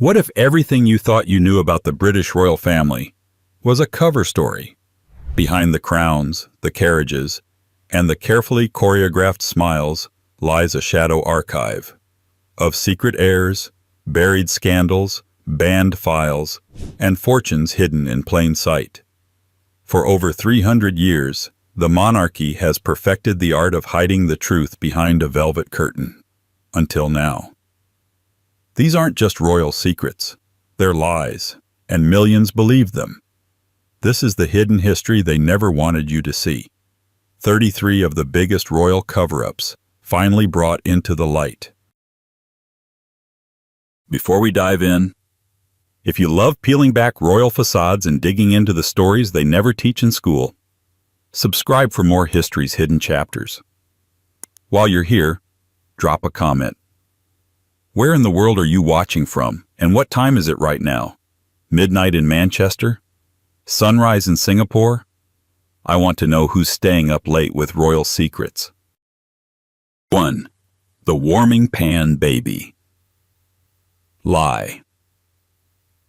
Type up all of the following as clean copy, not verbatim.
What if everything you thought you knew about the British royal family was a cover story? Behind the crowns, the carriages, and the carefully choreographed smiles lies a shadow archive of secret heirs, buried scandals, banned files, and fortunes hidden in plain sight. For over 300 years, the monarchy has perfected the art of hiding the truth behind a velvet curtain. Until now. These aren't just royal secrets. They're lies, and millions believe them. This is the hidden history they never wanted you to see. 33 of the biggest royal cover-ups finally brought into the light. Before we dive in, if you love peeling back royal facades and digging into the stories they never teach in school, subscribe for more history's hidden chapters. While you're here, drop a comment. Where in the world are you watching from, and what time is it right now? Midnight in Manchester? Sunrise in Singapore? I want to know who's staying up late with royal secrets. 1. The warming pan baby. Lie.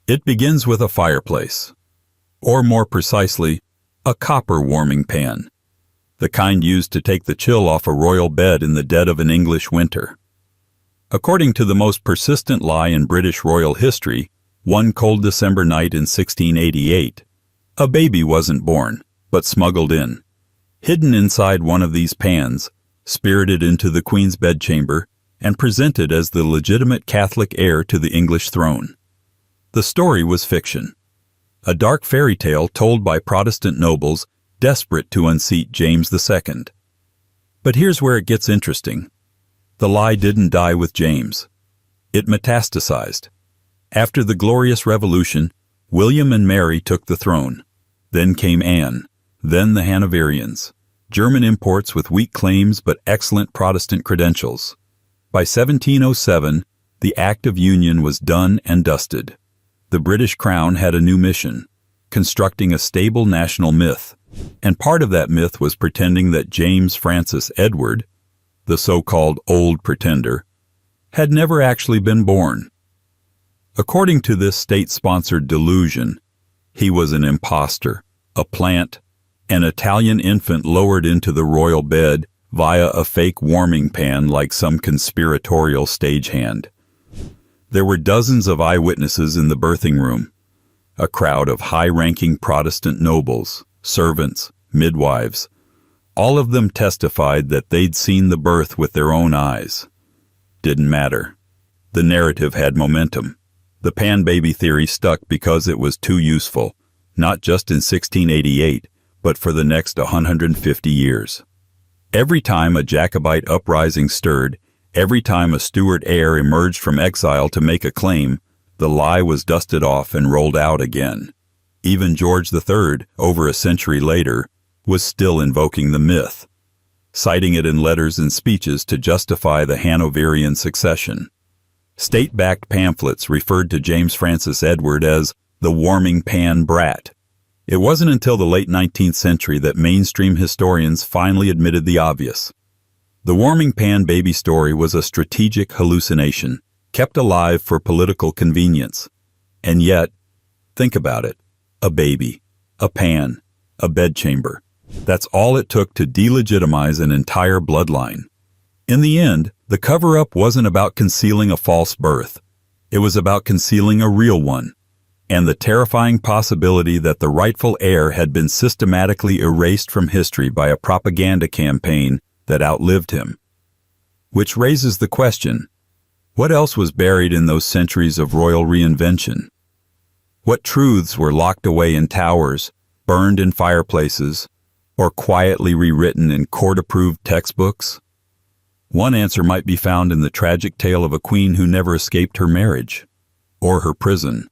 It begins with a fireplace, or more precisely, a copper warming pan, the kind used to take the chill off a royal bed in the dead of an English winter. According to the most persistent lie in British royal history, one cold December night in 1688, a baby wasn't born, but smuggled in, hidden inside one of these pans, spirited into the Queen's bedchamber, and presented as the legitimate Catholic heir to the English throne. The story was fiction, a dark fairy tale told by Protestant nobles desperate to unseat James II. But here's where it gets interesting. The lie didn't die with James. It metastasized. After the Glorious Revolution, William and Mary took the throne. Then came Anne, then the Hanoverians, German imports with weak claims but excellent Protestant credentials. By 1707, the Act of Union was done and dusted. The British Crown had a new mission, constructing a stable national myth, and part of that myth was pretending that James Francis Edward, the so-called Old Pretender, had never actually been born. According to this state-sponsored delusion, he was an imposter, a plant, an Italian infant lowered into the royal bed via a fake warming pan like some conspiratorial stagehand. There were dozens of eyewitnesses in the birthing room, a crowd of high-ranking Protestant nobles, servants, midwives. All of them testified that they'd seen the birth with their own eyes. Didn't matter. The narrative had momentum. The pan baby theory stuck because it was too useful, not just in 1688, but for the next 150 years. Every time a Jacobite uprising stirred, every time a Stuart heir emerged from exile to make a claim, the lie was dusted off and rolled out again. Even George III, over a century later, was still invoking the myth, citing it in letters and speeches to justify the Hanoverian succession. State-backed pamphlets referred to James Francis Edward as the warming pan brat. It wasn't until the late 19th century that mainstream historians finally admitted the obvious. The warming pan baby story was a strategic hallucination, kept alive for political convenience. And yet, think about it, a baby, a pan, a bedchamber. That's all it took to delegitimize an entire bloodline. In the end, the cover-up wasn't about concealing a false birth. It was about concealing a real one, and the terrifying possibility that the rightful heir had been systematically erased from history by a propaganda campaign that outlived him. Which raises the question, what else was buried in those centuries of royal reinvention? What truths were locked away in towers, burned in fireplaces, or quietly rewritten in court-approved textbooks? One answer might be found in the tragic tale of a queen who never escaped her marriage, or her prison.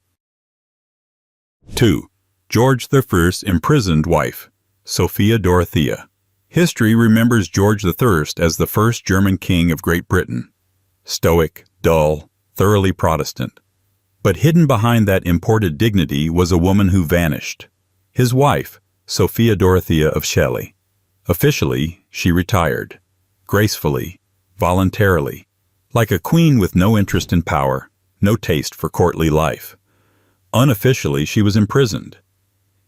2. George I's imprisoned wife, Sophia Dorothea. History remembers George I as the first German king of Great Britain. Stoic, dull, thoroughly Protestant. But hidden behind that imported dignity was a woman who vanished. His wife, Sophia Dorothea of Shelley. Officially, she retired. Gracefully, voluntarily. Like a queen with no interest in power, no taste for courtly life. Unofficially, she was imprisoned.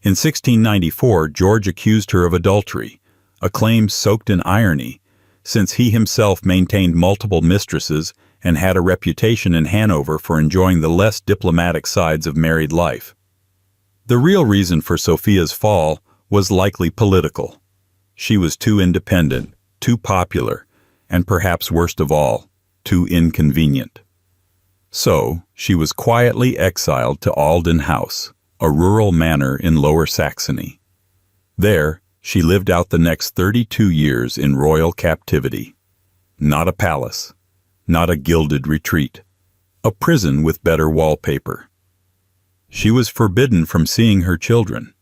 In 1694, George accused her of adultery, a claim soaked in irony, since he himself maintained multiple mistresses and had a reputation in Hanover for enjoying the less diplomatic sides of married life. The real reason for Sophia's fall was likely political. She was too independent, too popular, and perhaps worst of all, too inconvenient. So, she was quietly exiled to Alden House, a rural manor in Lower Saxony. There, she lived out the next 32 years in royal captivity. Not a palace, not a gilded retreat, a prison with better wallpaper. She was forbidden from seeing her children.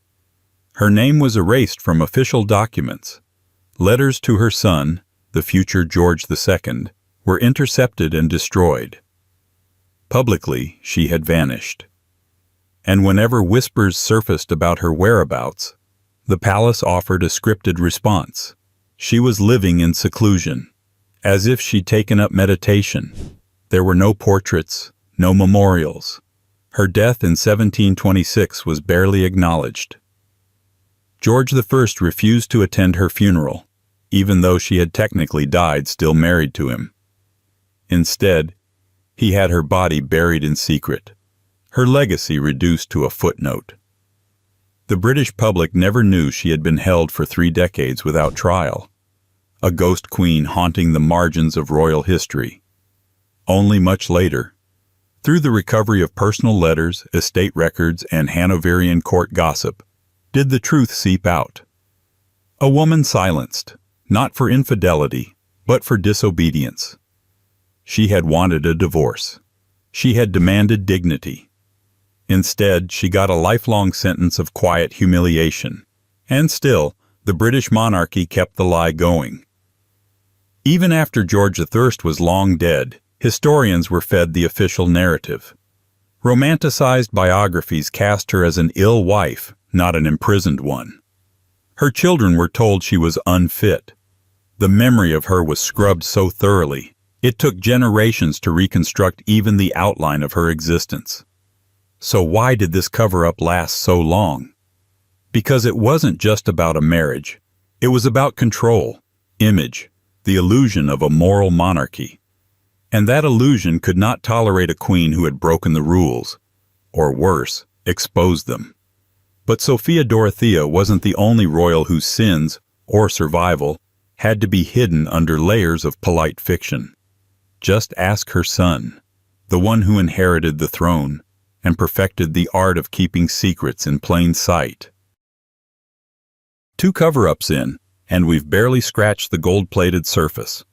Her name was erased from official documents. Letters to her son, the future George II, were intercepted and destroyed. Publicly, she had vanished. And whenever whispers surfaced about her whereabouts, the palace offered a scripted response. She was living in seclusion, as if she'd taken up meditation. There were no portraits, no memorials. Her death in 1726 was barely acknowledged. George I refused to attend her funeral, even though she had technically died still married to him. Instead, he had her body buried in secret, her legacy reduced to a footnote. The British public never knew she had been held for 3 decades without trial, a ghost queen haunting the margins of royal history. Only much later, through the recovery of personal letters, estate records, and Hanoverian court gossip, did the truth seep out. A woman silenced, not for infidelity, but for disobedience. She had wanted a divorce. She had demanded dignity. Instead, she got a lifelong sentence of quiet humiliation. And still, the British monarchy kept the lie going. Even after George I was long dead, historians were fed the official narrative. Romanticized biographies cast her as an ill wife, not an imprisoned one. Her children were told she was unfit. The memory of her was scrubbed so thoroughly, it took generations to reconstruct even the outline of her existence. So why did this cover-up last so long? Because it wasn't just about a marriage. It was about control, image, the illusion of a moral monarchy. And that illusion could not tolerate a queen who had broken the rules, or worse, exposed them. But Sophia Dorothea wasn't the only royal whose sins, or survival, had to be hidden under layers of polite fiction. Just ask her son, the one who inherited the throne and perfected the art of keeping secrets in plain sight. 2 cover-ups in, and we've barely scratched the gold-plated surface.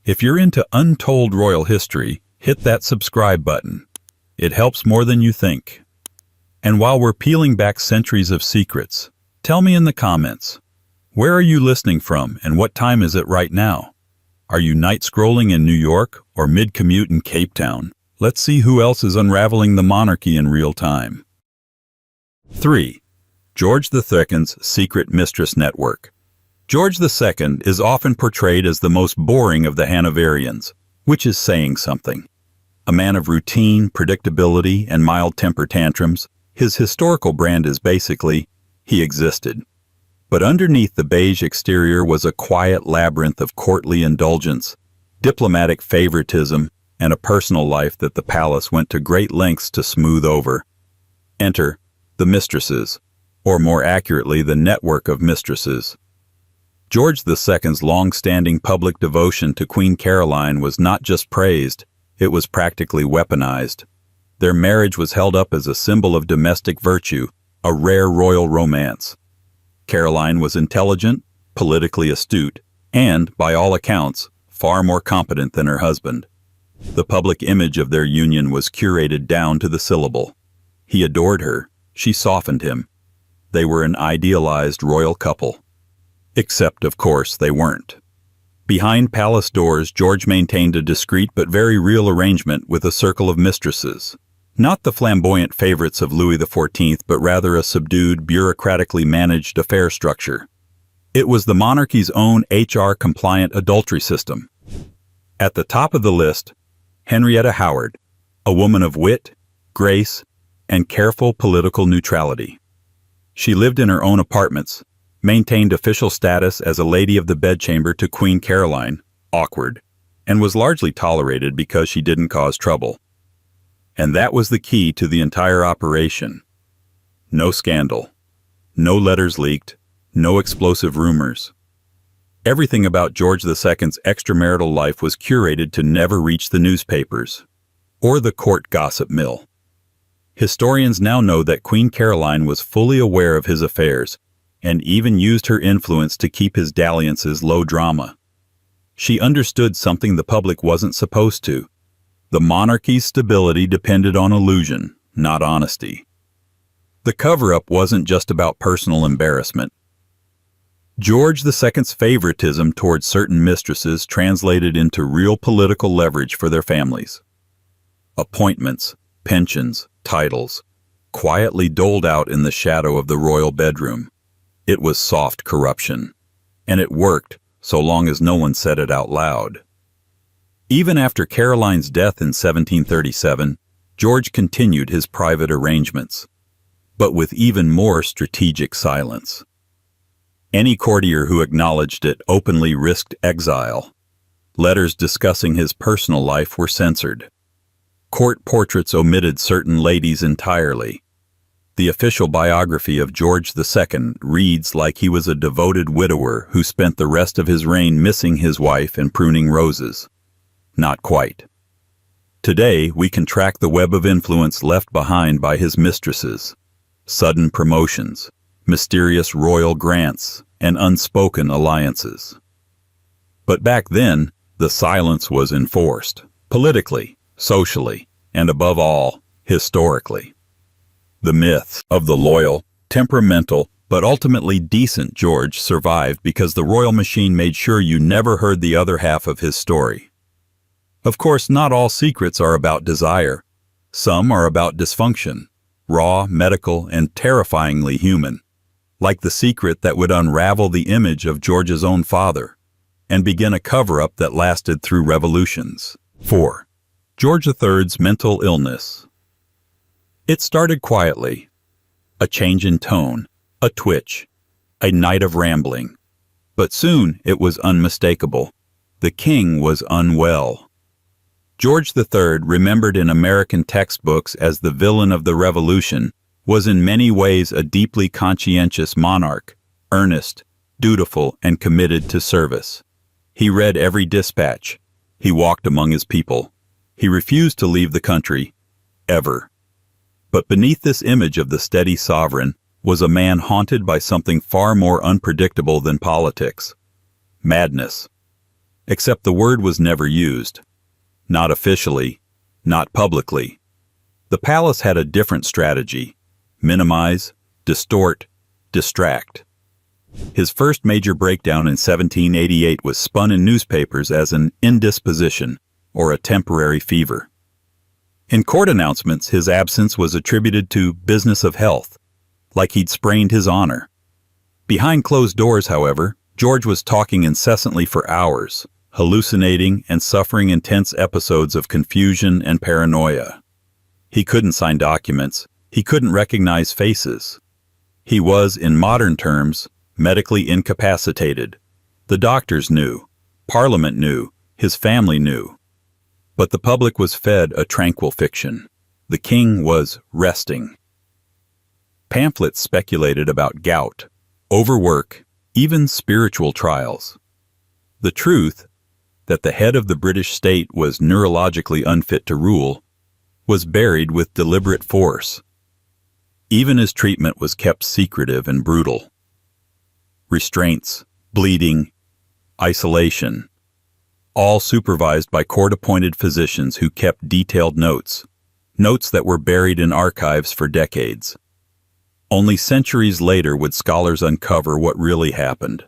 If you're into untold royal history, hit that subscribe button. It helps more than you think. And while we're peeling back centuries of secrets, tell me in the comments, where are you listening from and what time is it right now? Are you night-scrolling in New York or mid-commute in Cape Town? Let's see who else is unraveling the monarchy in real time. 3. George II's Secret Mistress Network. George II is often portrayed as the most boring of the Hanoverians, which is saying something. A man of routine, predictability, and mild temper tantrums, his historical brand is basically, he existed. But underneath the beige exterior was a quiet labyrinth of courtly indulgence, diplomatic favoritism, and a personal life that the palace went to great lengths to smooth over. Enter the mistresses, or more accurately, the network of mistresses. George II's long-standing public devotion to Queen Caroline was not just praised, it was practically weaponized. Their marriage was held up as a symbol of domestic virtue, a rare royal romance. Caroline was intelligent, politically astute, and, by all accounts, far more competent than her husband. The public image of their union was curated down to the syllable. He adored her, she softened him. They were an idealized royal couple. Except, of course, they weren't. Behind palace doors, George maintained a discreet but very real arrangement with a circle of mistresses. Not the flamboyant favorites of Louis XIV, but rather a subdued, bureaucratically managed affair structure. It was the monarchy's own HR-compliant adultery system. At the top of the list, Henrietta Howard, a woman of wit, grace, and careful political neutrality. She lived in her own apartments, maintained official status as a lady of the bedchamber to Queen Caroline, awkward, and was largely tolerated because she didn't cause trouble. And that was the key to the entire operation. No scandal. No letters leaked. No explosive rumors. Everything about George II's extramarital life was curated to never reach the newspapers or the court gossip mill. Historians now know that Queen Caroline was fully aware of his affairs and even used her influence to keep his dalliances low drama. She understood something the public wasn't supposed to. The monarchy's stability depended on illusion, not honesty. The cover-up wasn't just about personal embarrassment. George II's favoritism towards certain mistresses translated into real political leverage for their families. Appointments, pensions, titles, quietly doled out in the shadow of the royal bedroom. It was soft corruption, and it worked so long as no one said it out loud. Even after Caroline's death in 1737, George continued his private arrangements, but with even more strategic silence. Any courtier who acknowledged it openly risked exile. Letters discussing his personal life were censored. Court portraits omitted certain ladies entirely. The official biography of George II reads like he was a devoted widower who spent the rest of his reign missing his wife and pruning roses. Not quite. Today, we can track the web of influence left behind by his mistresses. Sudden promotions, mysterious royal grants, and unspoken alliances. But back then, the silence was enforced, politically, socially, and above all, historically. The myth of the loyal, temperamental, but ultimately decent George survived because the royal machine made sure you never heard the other half of his story. Of course, not all secrets are about desire. Some are about dysfunction, raw, medical, and terrifyingly human, like the secret that would unravel the image of George's own father and begin a cover-up that lasted through revolutions. 4. George III's mental illness. It started quietly. A change in tone, a twitch, a night of rambling. But soon it was unmistakable. The king was unwell. George III, remembered in American textbooks as the villain of the Revolution, was in many ways a deeply conscientious monarch, earnest, dutiful, and committed to service. He read every dispatch. He walked among his people. He refused to leave the country, ever. But beneath this image of the steady sovereign was a man haunted by something far more unpredictable than politics. Madness. Except the word was never used. Not officially, not publicly. The palace had a different strategy: minimize, distort, distract. His first major breakdown in 1788 was spun in newspapers as an indisposition or a temporary fever. In court announcements, his absence was attributed to business of health, like he'd sprained his honor. Behind closed doors, however, George was talking incessantly for hours, hallucinating and suffering intense episodes of confusion and paranoia. He couldn't sign documents. He couldn't recognize faces. He was, in modern terms, medically incapacitated. The doctors knew. Parliament knew. His family knew. But the public was fed a tranquil fiction. The king was resting. Pamphlets speculated about gout, overwork, even spiritual trials. The truth, that the head of the British state was neurologically unfit to rule, was buried with deliberate force. Even his treatment was kept secretive and brutal. Restraints, bleeding, isolation, all supervised by court-appointed physicians who kept detailed notes that were buried in archives for decades. Only centuries later would scholars uncover what really happened.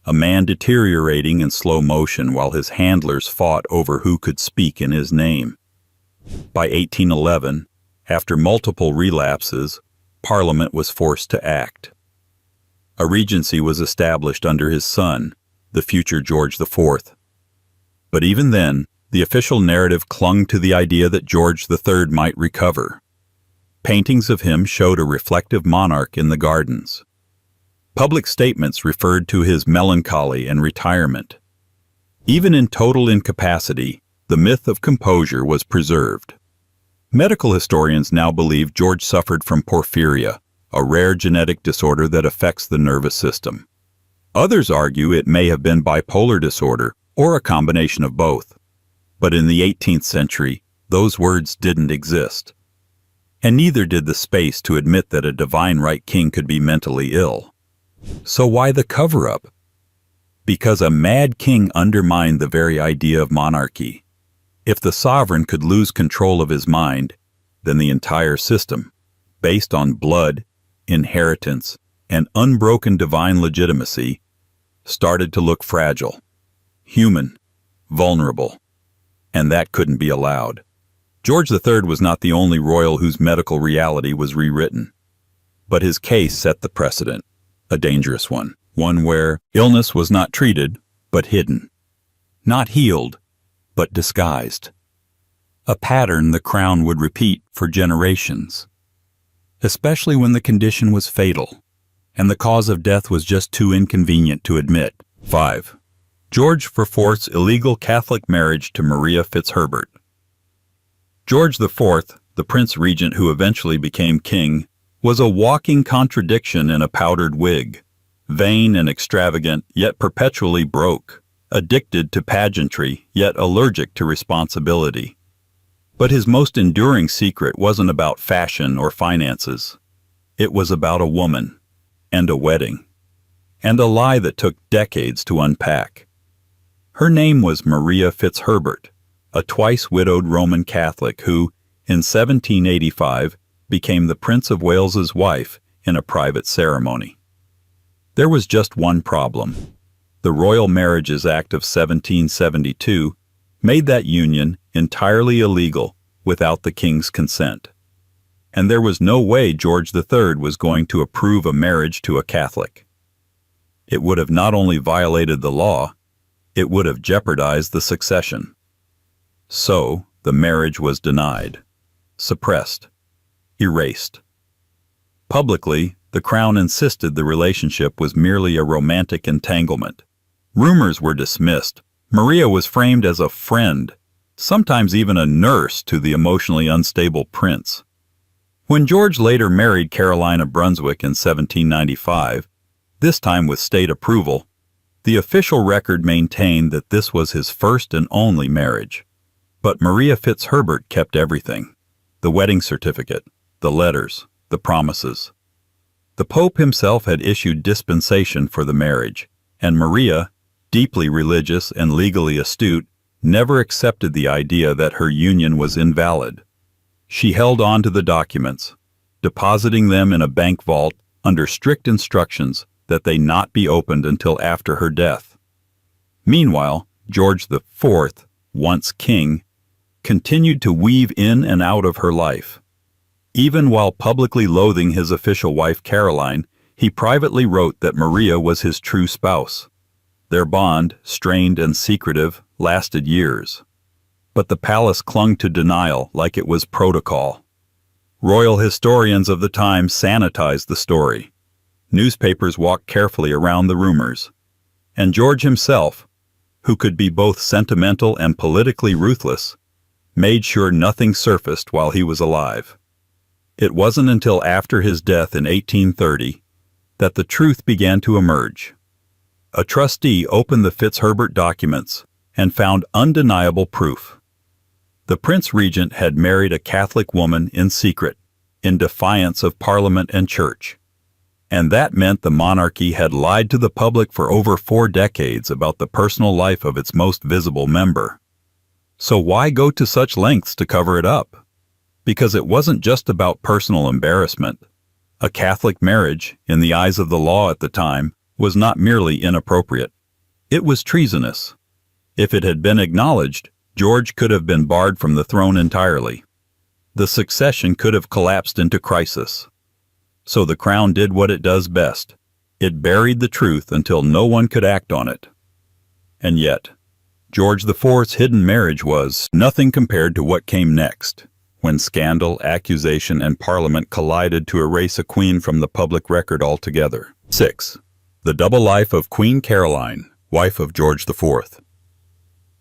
A man deteriorating in slow motion while his handlers fought over who could speak in his name. By 1811, after multiple relapses, Parliament was forced to act. A regency was established under his son, the future George IV. But even then, the official narrative clung to the idea that George III might recover. Paintings of him showed a reflective monarch in the gardens. Public statements referred to his melancholy and retirement. Even in total incapacity, the myth of composure was preserved. Medical historians now believe George suffered from porphyria, a rare genetic disorder that affects the nervous system. Others argue it may have been bipolar disorder or a combination of both. But in the 18th century, those words didn't exist. And neither did the space to admit that a divine right king could be mentally ill. So why the cover-up? Because a mad king undermined the very idea of monarchy. If the sovereign could lose control of his mind, then the entire system, based on blood, inheritance, and unbroken divine legitimacy, started to look fragile, human, vulnerable, and that couldn't be allowed. George III was not the only royal whose medical reality was rewritten, but his case set the precedent, a dangerous one where illness was not treated, but hidden, not healed, but disguised. A pattern the crown would repeat for generations, especially when the condition was fatal, and the cause of death was just too inconvenient to admit. 5. George IV's illegal Catholic marriage to Maria Fitzherbert. George IV, the Prince Regent who eventually became king, was a walking contradiction in a powdered wig, vain and extravagant, yet perpetually broke, addicted to pageantry, yet allergic to responsibility. But his most enduring secret wasn't about fashion or finances. It was about a woman, and a wedding, and a lie that took decades to unpack. Her name was Maria Fitzherbert, a twice-widowed Roman Catholic who, in 1785, became the Prince of Wales's wife in a private ceremony. There was just one problem. The Royal Marriages Act of 1772 made that union entirely illegal without the king's consent. And there was no way George III was going to approve a marriage to a Catholic. It would have not only violated the law, it would have jeopardized the succession. So, the marriage was denied, suppressed, erased. Publicly, the crown insisted the relationship was merely a romantic entanglement. Rumors were dismissed. Maria was framed as a friend, sometimes even a nurse to the emotionally unstable prince. When George later married Caroline of Brunswick in 1795, this time with state approval, the official record maintained that this was his first and only marriage. But Maria Fitzherbert kept everything: the wedding certificate, the letters, the promises. The Pope himself had issued dispensation for the marriage, and Maria, deeply religious and legally astute, never accepted the idea that her union was invalid. She held on to the documents, depositing them in a bank vault under strict instructions that they not be opened until after her death. Meanwhile, George IV, once king, continued to weave in and out of her life. Even while publicly loathing his official wife Caroline, he privately wrote that Maria was his true spouse. Their bond, strained and secretive, lasted years. But the palace clung to denial like it was protocol. Royal historians of the time sanitized the story. Newspapers walked carefully around the rumors. And George himself, who could be both sentimental and politically ruthless, made sure nothing surfaced while he was alive. It wasn't until after his death in 1830 that the truth began to emerge. A trustee opened the Fitzherbert documents and found undeniable proof. The Prince Regent had married a Catholic woman in secret, in defiance of Parliament and Church. And that meant the monarchy had lied to the public for over 4 decades about the personal life of its most visible member. So why go to such lengths to cover it up? Because it wasn't just about personal embarrassment. A Catholic marriage, in the eyes of the law at the time, was not merely inappropriate. It was treasonous. If it had been acknowledged, George could have been barred from the throne entirely. The succession could have collapsed into crisis. So the crown did what it does best. It buried the truth until no one could act on it. And yet, George IV's hidden marriage was nothing compared to what came next, when scandal, accusation, and Parliament collided to erase a queen from the public record altogether. 6. The double life of Queen Caroline, wife of George IV.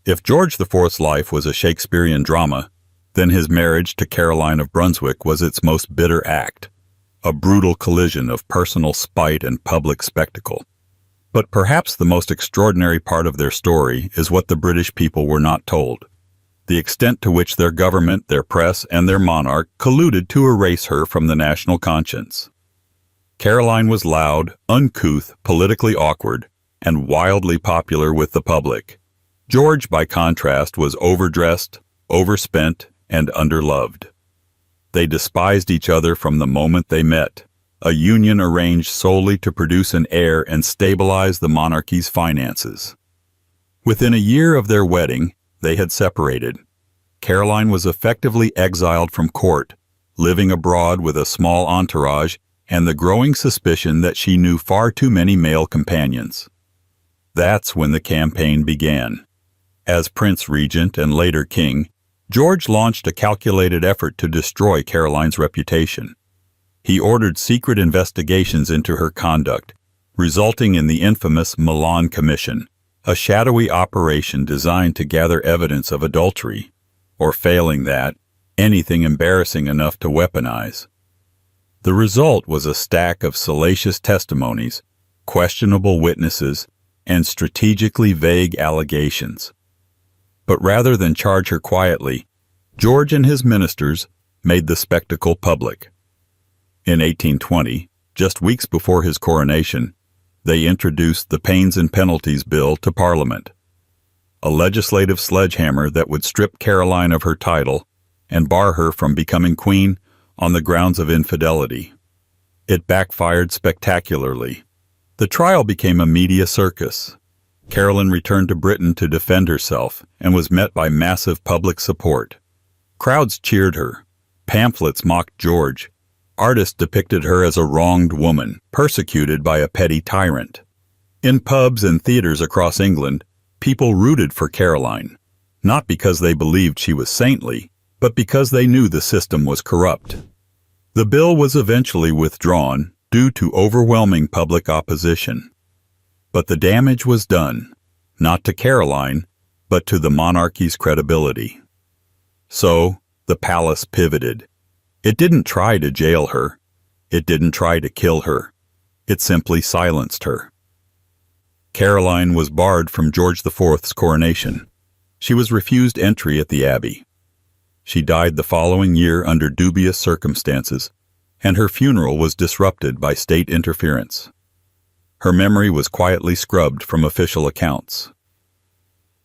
If George IV's life was a Shakespearean drama, then his marriage to Caroline of Brunswick was its most bitter act, a brutal collision of personal spite and public spectacle. But perhaps the most extraordinary part of their story is what the British people were not told: the extent to which their government, their press, and their monarch colluded to erase her from the national conscience. Caroline was loud, uncouth, politically awkward, and wildly popular with the public. George, by contrast, was overdressed, overspent, and underloved. They despised each other from the moment they met, a union arranged solely to produce an heir and stabilize the monarchy's finances. Within a year of their wedding, they had separated. Caroline was effectively exiled from court, living abroad with a small entourage and the growing suspicion that she knew far too many male companions. That's when the campaign began. As Prince Regent and later King, George launched a calculated effort to destroy Caroline's reputation. He ordered secret investigations into her conduct, resulting in the infamous Milan Commission, a shadowy operation designed to gather evidence of adultery, or failing that, anything embarrassing enough to weaponize. The result was a stack of salacious testimonies, questionable witnesses, and strategically vague allegations. But rather than charge her quietly, George and his ministers made the spectacle public. In 1820, just weeks before his coronation, they introduced the Pains and Penalties Bill to Parliament, a legislative sledgehammer that would strip Caroline of her title and bar her from becoming queen on the grounds of infidelity. It backfired spectacularly. The trial became a media circus. Caroline returned to Britain to defend herself and was met by massive public support. Crowds cheered her. Pamphlets mocked George. Artists depicted her as a wronged woman, persecuted by a petty tyrant. In pubs and theaters across England, people rooted for Caroline, not because they believed she was saintly, but because they knew the system was corrupt. The bill was eventually withdrawn due to overwhelming public opposition. But the damage was done, not to Caroline, but to the monarchy's credibility. So, the palace pivoted. It didn't try to jail her. It didn't try to kill her. It simply silenced her. Caroline was barred from George IV's coronation. She was refused entry at the Abbey. She died the following year under dubious circumstances, and her funeral was disrupted by state interference. Her memory was quietly scrubbed from official accounts.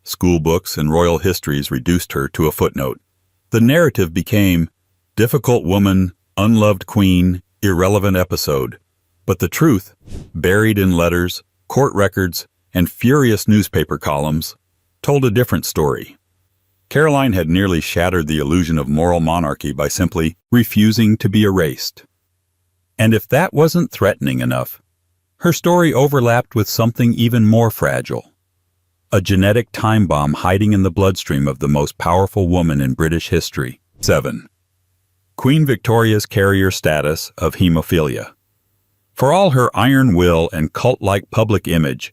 School books and royal histories reduced her to a footnote. The narrative became difficult woman, unloved queen, irrelevant episode. But the truth, buried in letters, court records, and furious newspaper columns, told a different story. Caroline had nearly shattered the illusion of moral monarchy by simply refusing to be erased. And if that wasn't threatening enough, her story overlapped with something even more fragile. A genetic time bomb hiding in the bloodstream of the most powerful woman in British history. 7. Queen Victoria's carrier status of hemophilia. For all her iron will and cult-like public image,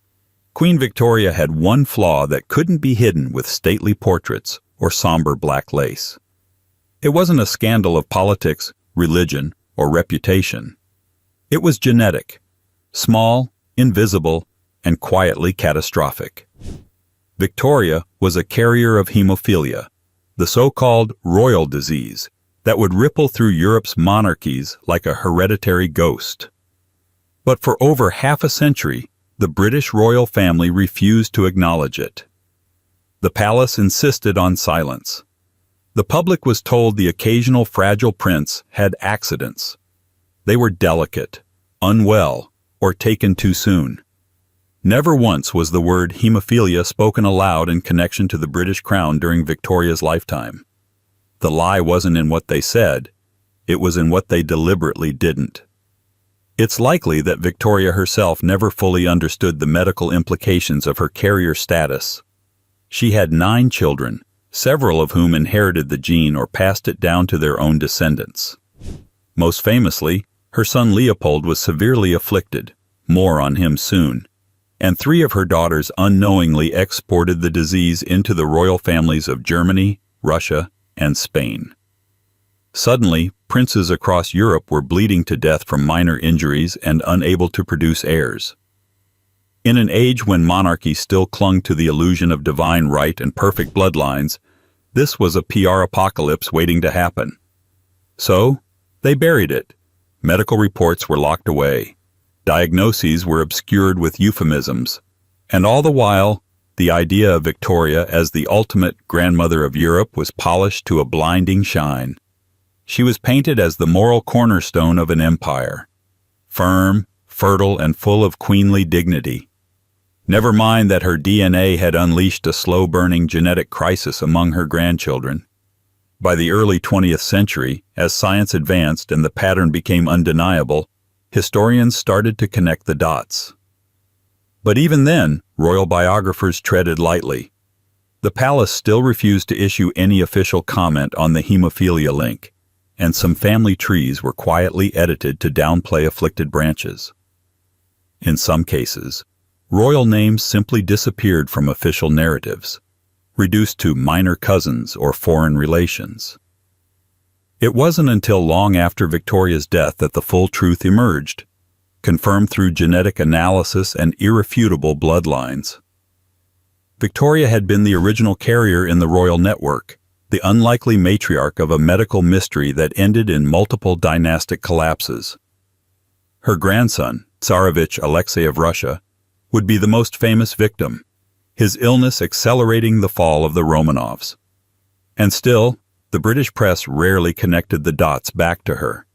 Queen Victoria had one flaw that couldn't be hidden with stately portraits or somber black lace. It wasn't a scandal of politics, religion, or reputation. It was genetic. Small, invisible, and quietly catastrophic. Victoria was a carrier of hemophilia, the so-called royal disease that would ripple through Europe's monarchies like a hereditary ghost. But for over half a century, the British royal family refused to acknowledge it. The palace insisted on silence. The public was told the occasional fragile prince had accidents. They were delicate, unwell, or taken too soon. Never once was the word hemophilia spoken aloud in connection to the British crown during Victoria's lifetime. The lie wasn't in what they said, it was in what they deliberately didn't. It's likely that Victoria herself never fully understood the medical implications of her carrier status. She had 9 children, several of whom inherited the gene or passed it down to their own descendants. Most famously, her son Leopold was severely afflicted, more on him soon, and 3 of her daughters unknowingly exported the disease into the royal families of Germany, Russia, and Spain. Suddenly, princes across Europe were bleeding to death from minor injuries and unable to produce heirs. In an age when monarchy still clung to the illusion of divine right and perfect bloodlines, this was a PR apocalypse waiting to happen. So, they buried it. Medical reports were locked away. Diagnoses were obscured with euphemisms. And all the while, the idea of Victoria as the ultimate grandmother of Europe was polished to a blinding shine. She was painted as the moral cornerstone of an empire. Firm, fertile, and full of queenly dignity. Never mind that her DNA had unleashed a slow-burning genetic crisis among her grandchildren. By the early 20th century, as science advanced and the pattern became undeniable, historians started to connect the dots. But even then, royal biographers treaded lightly. The palace still refused to issue any official comment on the hemophilia link, and some family trees were quietly edited to downplay afflicted branches. In some cases, royal names simply disappeared from official narratives, reduced to minor cousins or foreign relations. It wasn't until long after Victoria's death that the full truth emerged, confirmed through genetic analysis and irrefutable bloodlines. Victoria had been the original carrier in the royal network, the unlikely matriarch of a medical mystery that ended in multiple dynastic collapses. Her grandson, Tsarevich Alexei of Russia, would be the most famous victim, his illness accelerating the fall of the Romanovs. And still, the British press rarely connected the dots back to her.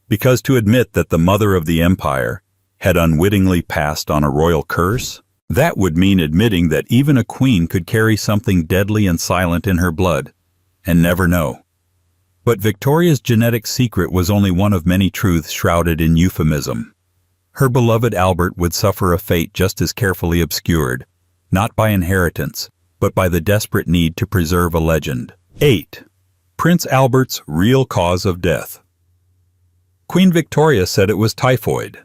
Because to admit that the mother of the empire had unwittingly passed on a royal curse, that would mean admitting that even a queen could carry something deadly and silent in her blood, and never know. But Victoria's genetic secret was only one of many truths shrouded in euphemism. Her beloved Albert would suffer a fate just as carefully obscured, not by inheritance, but by the desperate need to preserve a legend. 8. Prince Albert's real cause of death. Queen Victoria said it was typhoid.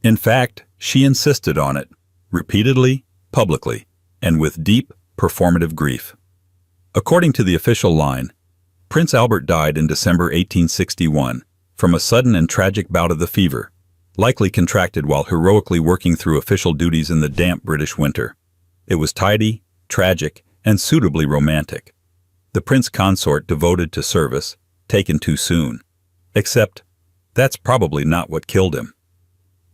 In fact, she insisted on it, repeatedly, publicly, and with deep, performative grief. According to the official line, Prince Albert died in December 1861 from a sudden and tragic bout of the fever, likely contracted while heroically working through official duties in the damp British winter. It was tidy, tragic, and suitably romantic. The prince consort devoted to service, taken too soon. Except, that's probably not what killed him.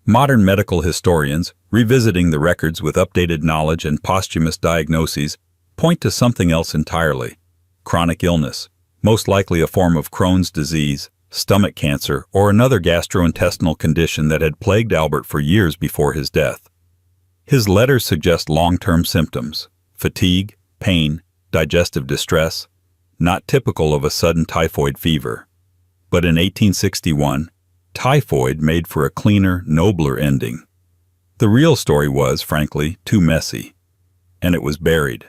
Modern medical historians, revisiting the records with updated knowledge and posthumous diagnoses, point to something else entirely. Chronic illness, most likely a form of Crohn's disease, stomach cancer, or another gastrointestinal condition that had plagued Albert for years before his death. His letters suggest long-term symptoms: fatigue, pain, digestive distress, not typical of a sudden typhoid fever. But in 1861, typhoid made for a cleaner, nobler ending. The real story was, frankly, too messy, and it was buried.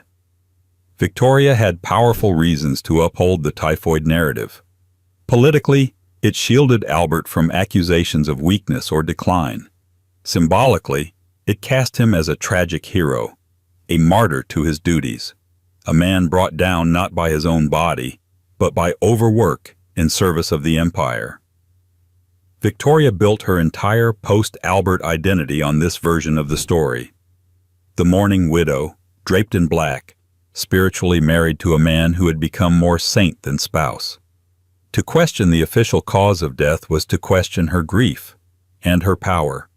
Victoria had powerful reasons to uphold the typhoid narrative. Politically, it shielded Albert from accusations of weakness or decline. Symbolically, it cast him as a tragic hero, a martyr to his duties, a man brought down not by his own body, but by overwork in service of the empire. Victoria built her entire post-Albert identity on this version of the story. The mourning widow, draped in black, spiritually married to a man who had become more saint than spouse. To question the official cause of death was to question her grief and her power.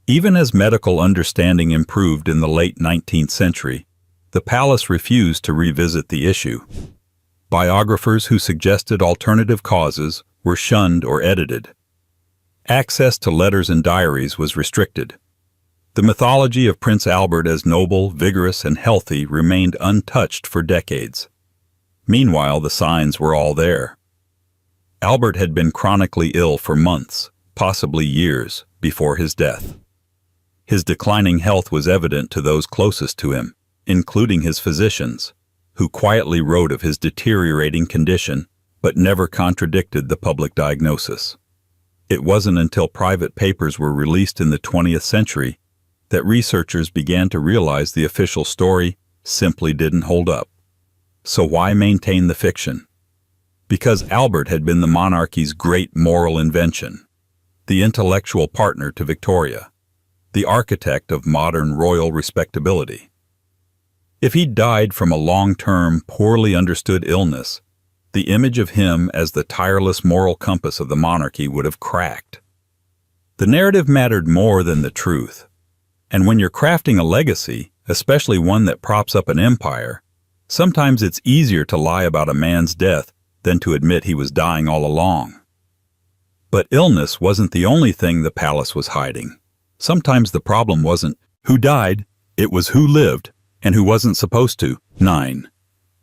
Even as medical understanding improved in the late 19th century, the palace refused to revisit the issue. Biographers who suggested alternative causes were shunned or edited. Access to letters and diaries was restricted. The mythology of Prince Albert as noble, vigorous, and healthy remained untouched for decades. Meanwhile, the signs were all there. Albert had been chronically ill for months, possibly years, before his death. His declining health was evident to those closest to him, including his physicians, who quietly wrote of his deteriorating condition but never contradicted the public diagnosis. It wasn't until private papers were released in the 20th century that researchers began to realize the official story simply didn't hold up. So why maintain the fiction? Because Albert had been the monarchy's great moral invention, the intellectual partner to Victoria, the architect of modern royal respectability. If he'd died from a long-term, poorly understood illness, the image of him as the tireless moral compass of the monarchy would have cracked. The narrative mattered more than the truth. And when you're crafting a legacy, especially one that props up an empire, sometimes it's easier to lie about a man's death than to admit he was dying all along. But illness wasn't the only thing the palace was hiding. Sometimes the problem wasn't who died, it was who lived and who wasn't supposed to. 9.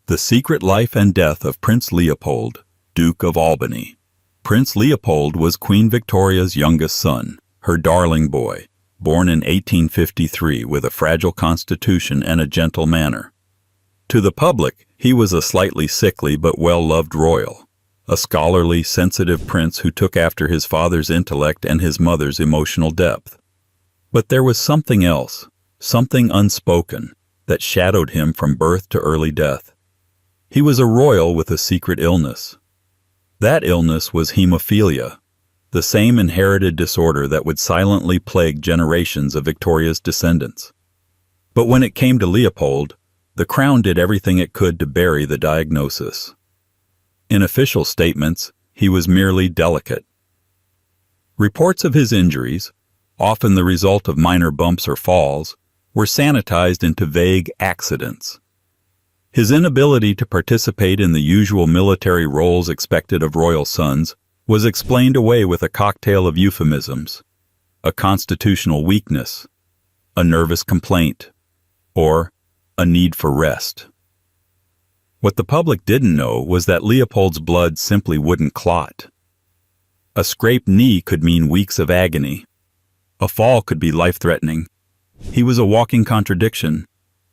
The Secret Life and Death of Prince Leopold, Duke of Albany. Prince Leopold was Queen Victoria's youngest son, her darling boy, born in 1853 with a fragile constitution and a gentle manner. To the public, he was a slightly sickly but well-loved royal, a scholarly, sensitive prince who took after his father's intellect and his mother's emotional depth. But there was something else, something unspoken, that shadowed him from birth to early death. He was a royal with a secret illness. That illness was hemophilia, the same inherited disorder that would silently plague generations of Victoria's descendants. But when it came to Leopold, the crown did everything it could to bury the diagnosis. In official statements, he was merely delicate. Reports of his injuries, often the result of minor bumps or falls, were sanitized into vague accidents. His inability to participate in the usual military roles expected of royal sons was explained away with a cocktail of euphemisms, a constitutional weakness, a nervous complaint, or a need for rest. What the public didn't know was that Leopold's blood simply wouldn't clot. A scraped knee could mean weeks of agony. A fall could be life-threatening. He was a walking contradiction,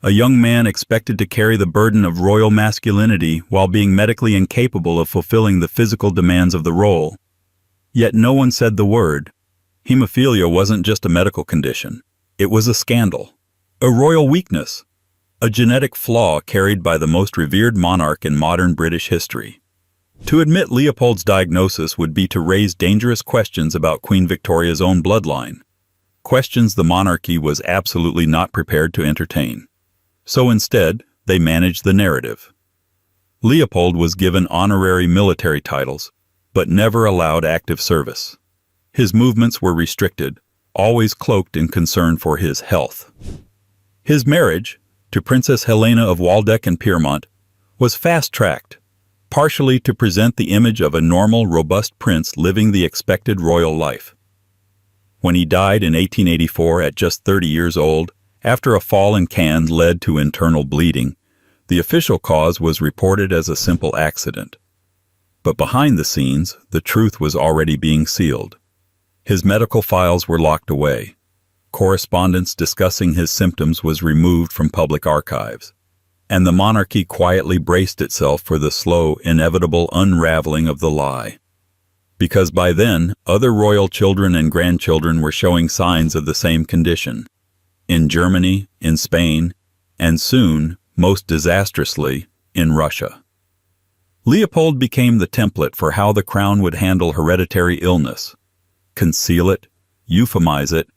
a young man expected to carry the burden of royal masculinity while being medically incapable of fulfilling the physical demands of the role. Yet no one said the word. Hemophilia wasn't just a medical condition. It was a scandal, a royal weakness, a genetic flaw carried by the most revered monarch in modern British history. To admit Leopold's diagnosis would be to raise dangerous questions about Queen Victoria's own bloodline, questions the monarchy was absolutely not prepared to entertain. So instead, they managed the narrative. Leopold was given honorary military titles, but never allowed active service. His movements were restricted, always cloaked in concern for his health. His marriage, to Princess Helena of Waldeck and Pyrmont, was fast-tracked, partially to present the image of a normal, robust prince living the expected royal life. When he died in 1884 at just 30 years old, after a fall in Cannes led to internal bleeding, the official cause was reported as a simple accident. But behind the scenes, the truth was already being sealed. His medical files were locked away. Correspondence discussing his symptoms was removed from public archives, and the monarchy quietly braced itself for the slow, inevitable unraveling of the lie. Because by then, other royal children and grandchildren were showing signs of the same condition. In Germany, in Spain, and soon, most disastrously, in Russia. Leopold became the template for how the crown would handle hereditary illness, conceal it, euphemize it,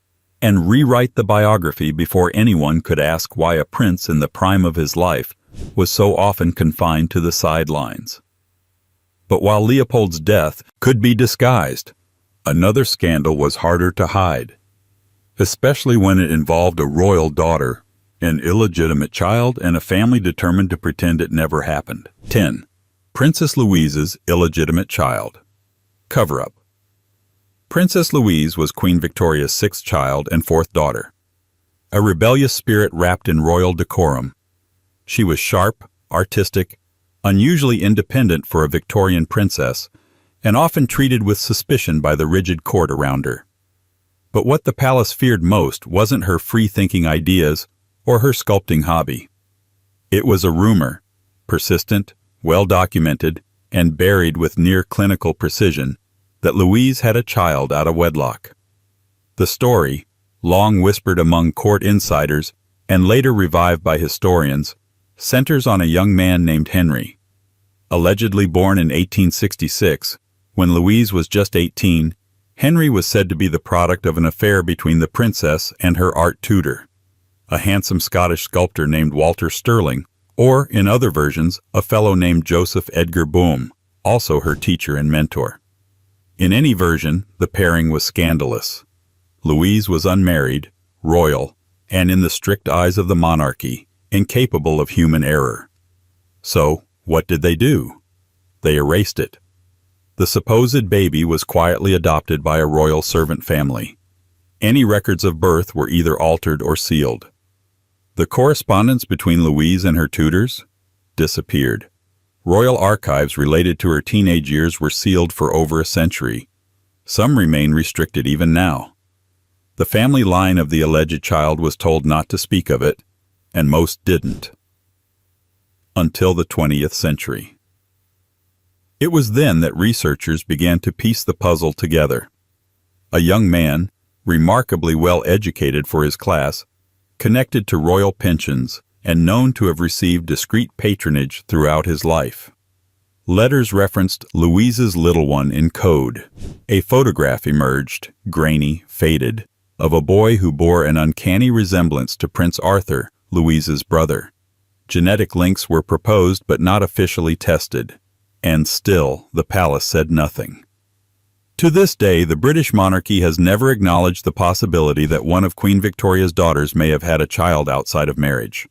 and rewrite the biography before anyone could ask why a prince in the prime of his life was so often confined to the sidelines. But while Leopold's death could be disguised, another scandal was harder to hide, especially when it involved a royal daughter, an illegitimate child, and a family determined to pretend it never happened. 10. Princess Louise's illegitimate child. Cover-up. Princess Louise was Queen Victoria's sixth child and fourth daughter. A rebellious spirit wrapped in royal decorum. She was sharp, artistic, unusually independent for a Victorian princess, and often treated with suspicion by the rigid court around her. But what the palace feared most wasn't her free-thinking ideas or her sculpting hobby. It was a rumor, persistent, well-documented, and buried with near-clinical precision, that Louise had a child out of wedlock. The story, long whispered among court insiders and later revived by historians, centers on a young man named Henry. Allegedly born in 1866, when Louise was just 18, Henry was said to be the product of an affair between the princess and her art tutor, a handsome Scottish sculptor named Walter Stirling, or, in other versions, a fellow named Joseph Edgar Boehm, also her teacher and mentor. In any version, the pairing was scandalous. Louise was unmarried, royal, and in the strict eyes of the monarchy, incapable of human error. So, what did they do? They erased it. The supposed baby was quietly adopted by a royal servant family. Any records of birth were either altered or sealed. The correspondence between Louise and her tutors disappeared. Royal archives related to her teenage years were sealed for over a century. Some remain restricted even now. The family line of the alleged child was told not to speak of it, and most didn't. Until the 20th century. It was then that researchers began to piece the puzzle together. A young man, remarkably well educated for his class, connected to royal pensions, and known to have received discreet patronage throughout his life. Letters referenced Louise's little one in code. A photograph emerged, grainy, faded, of a boy who bore an uncanny resemblance to Prince Arthur, Louise's brother. Genetic links were proposed but not officially tested, and still the palace said nothing. To this day, the British monarchy has never acknowledged the possibility that one of Queen Victoria's daughters may have had a child outside of marriage.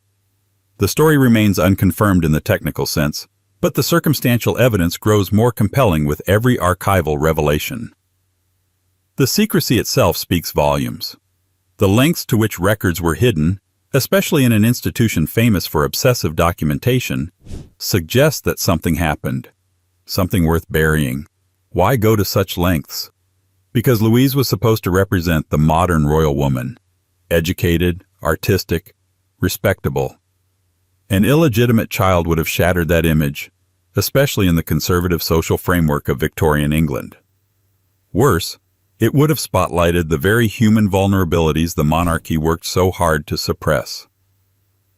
The story remains unconfirmed in the technical sense, but the circumstantial evidence grows more compelling with every archival revelation. The secrecy itself speaks volumes. The lengths to which records were hidden, especially in an institution famous for obsessive documentation, suggest that something happened, something worth burying. Why go to such lengths? Because Louise was supposed to represent the modern royal woman, educated, artistic, respectable. An illegitimate child would have shattered that image, especially in the conservative social framework of Victorian England. Worse, it would have spotlighted the very human vulnerabilities the monarchy worked so hard to suppress.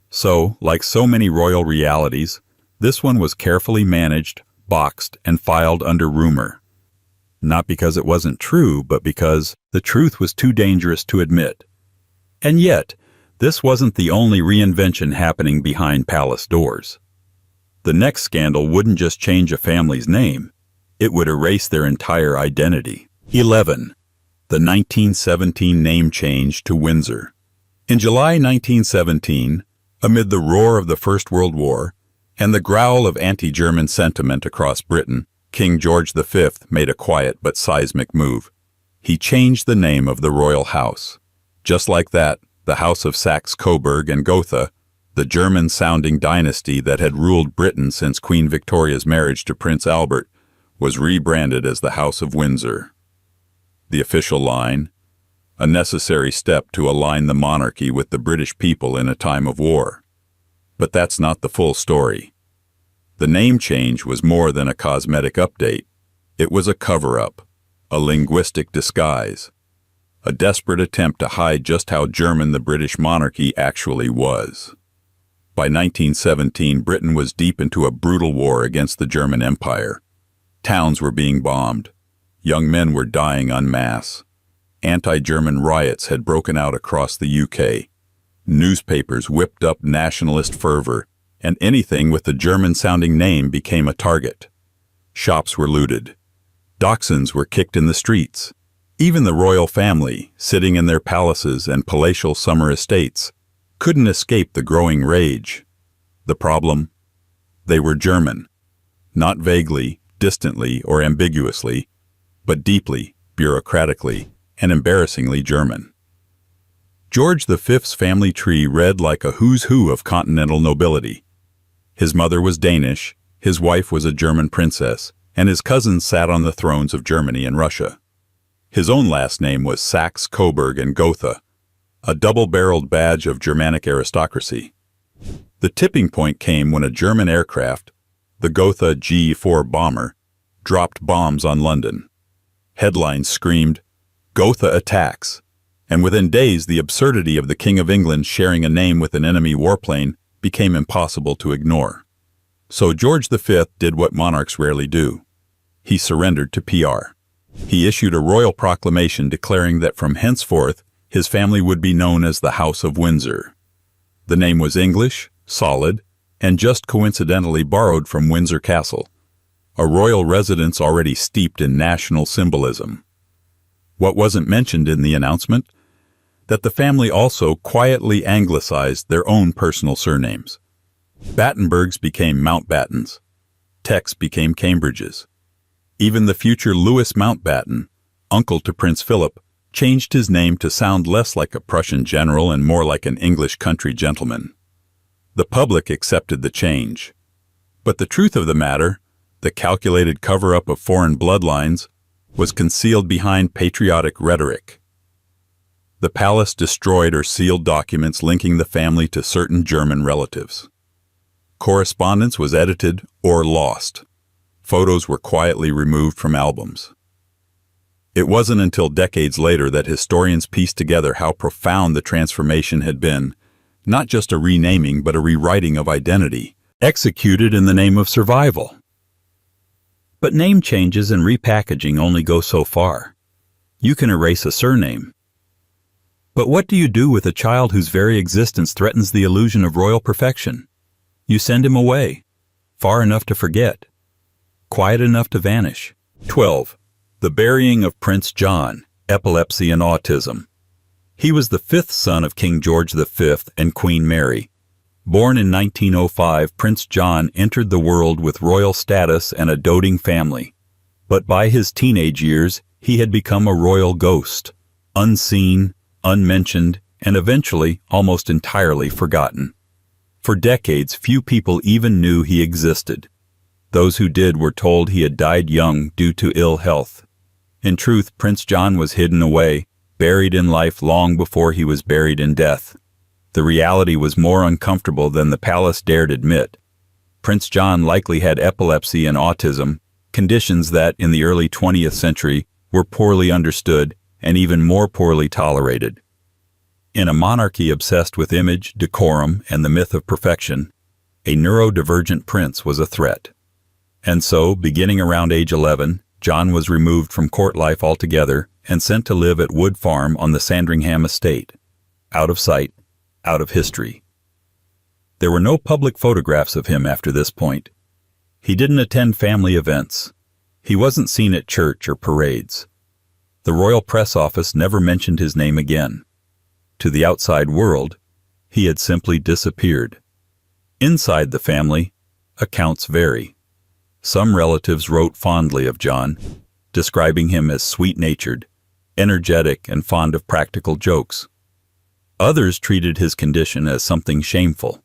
So, like so many royal realities, this one was carefully managed, boxed, and filed under rumor. Not because it wasn't true, but because the truth was too dangerous to admit. And yet, this wasn't the only reinvention happening behind palace doors. The next scandal wouldn't just change a family's name, it would erase their entire identity. 11. The 1917 name change to Windsor. In July 1917, amid the roar of the First World War and the growl of anti-German sentiment across Britain, King George V made a quiet but seismic move. He changed the name of the royal house. Just like that, the House of Saxe-Coburg and Gotha, the German-sounding dynasty that had ruled Britain since Queen Victoria's marriage to Prince Albert, was rebranded as the House of Windsor. The official line, a necessary step to align the monarchy with the British people in a time of war. But that's not the full story. The name change was more than a cosmetic update. It was a cover-up, a linguistic disguise, a desperate attempt to hide just how German the British monarchy actually was. By 1917, Britain was deep into a brutal war against the German Empire. Towns were being bombed. Young men were dying en masse. Anti-German riots had broken out across the UK. Newspapers whipped up nationalist fervor, and anything with a German-sounding name became a target. Shops were looted. Dachshunds were kicked in the streets. Even the royal family, sitting in their palaces and palatial summer estates, couldn't escape the growing rage. The problem? They were German. Not vaguely, distantly, or ambiguously, but deeply, bureaucratically, and embarrassingly German. George V's family tree read like a who's who of continental nobility. His mother was Danish, his wife was a German princess, and his cousins sat on the thrones of Germany and Russia. His own last name was Saxe-Coburg and Gotha, a double-barreled badge of Germanic aristocracy. The tipping point came when a German aircraft, the Gotha G-4 bomber, dropped bombs on London. Headlines screamed, "Gotha attacks," and within days the absurdity of the King of England sharing a name with an enemy warplane became impossible to ignore. So George V did what monarchs rarely do. He surrendered to PR. He issued a royal proclamation declaring that from henceforth his family would be known as the House of Windsor. The name was English, solid, and just coincidentally borrowed from Windsor Castle, a royal residence already steeped in national symbolism. What wasn't mentioned in the announcement? That the family also quietly anglicized their own personal surnames. Battenbergs became Mountbattens. Tecks became Cambridges. Even the future Louis Mountbatten, uncle to Prince Philip, changed his name to sound less like a Prussian general and more like an English country gentleman. The public accepted the change. But the truth of the matter, the calculated cover-up of foreign bloodlines, was concealed behind patriotic rhetoric. The palace destroyed or sealed documents linking the family to certain German relatives. Correspondence was edited or lost. Photos were quietly removed from albums. It wasn't until decades later that historians pieced together how profound the transformation had been, not just a renaming but a rewriting of identity, executed in the name of survival. But name changes and repackaging only go so far. You can erase a surname. But what do you do with a child whose very existence threatens the illusion of royal perfection? You send him away, far enough to forget, quiet enough to vanish. 12. The burying of Prince John, epilepsy and autism. He was the fifth son of King George V and Queen Mary. Born in 1905, Prince John entered the world with royal status and a doting family. But by his teenage years, he had become a royal ghost, unseen, unmentioned, and eventually almost entirely forgotten. For decades, few people even knew he existed. Those who did were told he had died young due to ill health. In truth, Prince John was hidden away, buried in life long before he was buried in death. The reality was more uncomfortable than the palace dared admit. Prince John likely had epilepsy and autism, conditions that, in the early 20th century, were poorly understood and even more poorly tolerated. In a monarchy obsessed with image, decorum, and the myth of perfection, a neurodivergent prince was a threat. And so, beginning around age 11, John was removed from court life altogether and sent to live at Wood Farm on the Sandringham estate. Out of sight, out of history. There were no public photographs of him after this point. He didn't attend family events. He wasn't seen at church or parades. The royal press office never mentioned his name again. To the outside world, he had simply disappeared. Inside the family, accounts vary. Some relatives wrote fondly of John, describing him as sweet-natured, energetic, and fond of practical jokes. Others treated his condition as something shameful.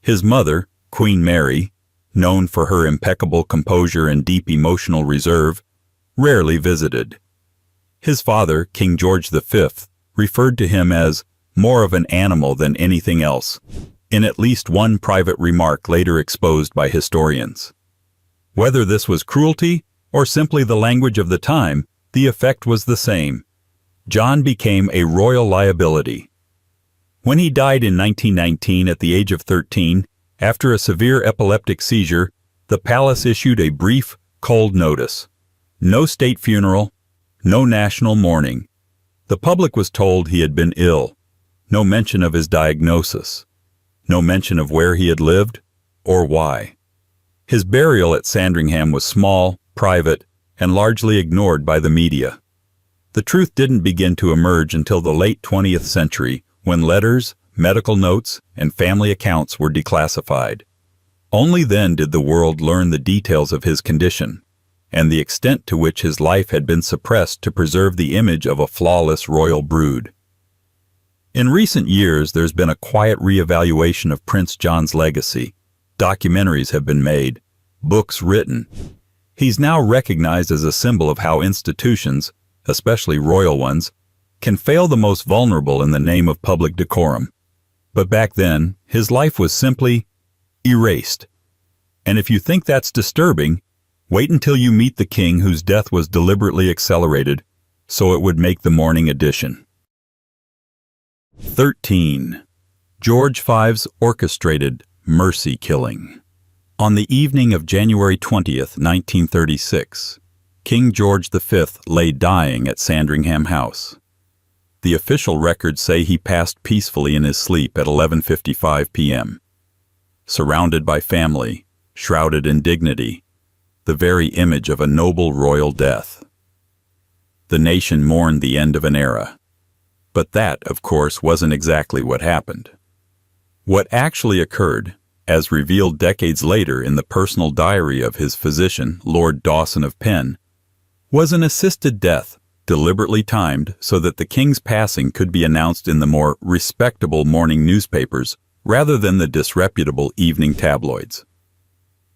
His mother, Queen Mary, known for her impeccable composure and deep emotional reserve, rarely visited. His father, King George V, referred to him as more of an animal than anything else, in at least one private remark later exposed by historians. Whether this was cruelty or simply the language of the time, the effect was the same. John became a royal liability. When he died in 1919 at the age of 13, after a severe epileptic seizure, the palace issued a brief, cold notice. No state funeral, no national mourning. The public was told he had been ill. No mention of his diagnosis. No mention of where he had lived or why. His burial at Sandringham was small, private, and largely ignored by the media. The truth didn't begin to emerge until the late 20th century, when letters, medical notes, and family accounts were declassified. Only then did the world learn the details of his condition, and the extent to which his life had been suppressed to preserve the image of a flawless royal brood. In recent years, there's been a quiet reevaluation of Prince John's legacy. Documentaries have been made, books written. He's now recognized as a symbol of how institutions, especially royal ones, can fail the most vulnerable in the name of public decorum. But back then, his life was simply erased. And if you think that's disturbing, wait until you meet the king whose death was deliberately accelerated so it would make the morning edition. 13. George V's orchestrated mercy killing. On the evening of January 20th, 1936, King George V lay dying at Sandringham House. The official records say he passed peacefully in his sleep at 11:55 p.m. Surrounded by family, shrouded in dignity, the very image of a noble royal death. The nation mourned the end of an era. But that, of course, wasn't exactly what happened. What actually occurred, as revealed decades later in the personal diary of his physician, Lord Dawson of Penn, was an assisted death, deliberately timed so that the king's passing could be announced in the more respectable morning newspapers rather than the disreputable evening tabloids.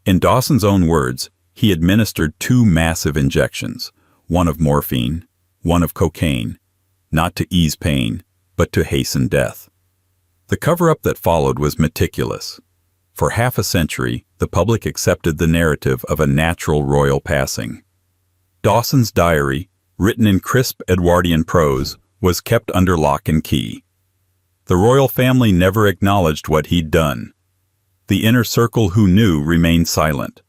In Dawson's own words, he administered 2 massive injections, one of morphine, one of cocaine, not to ease pain, but to hasten death. The cover-up that followed was meticulous. For half a century, the public accepted the narrative of a natural royal passing. Dawson's diary, written in crisp Edwardian prose, was kept under lock and key. The royal family never acknowledged what he'd done. The inner circle who knew remained silent.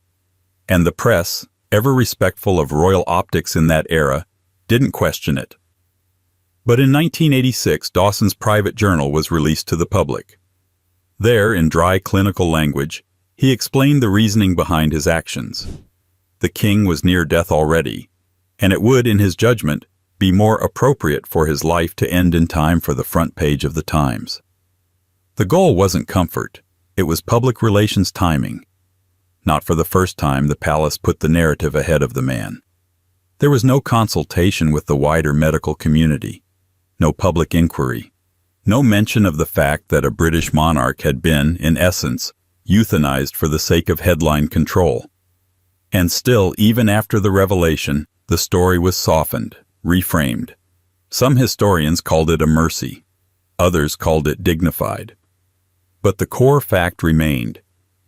And the press, ever respectful of royal optics in that era, didn't question it. But in 1986, Dawson's private journal was released to the public. There, in dry clinical language, he explained the reasoning behind his actions. The king was near death already, and it would, in his judgment, be more appropriate for his life to end in time for the front page of the Times. The goal wasn't comfort, it was public relations timing. Not for the first time, the palace put the narrative ahead of the man. There was no consultation with the wider medical community, no public inquiry, no mention of the fact that a British monarch had been, in essence, euthanized for the sake of headline control. And still, even after the revelation, the story was softened, reframed. Some historians called it a mercy. Others called it dignified. But the core fact remained.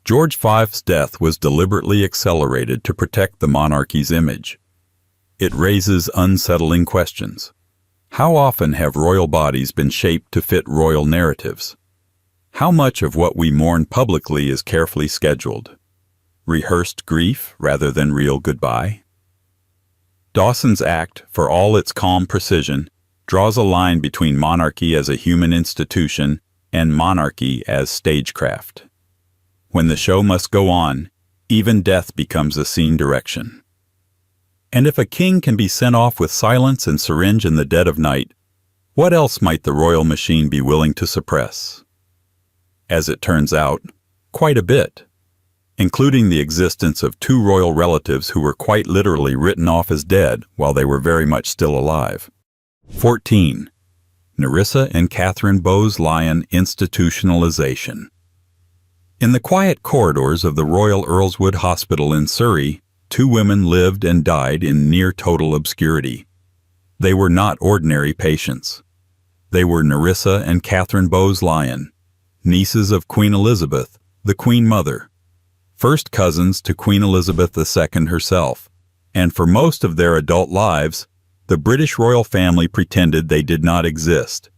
George V's death was deliberately accelerated to protect the monarchy's image. It raises unsettling questions. How often have royal bodies been shaped to fit royal narratives? How much of what we mourn publicly is carefully scheduled? Rehearsed grief rather than real goodbye? Dawson's act, for all its calm precision, draws a line between monarchy as a human institution and monarchy as stagecraft. When the show must go on, even death becomes a scene direction. And if a king can be sent off with silence and syringe in the dead of night, what else might the royal machine be willing to suppress? As it turns out, quite a bit, including the existence of 2 royal relatives who were quite literally written off as dead while they were very much still alive. 14. Nerissa and Catherine Bowes-Lyon institutionalization. In the quiet corridors of the Royal Earlswood Hospital in Surrey, 2 women lived and died in near-total obscurity. They were not ordinary patients. They were Nerissa and Catherine Bowes-Lyon, nieces of Queen Elizabeth, the Queen Mother, first cousins to Queen Elizabeth II herself, and for most of their adult lives, the British royal family pretended they did not exist.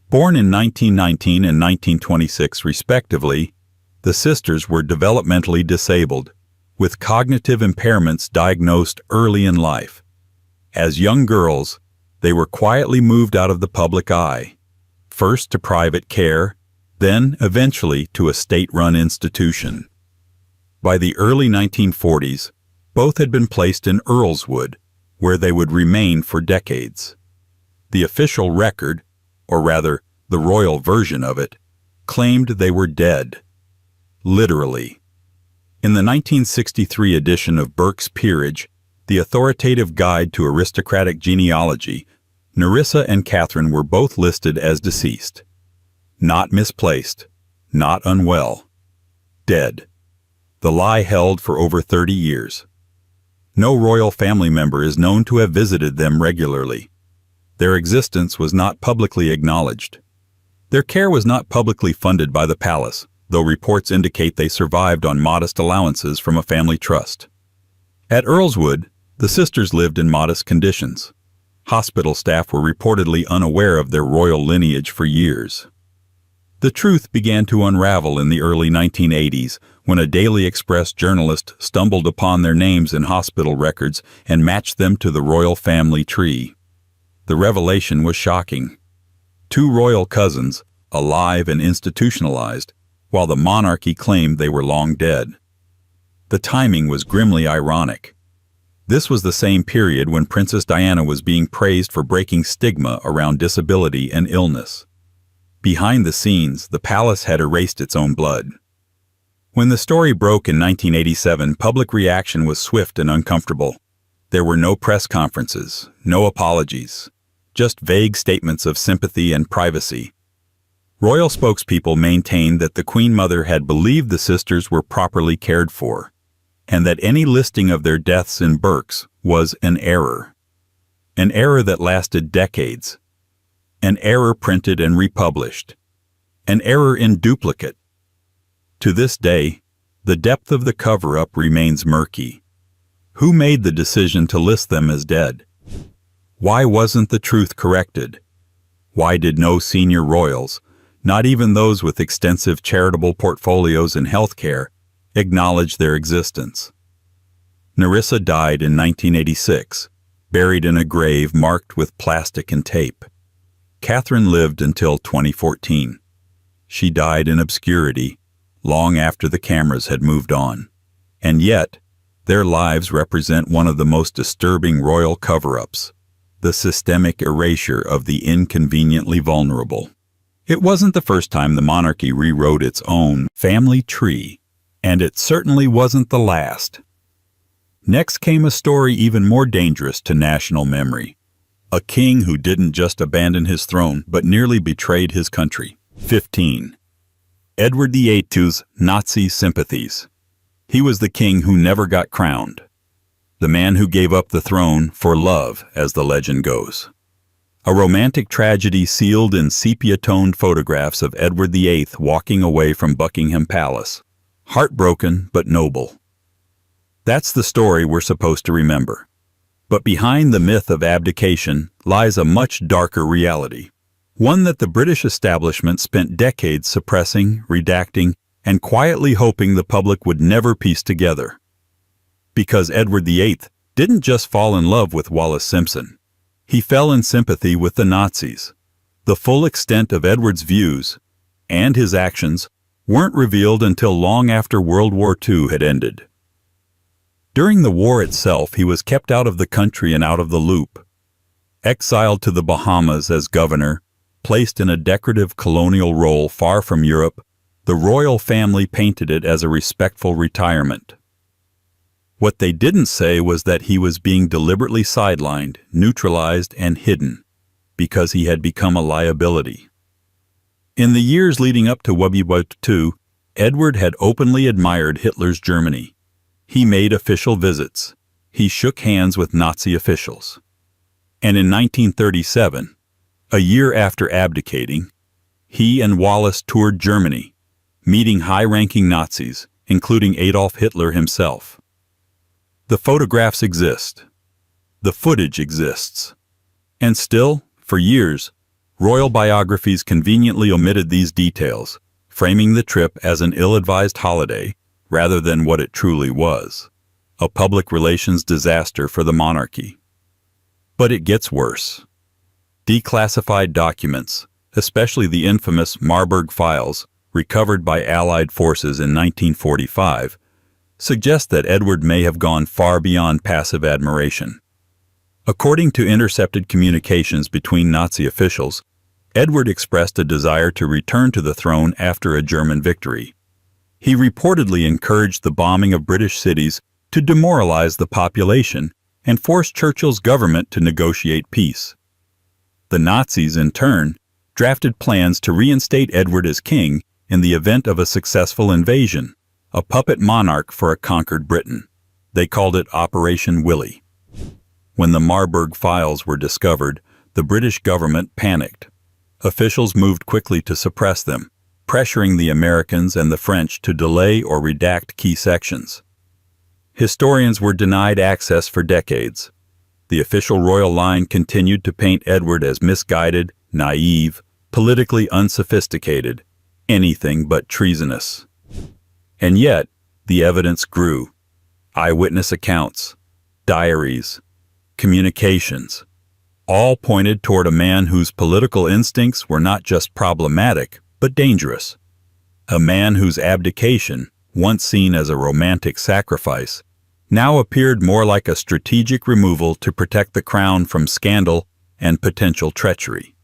Born in 1919 and 1926 respectively, the sisters were developmentally disabled, with cognitive impairments diagnosed early in life. As young girls, they were quietly moved out of the public eye, first to private care, then eventually to a state-run institution. By the early 1940s, both had been placed in Earlswood, where they would remain for decades. The official record, or rather, the royal version of it, claimed they were dead. Literally. In the 1963 edition of Burke's Peerage, the authoritative guide to aristocratic genealogy, Nerissa and Catherine were both listed as deceased. Not misplaced, not unwell. Dead. The lie held for over 30 years. No royal family member is known to have visited them regularly. Their existence was not publicly acknowledged. Their care was not publicly funded by the palace, though reports indicate they survived on modest allowances from a family trust. At Earlswood, the sisters lived in modest conditions. Hospital staff were reportedly unaware of their royal lineage for years. The truth began to unravel in the early 1980s when a Daily Express journalist stumbled upon their names in hospital records and matched them to the royal family tree. The revelation was shocking. 2 royal cousins, alive and institutionalized, while the monarchy claimed they were long dead. The timing was grimly ironic. This was the same period when Princess Diana was being praised for breaking stigma around disability and illness. Behind the scenes, the palace had erased its own blood. When the story broke in 1987, public reaction was swift and uncomfortable. There were no press conferences, no apologies, just vague statements of sympathy and privacy. Royal spokespeople maintained that the Queen Mother had believed the sisters were properly cared for, and that any listing of their deaths in Berks was an error. An error that lasted decades. An error printed and republished. An error in duplicate. To this day, the depth of the cover-up remains murky. Who made the decision to list them as dead? Why wasn't the truth corrected? Why did no senior royals, not even those with extensive charitable portfolios in healthcare, acknowledge their existence? Nerissa died in 1986, buried in a grave marked with plastic and tape. Catherine lived until 2014. She died in obscurity, long after the cameras had moved on. And yet, their lives represent one of the most disturbing royal cover-ups, the systemic erasure of the inconveniently vulnerable. It wasn't the first time the monarchy rewrote its own family tree, and it certainly wasn't the last. Next came a story even more dangerous to national memory. A king who didn't just abandon his throne, but nearly betrayed his country. 15. Edward VIII's Nazi sympathies. He was the king who never got crowned. The man who gave up the throne for love, as the legend goes. A romantic tragedy sealed in sepia-toned photographs of Edward VIII walking away from Buckingham Palace. Heartbroken but noble. That's the story we're supposed to remember. But behind the myth of abdication lies a much darker reality. One that the British establishment spent decades suppressing, redacting, and quietly hoping the public would never piece together. Because Edward VIII didn't just fall in love with Wallis Simpson. He fell in sympathy with the Nazis. The full extent of Edward's views and his actions weren't revealed until long after World War II had ended. During the war itself, he was kept out of the country and out of the loop. Exiled to the Bahamas as governor, placed in a decorative colonial role far from Europe, the royal family painted it as a respectful retirement. What they didn't say was that he was being deliberately sidelined, neutralized, and hidden, because he had become a liability. In the years leading up to World War II, Edward had openly admired Hitler's Germany. He made official visits. He shook hands with Nazi officials. And in 1937, a year after abdicating, he and Wallis toured Germany, meeting high-ranking Nazis, including Adolf Hitler himself. The photographs exist. The footage exists. And still, for years, royal biographies conveniently omitted these details, framing the trip as an ill-advised holiday rather than what it truly was, a public relations disaster for the monarchy. But it gets worse. Declassified documents, especially the infamous Marburg files recovered by Allied forces in 1945, suggest that Edward may have gone far beyond passive admiration. According to intercepted communications between Nazi officials, Edward expressed a desire to return to the throne after a German victory. He reportedly encouraged the bombing of British cities to demoralize the population and force Churchill's government to negotiate peace. The Nazis, in turn, drafted plans to reinstate Edward as king in the event of a successful invasion, a puppet monarch for a conquered Britain. They called it Operation Willy. When the Marburg files were discovered, the British government panicked. Officials moved quickly to suppress them, pressuring the Americans and the French to delay or redact key sections. Historians were denied access for decades. The official royal line continued to paint Edward as misguided, naive, politically unsophisticated, anything but treasonous. And yet, the evidence grew. Eyewitness accounts, diaries, communications, all pointed toward a man whose political instincts were not just problematic, but dangerous. A man whose abdication, once seen as a romantic sacrifice, now appeared more like a strategic removal to protect the crown from scandal and potential treachery.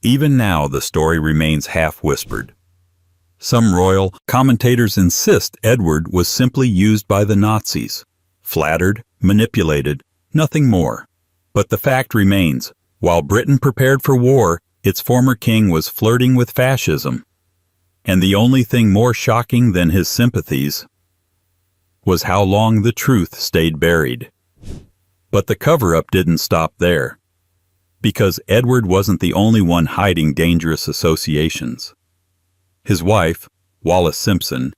Even now, the story remains half-whispered. Some royal commentators insist Edward was simply used by the Nazis, flattered, manipulated, nothing more. But the fact remains, while Britain prepared for war, its former king was flirting with fascism. And the only thing more shocking than his sympathies was how long the truth stayed buried. But the cover-up didn't stop there. Because Edward wasn't the only one hiding dangerous associations. His wife, Wallis Simpson,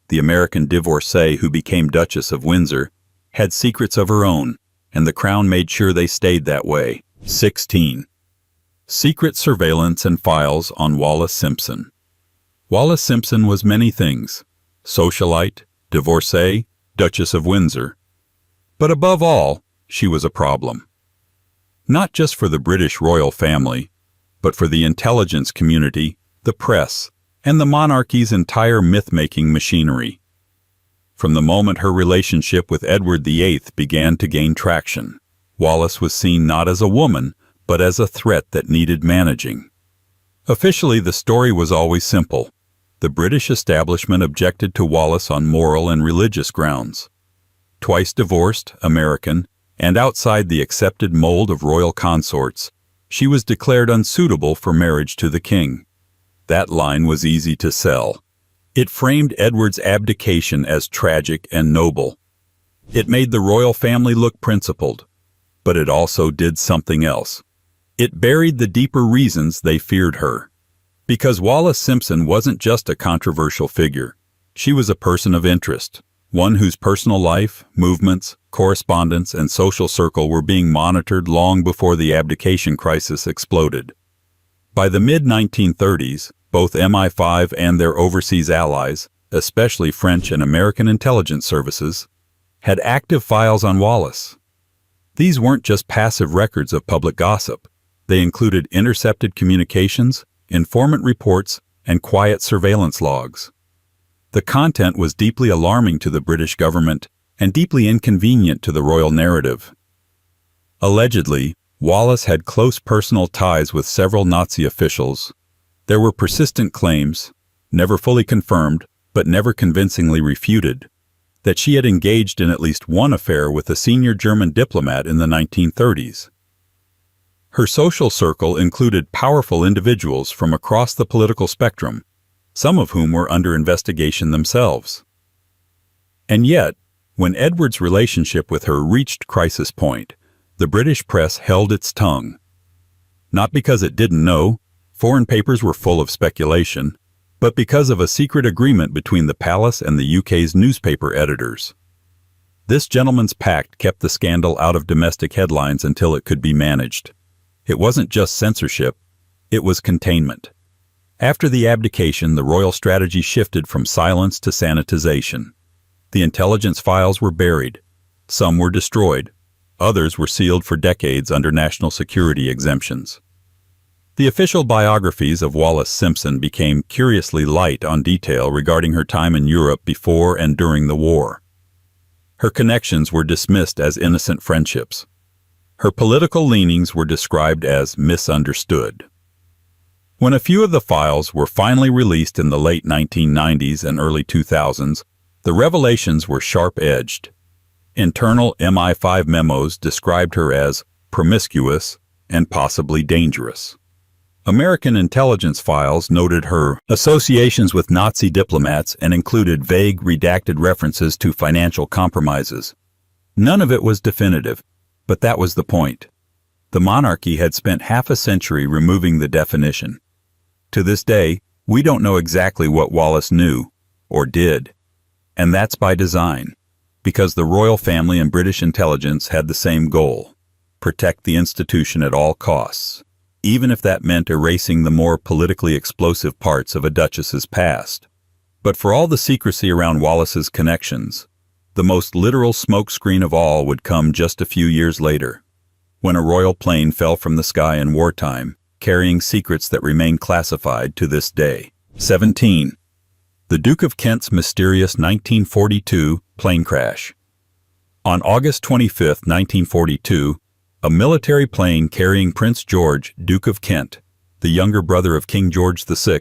the American divorcee who became Duchess of Windsor, had secrets of her own, and the Crown made sure they stayed that way. 16. Secret surveillance and files on Wallis Simpson. Wallis Simpson was many things: socialite, divorcee, Duchess of Windsor. But above all, she was a problem. Not just for the British royal family, but for the intelligence community, the press, and the monarchy's entire myth-making machinery. From the moment her relationship with Edward VIII began to gain traction, Wallis was seen not as a woman, but as a threat that needed managing. Officially, the story was always simple. The British establishment objected to Wallis on moral and religious grounds. Twice divorced, American, and outside the accepted mold of royal consorts, she was declared unsuitable for marriage to the king. That line was easy to sell. It framed Edward's abdication as tragic and noble. It made the royal family look principled. But it also did something else. It buried the deeper reasons they feared her. Because Wallis Simpson wasn't just a controversial figure. She was a person of interest, one whose personal life, movements, correspondence, and social circle were being monitored long before the abdication crisis exploded. By the mid-1930s, both MI5 and their overseas allies, especially French and American intelligence services, had active files on Wallis. These weren't just passive records of public gossip. They included intercepted communications, informant reports, and quiet surveillance logs. The content was deeply alarming to the British government and deeply inconvenient to the royal narrative. Allegedly, Wallis had close personal ties with several Nazi officials. There were persistent claims, never fully confirmed but never convincingly refuted, that she had engaged in at least one affair with a senior German diplomat in the 1930s. Her social circle included powerful individuals from across the political spectrum, some of whom were under investigation themselves. And yet, when Edward's relationship with her reached crisis point, the British press held its tongue. Not because it didn't know, foreign papers were full of speculation, but because of a secret agreement between the palace and the UK's newspaper editors. This gentleman's pact kept the scandal out of domestic headlines until it could be managed. It wasn't just censorship, it was containment. After the abdication, the royal strategy shifted from silence to sanitization. The intelligence files were buried. Some were destroyed. Others were sealed for decades under national security exemptions. The official biographies of Wallis Simpson became curiously light on detail regarding her time in Europe before and during the war. Her connections were dismissed as innocent friendships. Her political leanings were described as misunderstood. When a few of the files were finally released in the late 1990s and early 2000s, the revelations were sharp-edged. Internal MI5 memos described her as promiscuous and possibly dangerous. American intelligence files noted her associations with Nazi diplomats and included vague, redacted references to financial compromises. None of it was definitive, but that was the point. The monarchy had spent half a century removing the definition, To this day, we don't know exactly what Wallace knew, or did. And that's by design, because the royal family and British intelligence had the same goal: protect the institution at all costs, even if that meant erasing the more politically explosive parts of a duchess's past. But for all the secrecy around Wallace's connections, the most literal smokescreen of all would come just a few years later, when a royal plane fell from the sky in wartime, carrying secrets that remain classified to this day. 17. The Duke of Kent's mysterious 1942 plane crash. On August 25, 1942, a military plane carrying Prince George, Duke of Kent, the younger brother of King George VI,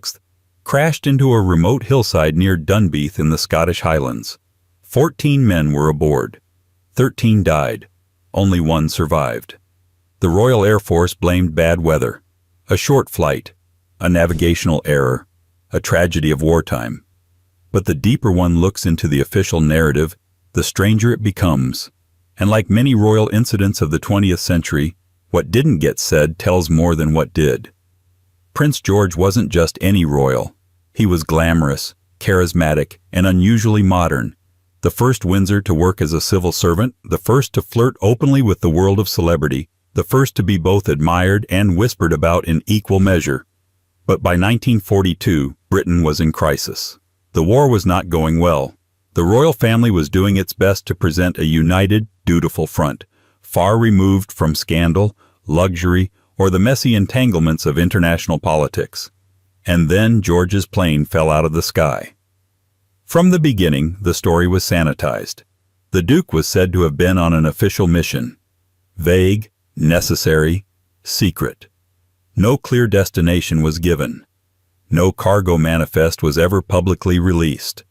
crashed into a remote hillside near Dunbeath in the Scottish Highlands. 14 men were aboard. 13 died. Only one survived. The Royal Air Force blamed bad weather, a short flight, a navigational error, a tragedy of wartime. But the deeper one looks into the official narrative, the stranger it becomes. And like many royal incidents of the 20th century, what didn't get said tells more than what did. Prince George wasn't just any royal. He was glamorous, charismatic, and unusually modern. The first Windsor to work as a civil servant, the first to flirt openly with the world of celebrity, the first to be both admired and whispered about in equal measure. But by 1942, Britain was in crisis. The war was not going well. The royal family was doing its best to present a united, dutiful front, far removed from scandal, luxury, or the messy entanglements of international politics. And then George's plane fell out of the sky. From the beginning, the story was sanitized. The Duke was said to have been on an official mission. Vague, necessary, secret. No clear destination was given. No cargo manifest was ever publicly released.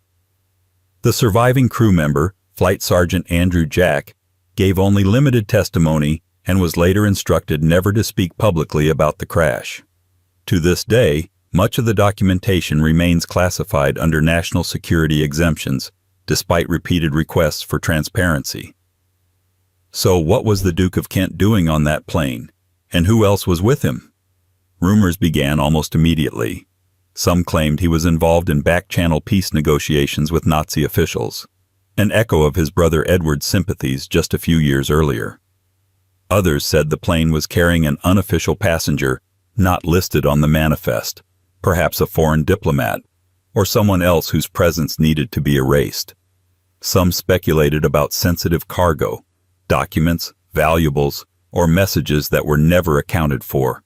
The surviving crew member, Flight Sergeant Andrew Jack, gave only limited testimony and was later instructed never to speak publicly about the crash. To this day, much of the documentation remains classified under national security exemptions, despite repeated requests for transparency. So what was the Duke of Kent doing on that plane, and who else was with him? Rumors began almost immediately. Some claimed he was involved in back-channel peace negotiations with Nazi officials, an echo of his brother Edward's sympathies just a few years earlier. Others said the plane was carrying an unofficial passenger not listed on the manifest, perhaps a foreign diplomat, or someone else whose presence needed to be erased. Some speculated about sensitive cargo, documents, valuables, or messages that were never accounted for.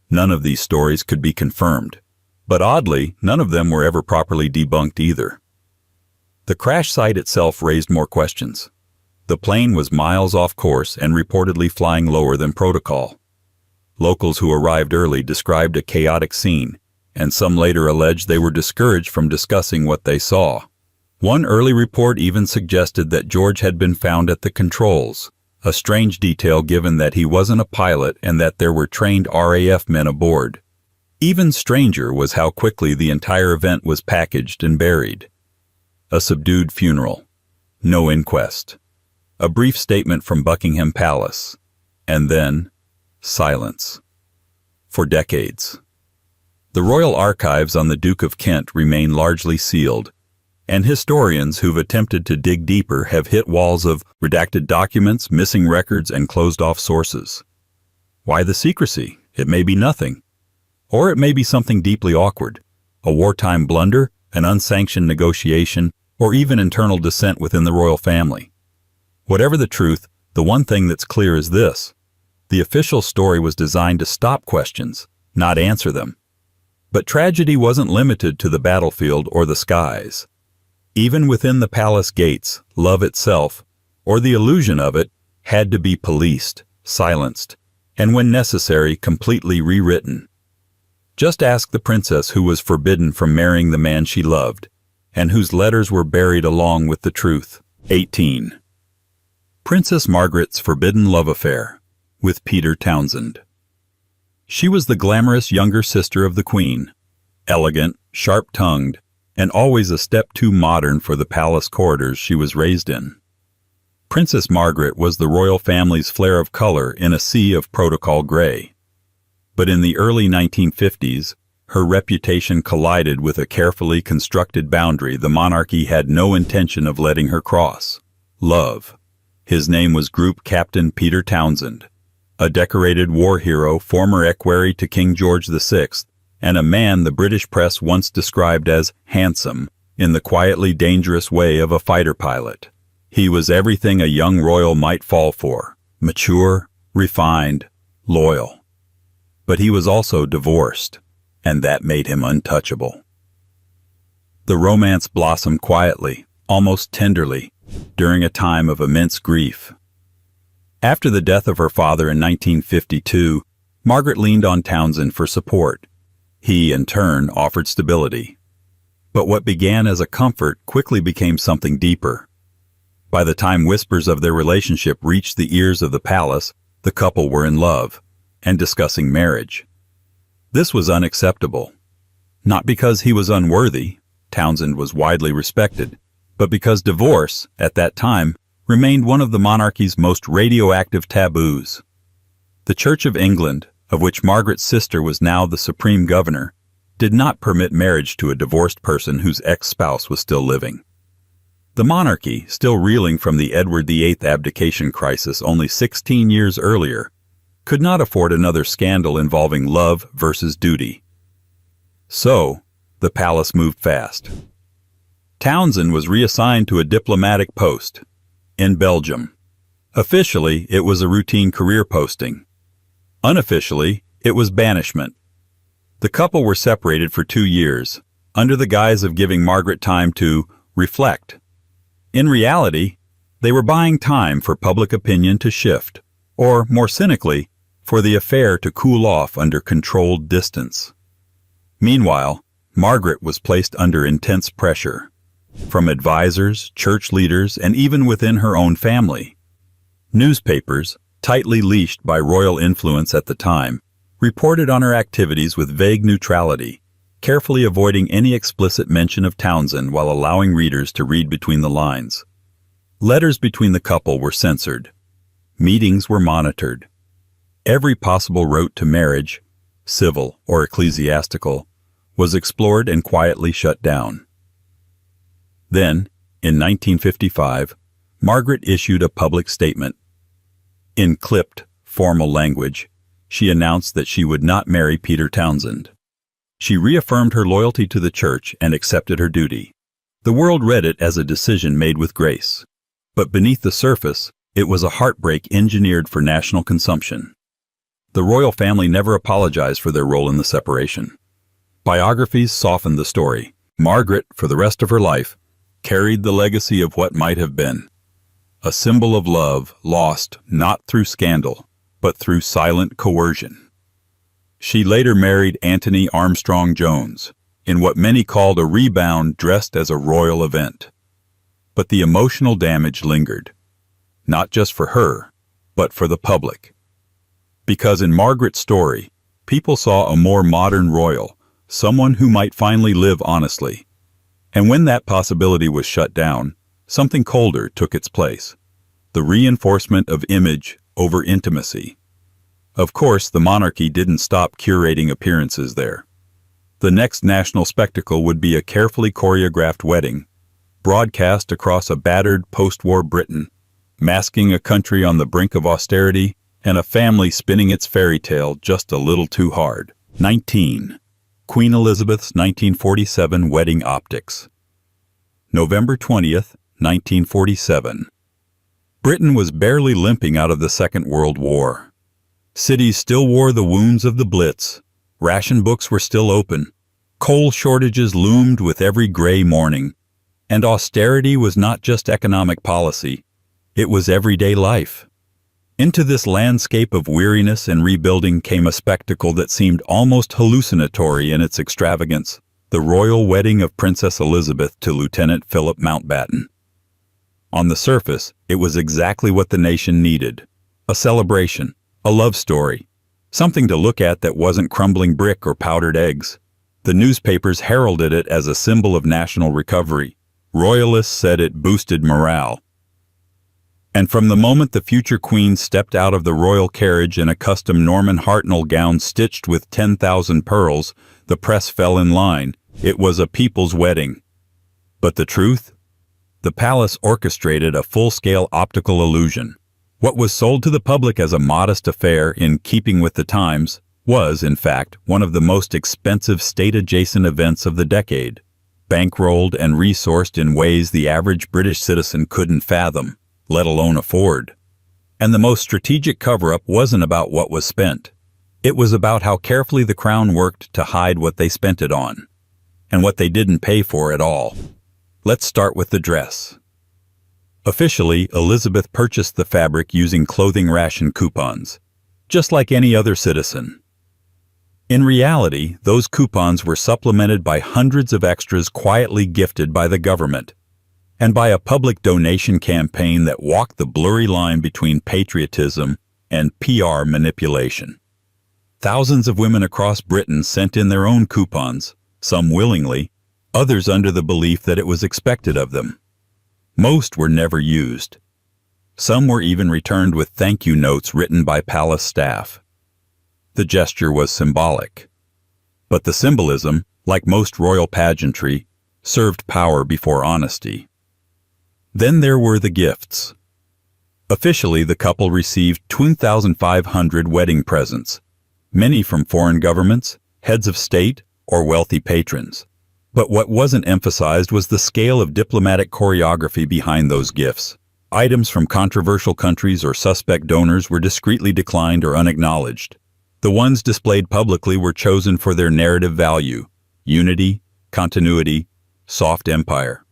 None of these stories could be confirmed, but oddly, none of them were ever properly debunked either. The crash site itself raised more questions. The plane was miles off course and reportedly flying lower than protocol. Locals who arrived early described a chaotic scene, and some later alleged they were discouraged from discussing what they saw. One early report even suggested that George had been found at the controls, a strange detail given that he wasn't a pilot and that there were trained RAF men aboard. Even stranger was how quickly the entire event was packaged and buried. A subdued funeral. No inquest. A brief statement from Buckingham Palace. And then, silence. For decades. The royal archives on the Duke of Kent remain largely sealed, and historians who've attempted to dig deeper have hit walls of redacted documents, missing records, and closed-off sources. Why the secrecy? It may be nothing. Or it may be something deeply awkward, a wartime blunder, an unsanctioned negotiation, or even internal dissent within the royal family. Whatever the truth, the one thing that's clear is this: the official story was designed to stop questions, not answer them. But tragedy wasn't limited to the battlefield or the skies. Even within the palace gates, love itself, or the illusion of it, had to be policed, silenced, and when necessary, completely rewritten. Just ask the princess who was forbidden from marrying the man she loved, and whose letters were buried along with the truth. 18. Princess Margaret's forbidden love affair with Peter Townsend. She was the glamorous younger sister of the Queen, elegant, sharp-tongued, and always a step too modern for the palace corridors she was raised in. Princess Margaret was the royal family's flare of color in a sea of protocol gray. But in the early 1950s, her reputation collided with a carefully constructed boundary the monarchy had no intention of letting her cross: love. His name was Group Captain Peter Townsend, a decorated war hero, former equerry to King George VI, and a man the British press once described as handsome, in the quietly dangerous way of a fighter pilot. He was everything a young royal might fall for: mature, refined, loyal. But he was also divorced, and that made him untouchable. The romance blossomed quietly, almost tenderly, during a time of immense grief. After the death of her father in 1952, Margaret leaned on Townsend for support. He, in turn, offered stability. But what began as a comfort quickly became something deeper. By the time whispers of their relationship reached the ears of the palace, the couple were in love and discussing marriage. This was unacceptable. Not because he was unworthy, Townsend was widely respected, but because divorce, at that time, remained one of the monarchy's most radioactive taboos. The Church of England, of which Margaret's sister was now the supreme governor, did not permit marriage to a divorced person whose ex-spouse was still living. The monarchy, still reeling from the Edward VIII abdication crisis only 16 years earlier, could not afford another scandal involving love versus duty. So, the palace moved fast. Townsend was reassigned to a diplomatic post in Belgium. Officially, it was a routine career posting. Unofficially, it was banishment. The couple were separated for 2 years, under the guise of giving Margaret time to reflect. In reality, they were buying time for public opinion to shift, or, more cynically, for the affair to cool off under controlled distance. Meanwhile, Margaret was placed under intense pressure, from advisors, church leaders, and even within her own family. Newspapers, tightly leashed by royal influence at the time, reported on her activities with vague neutrality, carefully avoiding any explicit mention of Townsend while allowing readers to read between the lines. Letters between the couple were censored. Meetings were monitored. Every possible route to marriage, civil or ecclesiastical, was explored and quietly shut down. Then, in 1955, Margaret issued a public statement. In clipped, formal language, she announced that she would not marry Peter Townsend. She reaffirmed her loyalty to the church and accepted her duty. The world read it as a decision made with grace. But beneath the surface, it was a heartbreak engineered for national consumption. The royal family never apologized for their role in the separation. Biographies softened the story. Margaret, for the rest of her life, carried the legacy of what might have been. A symbol of love lost not through scandal, but through silent coercion. She later married Anthony Armstrong Jones, in what many called a rebound dressed as a royal event. But the emotional damage lingered, not just for her, but for the public. Because in Margaret's story, people saw a more modern royal, someone who might finally live honestly. And when that possibility was shut down, something colder took its place: the reinforcement of image over intimacy. Of course, the monarchy didn't stop curating appearances there. The next national spectacle would be a carefully choreographed wedding, broadcast across a battered post-war Britain, masking a country on the brink of austerity and a family spinning its fairy tale just a little too hard. 19. Queen Elizabeth's 1947 wedding optics. November 20th, 1947. Britain was barely limping out of the Second World War. Cities still wore the wounds of the Blitz. Ration books were still open. Coal shortages loomed with every gray morning. And austerity was not just economic policy, it was everyday life. Into this landscape of weariness and rebuilding came a spectacle that seemed almost hallucinatory in its extravagance: the royal wedding of Princess Elizabeth to Lieutenant Philip Mountbatten. On the surface, it was exactly what the nation needed: a celebration, a love story, something to look at that wasn't crumbling brick or powdered eggs. The newspapers heralded it as a symbol of national recovery. Royalists said it boosted morale. And from the moment the future queen stepped out of the royal carriage in a custom Norman Hartnell gown stitched with 10,000 pearls, the press fell in line. It was a people's wedding. But the truth? The palace orchestrated a full-scale optical illusion. What was sold to the public as a modest affair in keeping with the times was, in fact, one of the most expensive state-adjacent events of the decade, bankrolled and resourced in ways the average British citizen couldn't fathom, let alone afford. And the most strategic cover-up wasn't about what was spent. It was about how carefully the crown worked to hide what they spent it on, and what they didn't pay for at all. Let's start with the dress. Officially, Elizabeth purchased the fabric using clothing ration coupons, just like any other citizen. In reality, those coupons were supplemented by hundreds of extras quietly gifted by the government, and by a public donation campaign that walked the blurry line between patriotism and PR manipulation. Thousands of women across Britain sent in their own coupons, some willingly, others under the belief that it was expected of them. Most were never used. Some were even returned with thank you notes written by palace staff. The gesture was symbolic. But the symbolism, like most royal pageantry, served power before honesty. Then there were the gifts. Officially, the couple received 2,500 wedding presents, many from foreign governments, heads of state, or wealthy patrons. But what wasn't emphasized was the scale of diplomatic choreography behind those gifts. Items from controversial countries or suspect donors were discreetly declined or unacknowledged. The ones displayed publicly were chosen for their narrative value: unity, continuity, soft empire.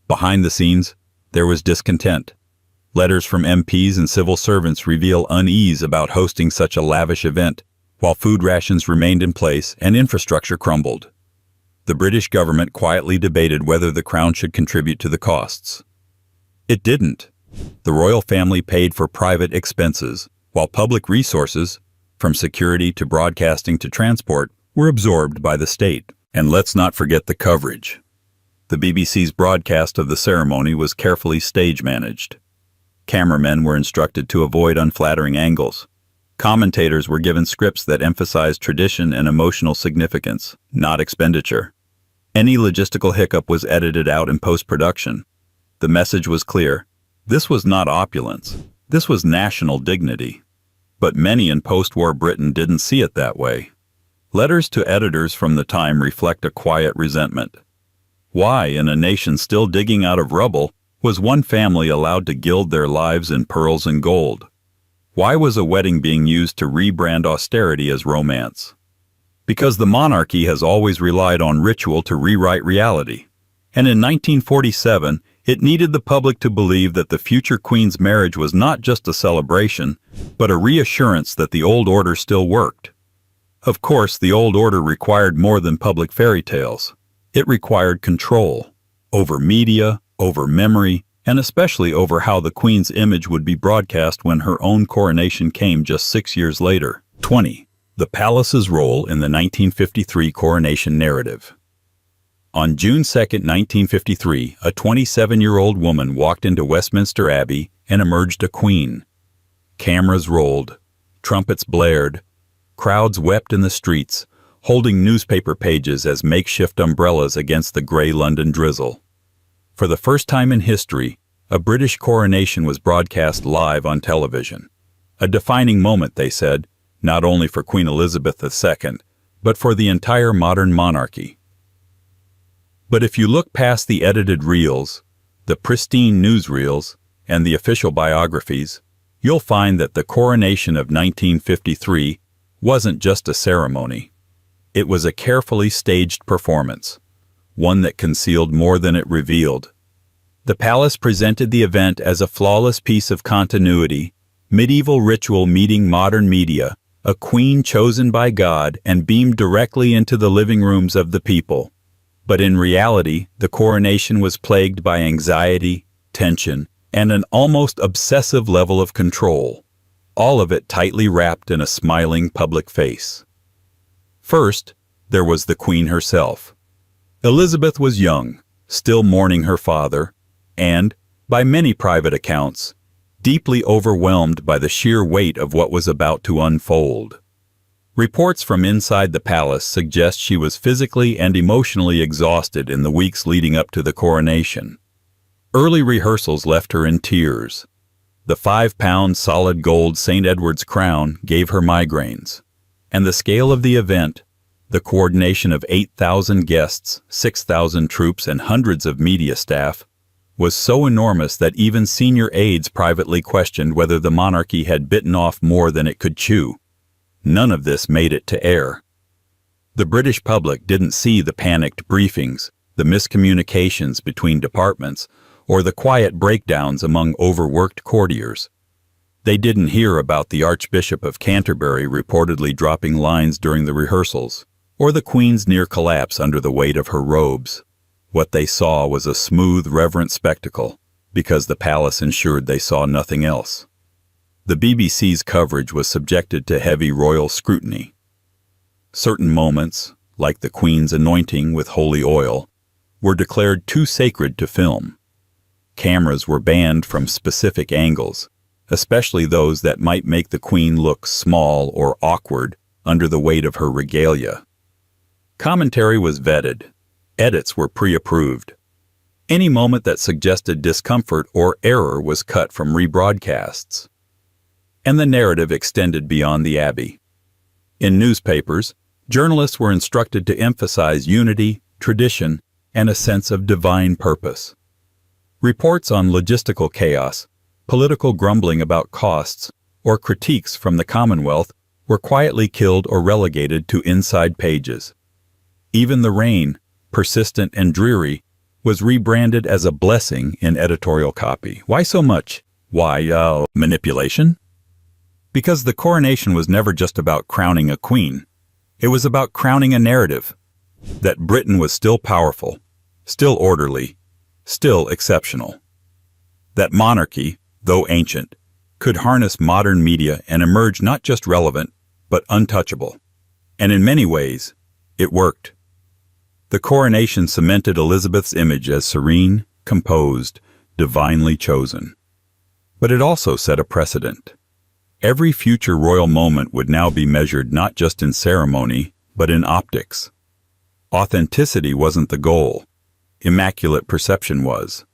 Behind the scenes, there was discontent. Letters from MPs and civil servants reveal unease about hosting such a lavish event, while food rations remained in place and infrastructure crumbled. The British government quietly debated whether the crown should contribute to the costs. It didn't. The royal family paid for private expenses, while public resources, from security to broadcasting to transport, were absorbed by the state. And let's not forget the coverage. The BBC's broadcast of the ceremony was carefully stage-managed. Cameramen were instructed to avoid unflattering angles. Commentators were given scripts that emphasized tradition and emotional significance, not expenditure. Any logistical hiccup was edited out in post-production. The message was clear. This was not opulence. This was national dignity. But many in post-war Britain didn't see it that way. Letters to editors from the time reflect a quiet resentment. Why, in a nation still digging out of rubble, was one family allowed to gild their lives in pearls and gold? Why was a wedding being used to rebrand austerity as romance? Because the monarchy has always relied on ritual to rewrite reality. And in 1947, it needed the public to believe that the future queen's marriage was not just a celebration, but a reassurance that the old order still worked. Of course, the old order required more than public fairy tales. It required control over media, over memory, and especially over how the queen's image would be broadcast when her own coronation came just 6 years later. 20. The palace's role in the 1953 coronation narrative. On June 2, 1953, a 27-year-old woman walked into Westminster Abbey and emerged a queen. Cameras rolled, trumpets blared, crowds wept in the streets, holding newspaper pages as makeshift umbrellas against the gray London drizzle. For the first time in history, a British coronation was broadcast live on television. A defining moment, they said, not only for Queen Elizabeth II, but for the entire modern monarchy. But if you look past the edited reels, the pristine newsreels, and the official biographies, you'll find that the coronation of 1953 wasn't just a ceremony. It was a carefully staged performance, one that concealed more than it revealed. The palace presented the event as a flawless piece of continuity, medieval ritual meeting modern media, a queen chosen by God and beamed directly into the living rooms of the people. But in reality, the coronation was plagued by anxiety, tension, and an almost obsessive level of control, all of it tightly wrapped in a smiling public face. First, there was the queen herself. Elizabeth was young, still mourning her father, and, by many private accounts, deeply overwhelmed by the sheer weight of what was about to unfold. Reports from inside the palace suggest she was physically and emotionally exhausted in the weeks leading up to the coronation. Early rehearsals left her in tears. The 5-pound solid gold St. Edward's crown gave her migraines. And the scale of the event, the coordination of 8,000 guests, 6,000 troops, and hundreds of media staff, was so enormous that even senior aides privately questioned whether the monarchy had bitten off more than it could chew. None of this made it to air. The British public didn't see the panicked briefings, the miscommunications between departments, or the quiet breakdowns among overworked courtiers. They didn't hear about the Archbishop of Canterbury reportedly dropping lines during the rehearsals, or the Queen's near collapse under the weight of her robes. What they saw was a smooth, reverent spectacle, because the palace ensured they saw nothing else. The BBC's coverage was subjected to heavy royal scrutiny. Certain moments, like the Queen's anointing with holy oil, were declared too sacred to film. Cameras were banned from specific angles, especially those that might make the Queen look small or awkward under the weight of her regalia. Commentary was vetted. Edits were pre-approved. Any moment that suggested discomfort or error was cut from rebroadcasts. And the narrative extended beyond the Abbey. In newspapers, journalists were instructed to emphasize unity, tradition, and a sense of divine purpose. Reports on logistical chaos, political grumbling about costs, or critiques from the Commonwealth were quietly killed or relegated to inside pages. Even the reign, persistent and dreary, was rebranded as a blessing in editorial copy. Why so much? Why, manipulation? Because the coronation was never just about crowning a queen. It was about crowning a narrative. That Britain was still powerful, still orderly, still exceptional. That monarchy, though ancient, could harness modern media and emerge not just relevant, but untouchable. And in many ways, it worked. The coronation cemented Elizabeth's image as serene, composed, divinely chosen. But it also set a precedent. Every future royal moment would now be measured not just in ceremony, but in optics. Authenticity wasn't the goal. Immaculate perception was.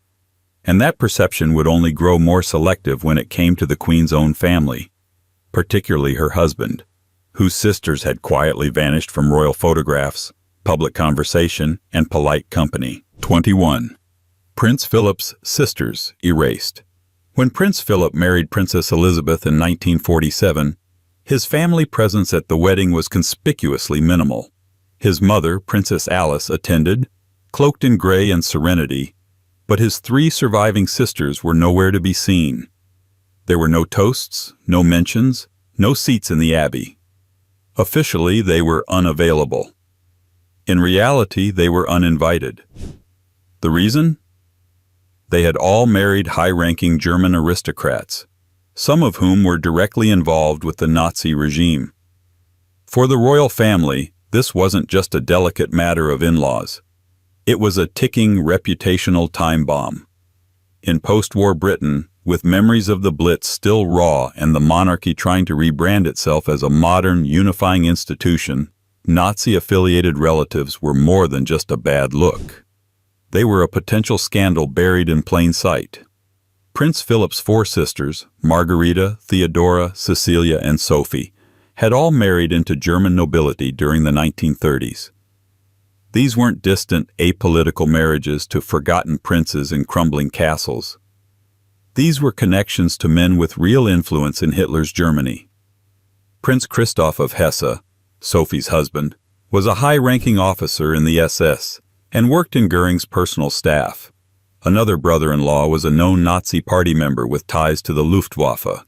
And that perception would only grow more selective when it came to the Queen's own family, particularly her husband, whose sisters had quietly vanished from royal photographs, public conversation, and polite company. 21. Prince Philip's sisters erased. When Prince Philip married Princess Elizabeth in 1947, his family presence at the wedding was conspicuously minimal. His mother, Princess Alice, attended, cloaked in gray and serenity, but his 3 surviving sisters were nowhere to be seen. There were no toasts, no mentions, no seats in the Abbey. Officially, they were unavailable. In reality, they were uninvited. The reason? They had all married high-ranking German aristocrats, some of whom were directly involved with the Nazi regime. For the royal family, this wasn't just a delicate matter of in-laws. It was a ticking reputational time bomb. In post-war Britain, with memories of the Blitz still raw and the monarchy trying to rebrand itself as a modern, unifying institution, Nazi-affiliated relatives were more than just a bad look. They were a potential scandal buried in plain sight. Prince Philip's 4 sisters, Margarita, Theodora, Cecilia, and Sophie, had all married into German nobility during the 1930s. These weren't distant, apolitical marriages to forgotten princes in crumbling castles. These were connections to men with real influence in Hitler's Germany. Prince Christoph of Hesse, Sophie's husband, was a high-ranking officer in the SS and worked in Goering's personal staff. Another brother-in-law was a known Nazi party member with ties to the Luftwaffe.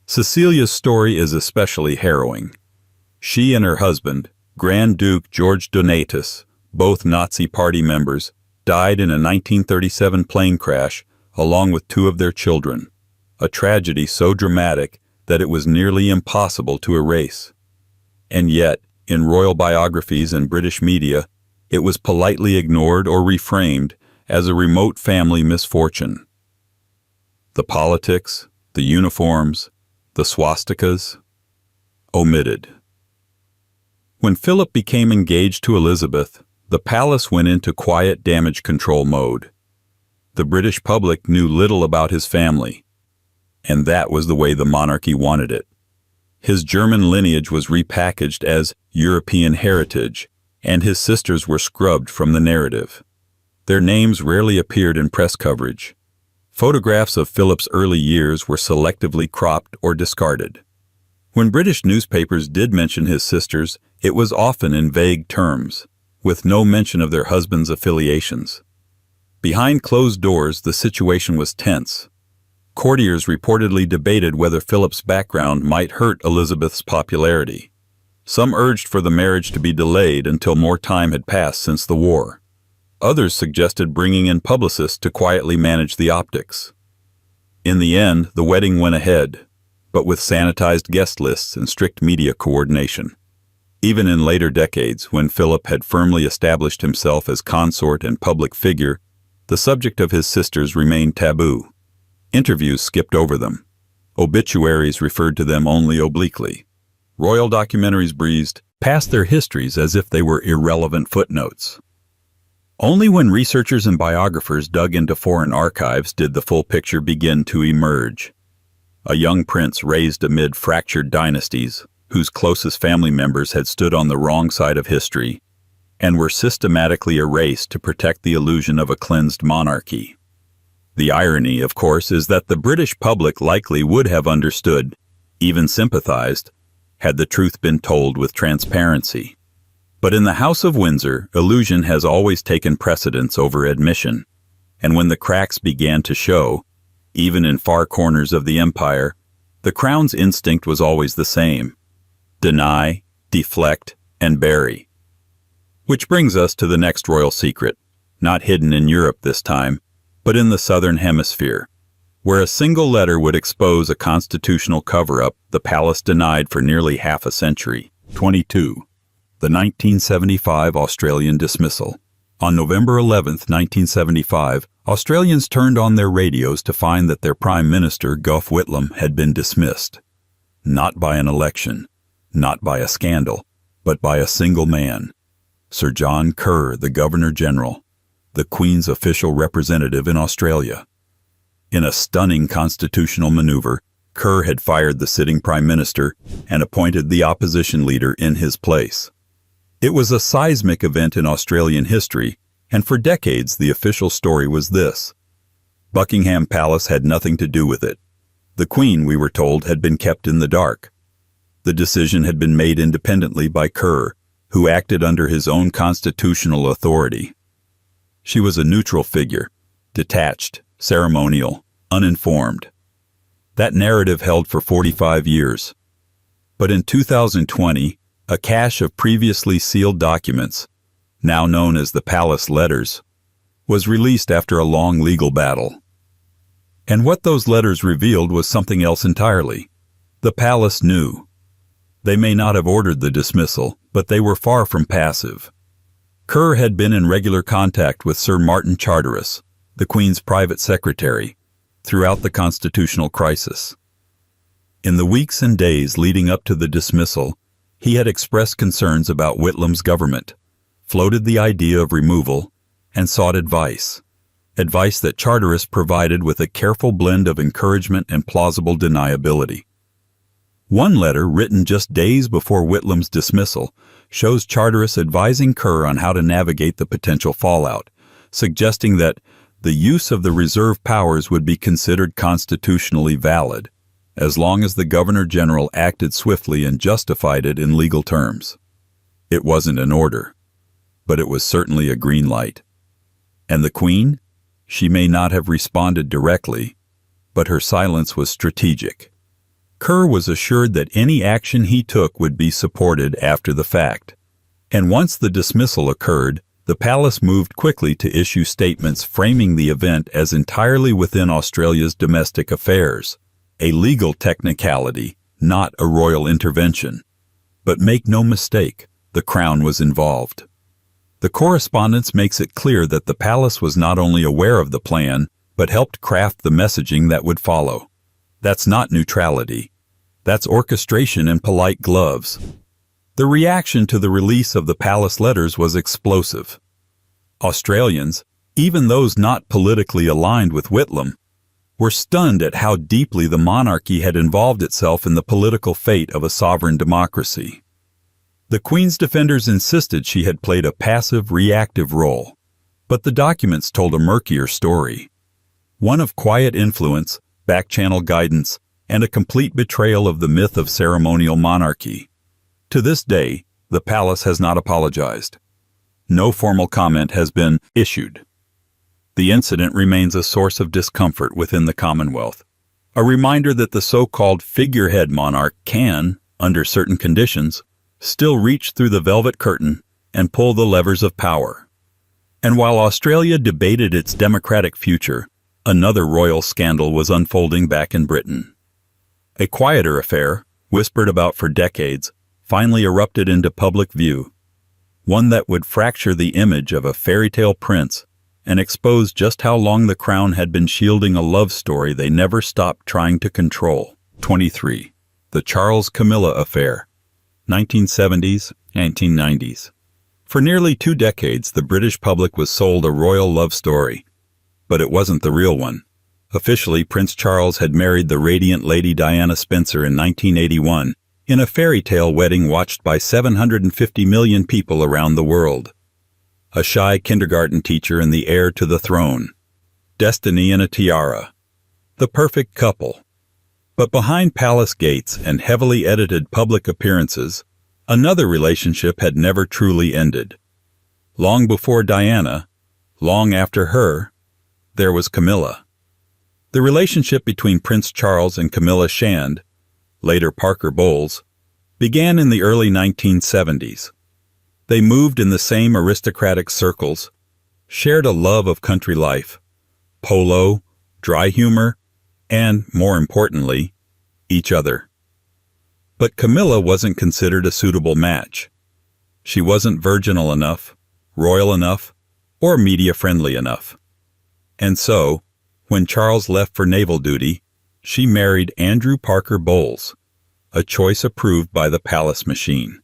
Cecilia's story is especially harrowing. She and her husband, Grand Duke George Donatus, both Nazi party members, died in a 1937 plane crash along with 2 of their children, a tragedy so dramatic that it was nearly impossible to erase. And yet, in royal biographies and British media, it was politely ignored or reframed as a remote family misfortune. The politics, The uniforms, the swastikas, omitted. When Philip became engaged to Elizabeth, the palace went into quiet damage control mode. The British public knew little about his family, and that was the way the monarchy wanted it. His German lineage was repackaged as European heritage, and his sisters were scrubbed from the narrative. Their names rarely appeared in press coverage. Photographs of Philip's early years were selectively cropped or discarded. When British newspapers did mention his sisters, it was often in vague terms, with no mention of their husbands' affiliations. Behind closed doors, the situation was tense. Courtiers reportedly debated whether Philip's background might hurt Elizabeth's popularity. Some urged for the marriage to be delayed until more time had passed since the war. Others suggested bringing in publicists to quietly manage the optics. In the end, the wedding went ahead, but with sanitized guest lists and strict media coordination. Even in later decades, when Philip had firmly established himself as consort and public figure, the subject of his sisters remained taboo. Interviews skipped over them. Obituaries referred to them only obliquely. Royal documentaries breezed past their histories as if they were irrelevant footnotes. Only when researchers and biographers dug into foreign archives did the full picture begin to emerge. A young prince raised amid fractured dynasties, whose closest family members had stood on the wrong side of history and were systematically erased to protect the illusion of a cleansed monarchy. The irony, of course, is that the British public likely would have understood, even sympathized, had the truth been told with transparency. But in the House of Windsor, illusion has always taken precedence over admission, and when the cracks began to show, even in far corners of the empire, the crown's instinct was always the same: deny, deflect, and bury. Which brings us to the next royal secret, not hidden in Europe this time, but in the Southern Hemisphere, where a single letter would expose a constitutional cover-up the palace denied for nearly half a century. 22. The 1975 Australian dismissal. On November 11, 1975, Australians turned on their radios to find that their Prime Minister, Gough Whitlam, had been dismissed. Not by an election, not by a scandal, but by a single man. Sir John Kerr, the Governor-General, the Queen's official representative in Australia. In a stunning constitutional maneuver, Kerr had fired the sitting Prime Minister and appointed the opposition leader in his place. It was a seismic event in Australian history, and for decades the official story was this: Buckingham Palace had nothing to do with it. The Queen, we were told, had been kept in the dark. The decision had been made independently by Kerr, who acted under his own constitutional authority. She was a neutral figure, detached, ceremonial, uninformed. That narrative held for 45 years. But in 2020, a cache of previously sealed documents, now known as the Palace Letters, was released after a long legal battle. And what those letters revealed was something else entirely. The palace knew. They may not have ordered the dismissal, but they were far from passive. Kerr had been in regular contact with Sir Martin Charteris, the Queen's private secretary, throughout the constitutional crisis. In the weeks and days leading up to the dismissal, he had expressed concerns about Whitlam's government, floated the idea of removal, and sought advice that Charteris provided with a careful blend of encouragement and plausible deniability. One letter, written just days before Whitlam's dismissal, shows Charteris advising Kerr on how to navigate the potential fallout, suggesting that the use of the reserve powers would be considered constitutionally valid, as long as the Governor-General acted swiftly and justified it in legal terms. It wasn't an order, but it was certainly a green light. And the Queen? She may not have responded directly, but her silence was strategic. Kerr was assured that any action he took would be supported after the fact. And once the dismissal occurred, the palace moved quickly to issue statements framing the event as entirely within Australia's domestic affairs, a legal technicality, not a royal intervention. But make no mistake, the Crown was involved. The correspondence makes it clear that the palace was not only aware of the plan, but helped craft the messaging that would follow. That's not neutrality. That's orchestration in polite gloves. The reaction to the release of the palace letters was explosive. Australians, even those not politically aligned with Whitlam, were stunned at how deeply the monarchy had involved itself in the political fate of a sovereign democracy. The Queen's defenders insisted she had played a passive, reactive role, but the documents told a murkier story. One of quiet influence, back-channel guidance, and a complete betrayal of the myth of ceremonial monarchy. To this day, the palace has not apologized. No formal comment has been issued. The incident remains a source of discomfort within the Commonwealth, a reminder that the so-called figurehead monarch can, under certain conditions, still reach through the velvet curtain and pull the levers of power. And while Australia debated its democratic future, another royal scandal was unfolding back in Britain. A quieter affair, whispered about for decades, finally erupted into public view, one that would fracture the image of a fairy tale prince and expose just how long the crown had been shielding a love story they never stopped trying to control. 23. The Charles-Camilla Affair, 1970s, 1990s. For nearly 2 decades, the British public was sold a royal love story, but it wasn't the real one. Officially, Prince Charles had married the radiant Lady Diana Spencer in 1981 in a fairy tale wedding watched by 750 million people around the world. A shy kindergarten teacher and the heir to the throne. Destiny in a tiara. The perfect couple. But behind palace gates and heavily edited public appearances, another relationship had never truly ended. Long before Diana, long after her, there was Camilla. The relationship between Prince Charles and Camilla Shand, later Parker Bowles, began in the early 1970s. They moved in the same aristocratic circles, shared a love of country life, polo, dry humor, and, more importantly, each other. But Camilla wasn't considered a suitable match. She wasn't virginal enough, royal enough, or media-friendly enough. And so, when Charles left for naval duty, she married Andrew Parker Bowles, a choice approved by the palace machine.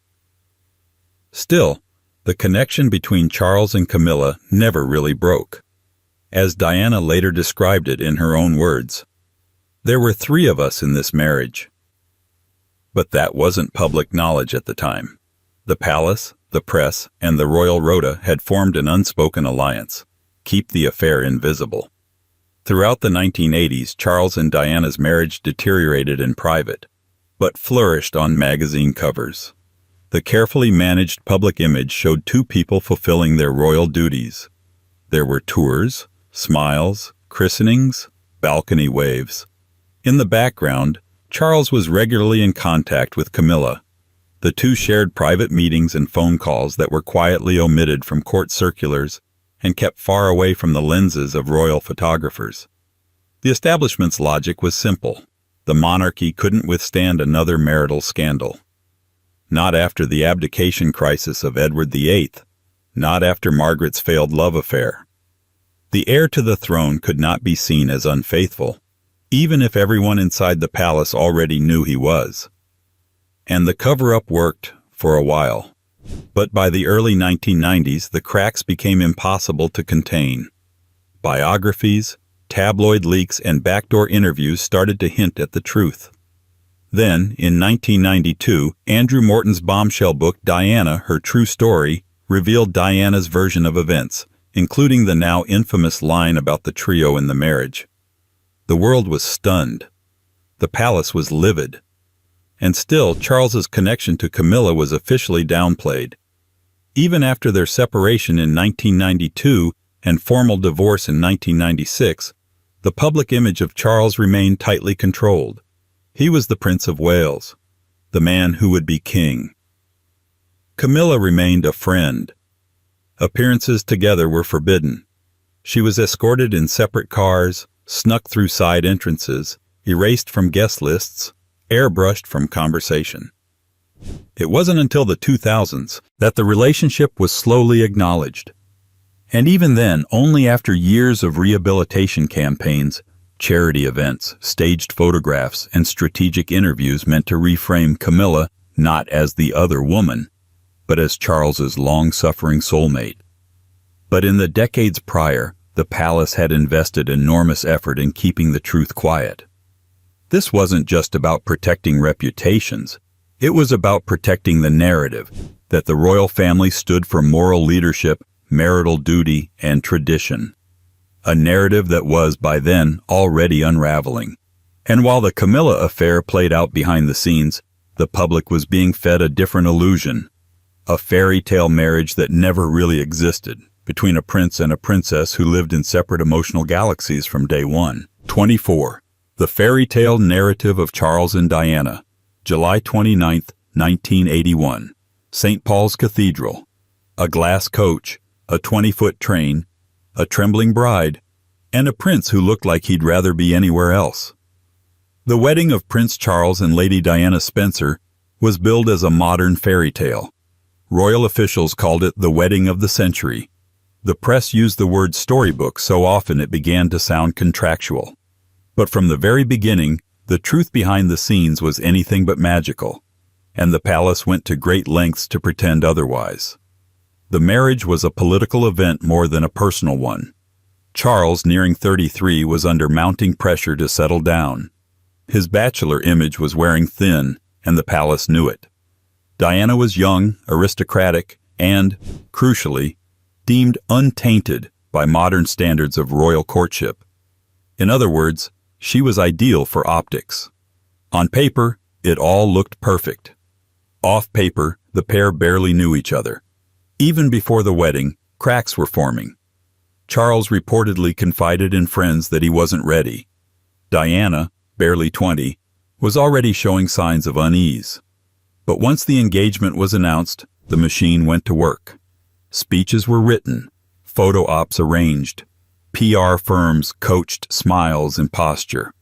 Still, the connection between Charles and Camilla never really broke. As Diana later described it in her own words, "There were 3 of us in this marriage." But that wasn't public knowledge at the time. The palace, the press, and the royal rota had formed an unspoken alliance. Keep the affair invisible. Throughout the 1980s, Charles and Diana's marriage deteriorated in private, but flourished on magazine covers. The carefully managed public image showed 2 people fulfilling their royal duties. There were tours, smiles, christenings, balcony waves. In the background, Charles was regularly in contact with Camilla. The 2 shared private meetings and phone calls that were quietly omitted from court circulars and kept far away from the lenses of royal photographers. The establishment's logic was simple. The monarchy couldn't withstand another marital scandal. Not after the abdication crisis of Edward VIII, not after Margaret's failed love affair. The heir to the throne could not be seen as unfaithful, even if everyone inside the palace already knew he was. And the cover-up worked for a while. But by the early 1990s, the cracks became impossible to contain. Biographies, tabloid leaks, and backdoor interviews started to hint at the truth. Then, in 1992, Andrew Morton's bombshell book Diana, Her True Story, revealed Diana's version of events, including the now infamous line about the trio in the marriage. The world was stunned. The palace was livid. And still, Charles's connection to Camilla was officially downplayed. Even after their separation in 1992 and formal divorce in 1996, the public image of Charles remained tightly controlled. He was the Prince of Wales, the man who would be king. Camilla remained a friend. Appearances together were forbidden. She was escorted in separate cars, snuck through side entrances, erased from guest lists, airbrushed from conversation. It wasn't until the 2000s that the relationship was slowly acknowledged. And even then, only after years of rehabilitation campaigns, Charity events, staged photographs, and strategic interviews meant to reframe Camilla not as the other woman, but as Charles's long-suffering soulmate. But in the decades prior, the palace had invested enormous effort in keeping the truth quiet. This wasn't just about protecting reputations. It was about protecting the narrative that the royal family stood for moral leadership, marital duty, and tradition. A narrative that was, by then, already unraveling. And while the Camilla affair played out behind the scenes, the public was being fed a different illusion. A fairy tale marriage that never really existed, between a prince and a princess who lived in separate emotional galaxies from day one. 24. The Fairy Tale Narrative of Charles and Diana, July 29, 1981. St. Paul's Cathedral. A glass coach, a 20-foot train, a trembling bride, and a prince who looked like he'd rather be anywhere else. The wedding of Prince Charles and Lady Diana Spencer was billed as a modern fairy tale. Royal officials called it the wedding of the century. The press used the word storybook so often it began to sound contractual. But from the very beginning, the truth behind the scenes was anything but magical, and the palace went to great lengths to pretend otherwise. The marriage was a political event more than a personal one. Charles, nearing 33, was under mounting pressure to settle down. His bachelor image was wearing thin, and the palace knew it. Diana was young, aristocratic, and, crucially, deemed untainted by modern standards of royal courtship. In other words, she was ideal for optics. On paper, it all looked perfect. Off paper, the pair barely knew each other. Even before the wedding, cracks were forming. Charles reportedly confided in friends that he wasn't ready. Diana, barely 20, was already showing signs of unease. But once the engagement was announced, the machine went to work. Speeches were written, photo ops arranged, PR firms coached smiles and posture.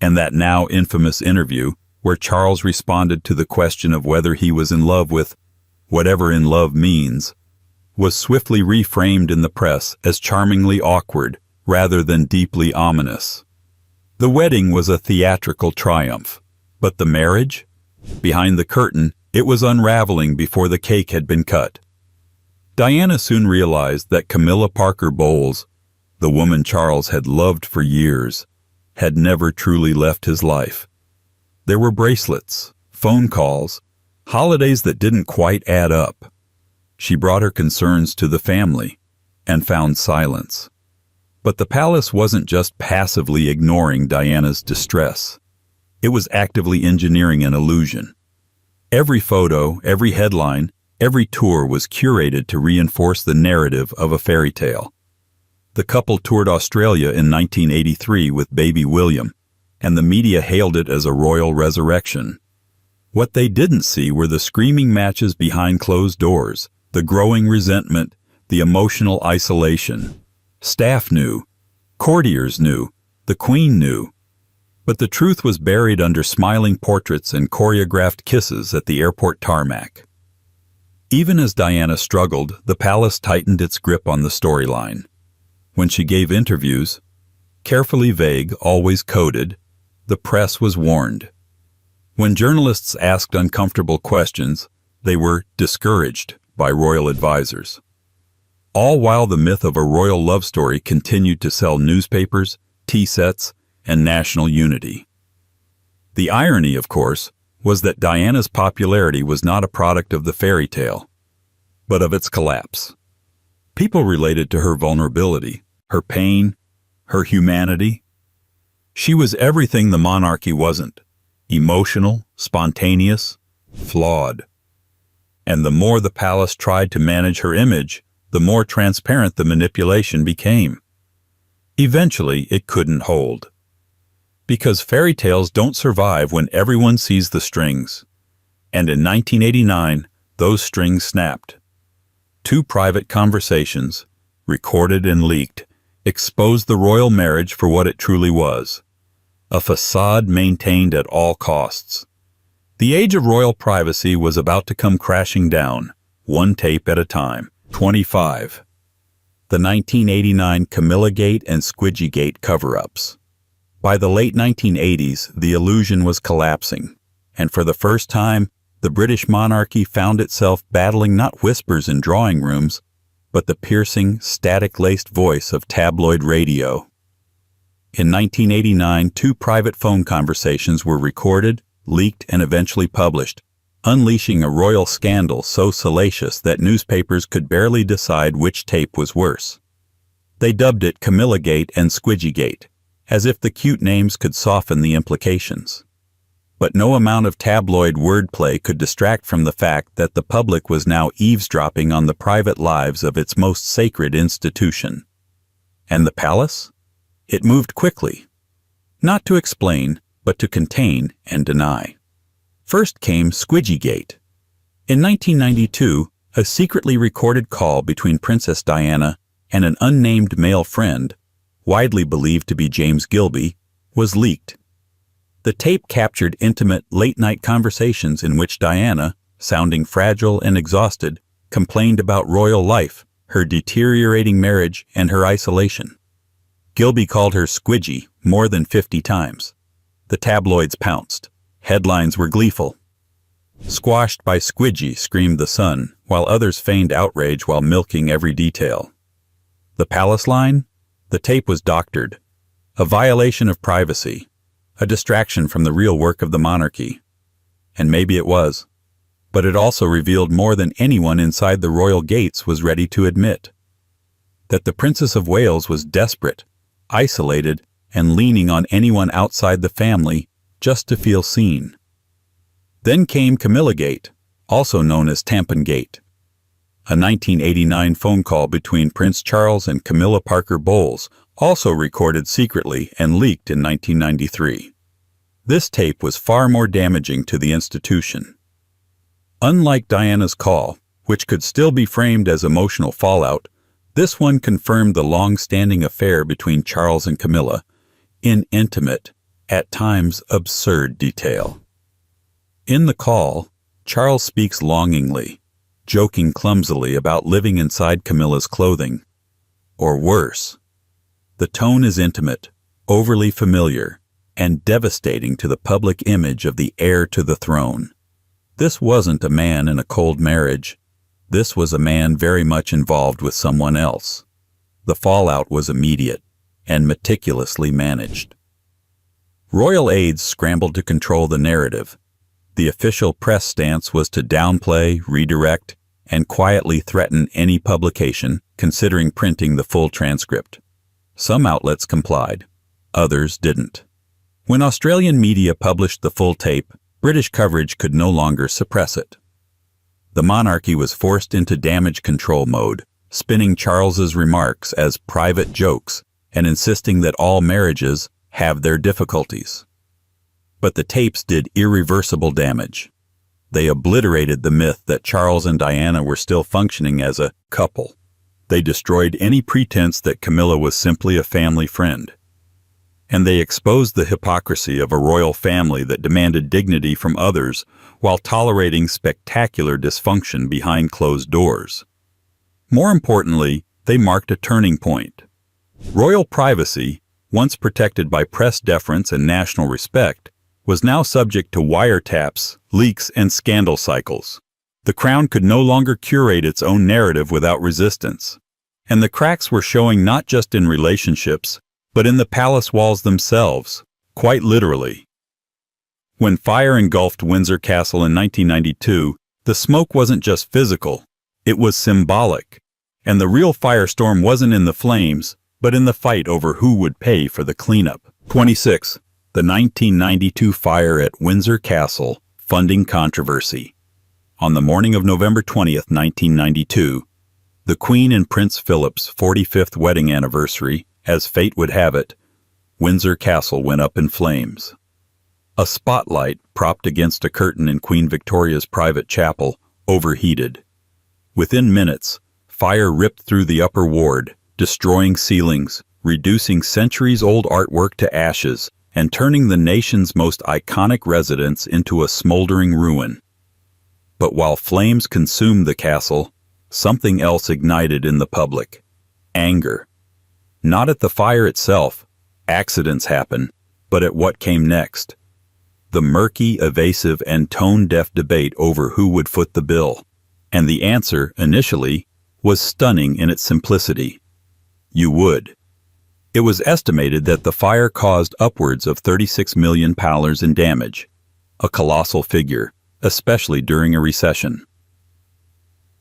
And that now infamous interview, where Charles responded to the question of whether he was in love with whatever in love means, was swiftly reframed in the press as charmingly awkward rather than deeply ominous. The wedding was a theatrical triumph, but the marriage? Behind the curtain, it was unraveling before the cake had been cut. Diana soon realized that Camilla Parker Bowles, the woman Charles had loved for years, had never truly left his life. There were bracelets, phone calls, holidays that didn't quite add up. She brought her concerns to the family and found silence. But the palace wasn't just passively ignoring Diana's distress. It was actively engineering an illusion. Every photo, every headline, every tour was curated to reinforce the narrative of a fairy tale. The couple toured Australia in 1983 with baby William, and the media hailed it as a royal resurrection. What they didn't see were the screaming matches behind closed doors, the growing resentment, the emotional isolation. Staff knew, courtiers knew, the Queen knew. But the truth was buried under smiling portraits and choreographed kisses at the airport tarmac. Even as Diana struggled, the palace tightened its grip on the storyline. When she gave interviews, carefully vague, always coded, the press was warned. When journalists asked uncomfortable questions, they were discouraged by royal advisors. All while the myth of a royal love story continued to sell newspapers, tea sets, and national unity. The irony, of course, was that Diana's popularity was not a product of the fairy tale, but of its collapse. People related to her vulnerability, her pain, her humanity. She was everything the monarchy wasn't: emotional, spontaneous, flawed. And the more the palace tried to manage her image, the more transparent the manipulation became. Eventually, it couldn't hold. Because fairy tales don't survive when everyone sees the strings. And in 1989, those strings snapped. Two private conversations, recorded and leaked, exposed the royal marriage for what it truly was: a facade maintained at all costs. The age of royal privacy was about to come crashing down, one tape at a time. 25. The 1989 Camilla Gate and Squidgy Gate cover-ups. By the late 1980s, the illusion was collapsing, and for the first time, the British monarchy found itself battling not whispers in drawing rooms, but the piercing, static-laced voice of tabloid radio. In 1989, 2 private phone conversations were recorded, leaked, and eventually published, unleashing a royal scandal so salacious that newspapers could barely decide which tape was worse. They dubbed it Camillagate and Squidgygate, as if the cute names could soften the implications. But no amount of tabloid wordplay could distract from the fact that the public was now eavesdropping on the private lives of its most sacred institution. And the palace? It moved quickly. Not to explain, but to contain and deny. First came Squidgygate. In 1992, a secretly recorded call between Princess Diana and an unnamed male friend, widely believed to be James Gilby, was leaked. The tape captured intimate, late-night conversations in which Diana, sounding fragile and exhausted, complained about royal life, her deteriorating marriage, and her isolation. Gilby called her Squidgy more than 50 times. The tabloids pounced. Headlines were gleeful. "Squashed by Squidgy," screamed the Sun, while others feigned outrage while milking every detail. The palace line? The tape was doctored. A violation of privacy. A distraction from the real work of the monarchy. And maybe it was. But it also revealed more than anyone inside the royal gates was ready to admit. That the Princess of Wales was desperate, isolated, and leaning on anyone outside the family just to feel seen. Then came Camillagate, also known as Tampongate. A 1989 phone call between Prince Charles and Camilla Parker Bowles, also recorded secretly and leaked in 1993. This tape was far more damaging to the institution. Unlike Diana's call, which could still be framed as emotional fallout, this one confirmed the long-standing affair between Charles and Camilla, in intimate, at times absurd detail. In the call, Charles speaks longingly, joking clumsily about living inside Camilla's clothing. Or worse. The tone is intimate, overly familiar, and devastating to the public image of the heir to the throne. This wasn't a man in a cold marriage. This was a man very much involved with someone else. The fallout was immediate and meticulously managed. Royal aides scrambled to control the narrative. The official press stance was to downplay, redirect, and quietly threaten any publication considering printing the full transcript. Some outlets complied, others didn't. When Australian media published the full tape, British coverage could no longer suppress it. The monarchy was forced into damage control mode, spinning Charles's remarks as private jokes and insisting that all marriages have their difficulties. But the tapes did irreversible damage. They obliterated the myth that Charles and Diana were still functioning as a couple. They destroyed any pretense that Camilla was simply a family friend. And they exposed the hypocrisy of a royal family that demanded dignity from others while tolerating spectacular dysfunction behind closed doors. More importantly, they marked a turning point. Royal privacy, once protected by press deference and national respect, was now subject to wiretaps, leaks, and scandal cycles. The crown could no longer curate its own narrative without resistance. And the cracks were showing not just in relationships, but in the palace walls themselves, quite literally. When fire engulfed Windsor Castle in 1992, the smoke wasn't just physical, it was symbolic. And the real firestorm wasn't in the flames, but in the fight over who would pay for the cleanup. 26. The 1992 fire at Windsor Castle, funding controversy. On the morning of November 20th, 1992, the Queen and Prince Philip's 45th wedding anniversary, as fate would have it, Windsor Castle went up in flames. A spotlight propped against a curtain in Queen Victoria's private chapel overheated. Within minutes, fire ripped through the upper ward, destroying ceilings, reducing centuries-old artwork to ashes, and turning the nation's most iconic residence into a smoldering ruin. But while flames consumed the castle, something else ignited in the public. Anger. Not at the fire itself. Accidents happen. but at what came next. The murky, evasive, and tone-deaf debate over who would foot the bill. And the answer, initially, was stunning in its simplicity. You would. It was estimated that the fire caused upwards of £36 million in damage, a colossal figure, especially during a recession.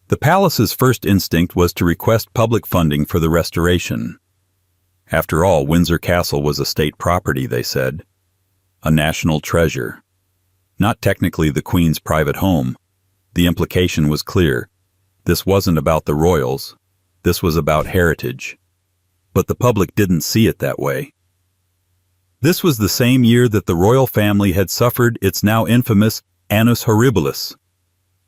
The palace's first instinct was to request public funding for the restoration. After all, Windsor Castle was a state property, they said. A national treasure. Not technically the Queen's private home. The implication was clear. This wasn't about the royals. This was about heritage. But the public didn't see it that way. This was the same year that the royal family had suffered its now infamous annus horribilis.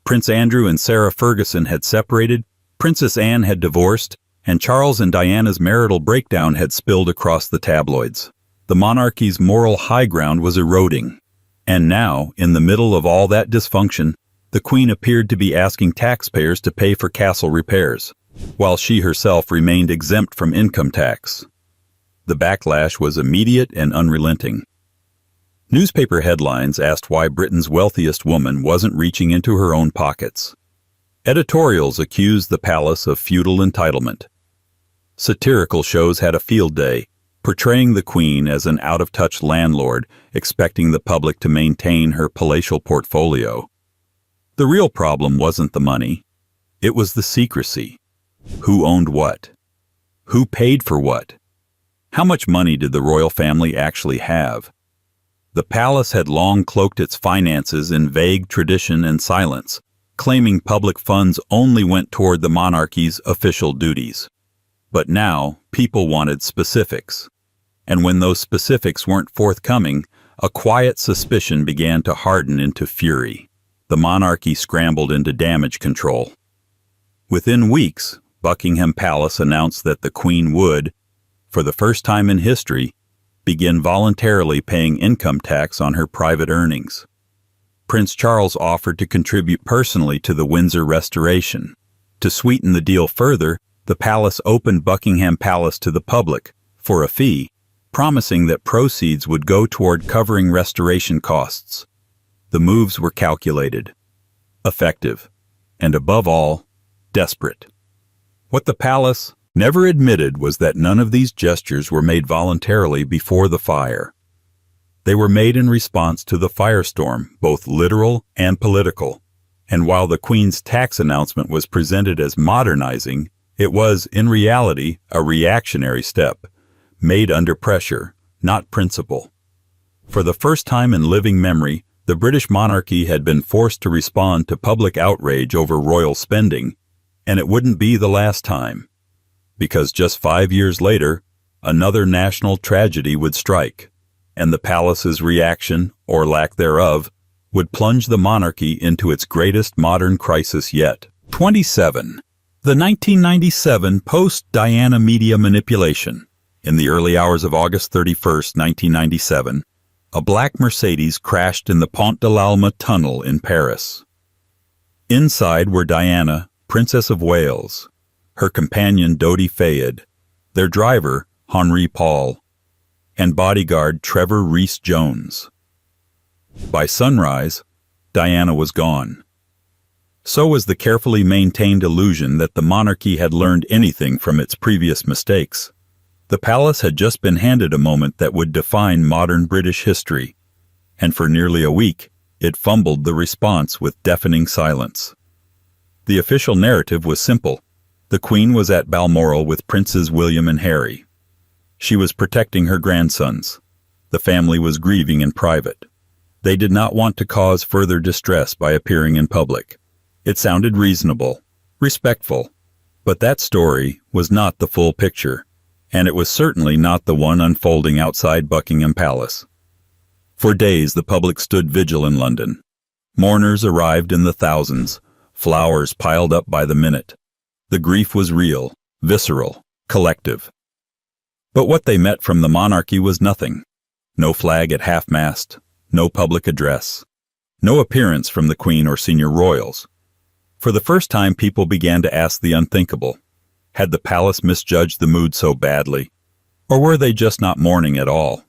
Prince Andrew and Sarah Ferguson had separated, Princess Anne had divorced, and Charles and Diana's marital breakdown had spilled across the tabloids. The monarchy's moral high ground was eroding. And now, in the middle of all that dysfunction, the Queen appeared to be asking taxpayers to pay for castle repairs, while she herself remained exempt from income tax. The backlash was immediate and unrelenting. Newspaper headlines asked why Britain's wealthiest woman wasn't reaching into her own pockets. Editorials accused the palace of feudal entitlement. Satirical shows had a field day, portraying the Queen as an out-of-touch landlord expecting the public to maintain her palatial portfolio. The real problem wasn't the money. It was the secrecy. Who owned what? Who paid for what? How much money did the royal family actually have? The palace had long cloaked its finances in vague tradition and silence, claiming public funds only went toward the monarchy's official duties. But now, people wanted specifics. And when those specifics weren't forthcoming, a quiet suspicion began to harden into fury. The monarchy scrambled into damage control. Within weeks, Buckingham Palace announced that the Queen would, for the first time in history, begin voluntarily paying income tax on her private earnings. Prince Charles offered to contribute personally to the Windsor restoration. To sweeten the deal further, the palace opened Buckingham Palace to the public, for a fee, promising that proceeds would go toward covering restoration costs. The moves were calculated, effective, and above all, desperate. What the palace never admitted was that none of these gestures were made voluntarily before the fire. They were made in response to the firestorm, both literal and political. And while the Queen's tax announcement was presented as modernizing, it was, in reality, a reactionary step, made under pressure, not principle. For the first time in living memory, the British monarchy had been forced to respond to public outrage over royal spending, and it wouldn't be the last time. Because just 5 years later, another national tragedy would strike, and the palace's reaction, or lack thereof, would plunge the monarchy into its greatest modern crisis yet. 27. The 1997 post-Diana media manipulation. In the early hours of August 31, 1997, a black Mercedes crashed in the Pont de l'Alma tunnel in Paris. Inside were Diana, Princess of Wales, her companion Dodi Fayed, their driver, Henri Paul, and bodyguard Trevor Rees-Jones. By sunrise, Diana was gone. So was the carefully maintained illusion that the monarchy had learned anything from its previous mistakes. The palace had just been handed a moment that would define modern British history, and for nearly a week, it fumbled the response with deafening silence. The official narrative was simple. The Queen was at Balmoral with Princes William and Harry. She was protecting her grandsons. The family was grieving in private. They did not want to cause further distress by appearing in public. It sounded reasonable, respectful, but that story was not the full picture, and it was certainly not the one unfolding outside Buckingham Palace. For days the public stood vigil in London. Mourners arrived in the thousands, flowers piled up by the minute. The grief was real, visceral, collective. But what they met from the monarchy was nothing. No flag at half-mast, no public address, no appearance from the Queen or senior royals. For the first time, people began to ask the unthinkable. Had the palace misjudged the mood so badly? Or were they just not mourning at all?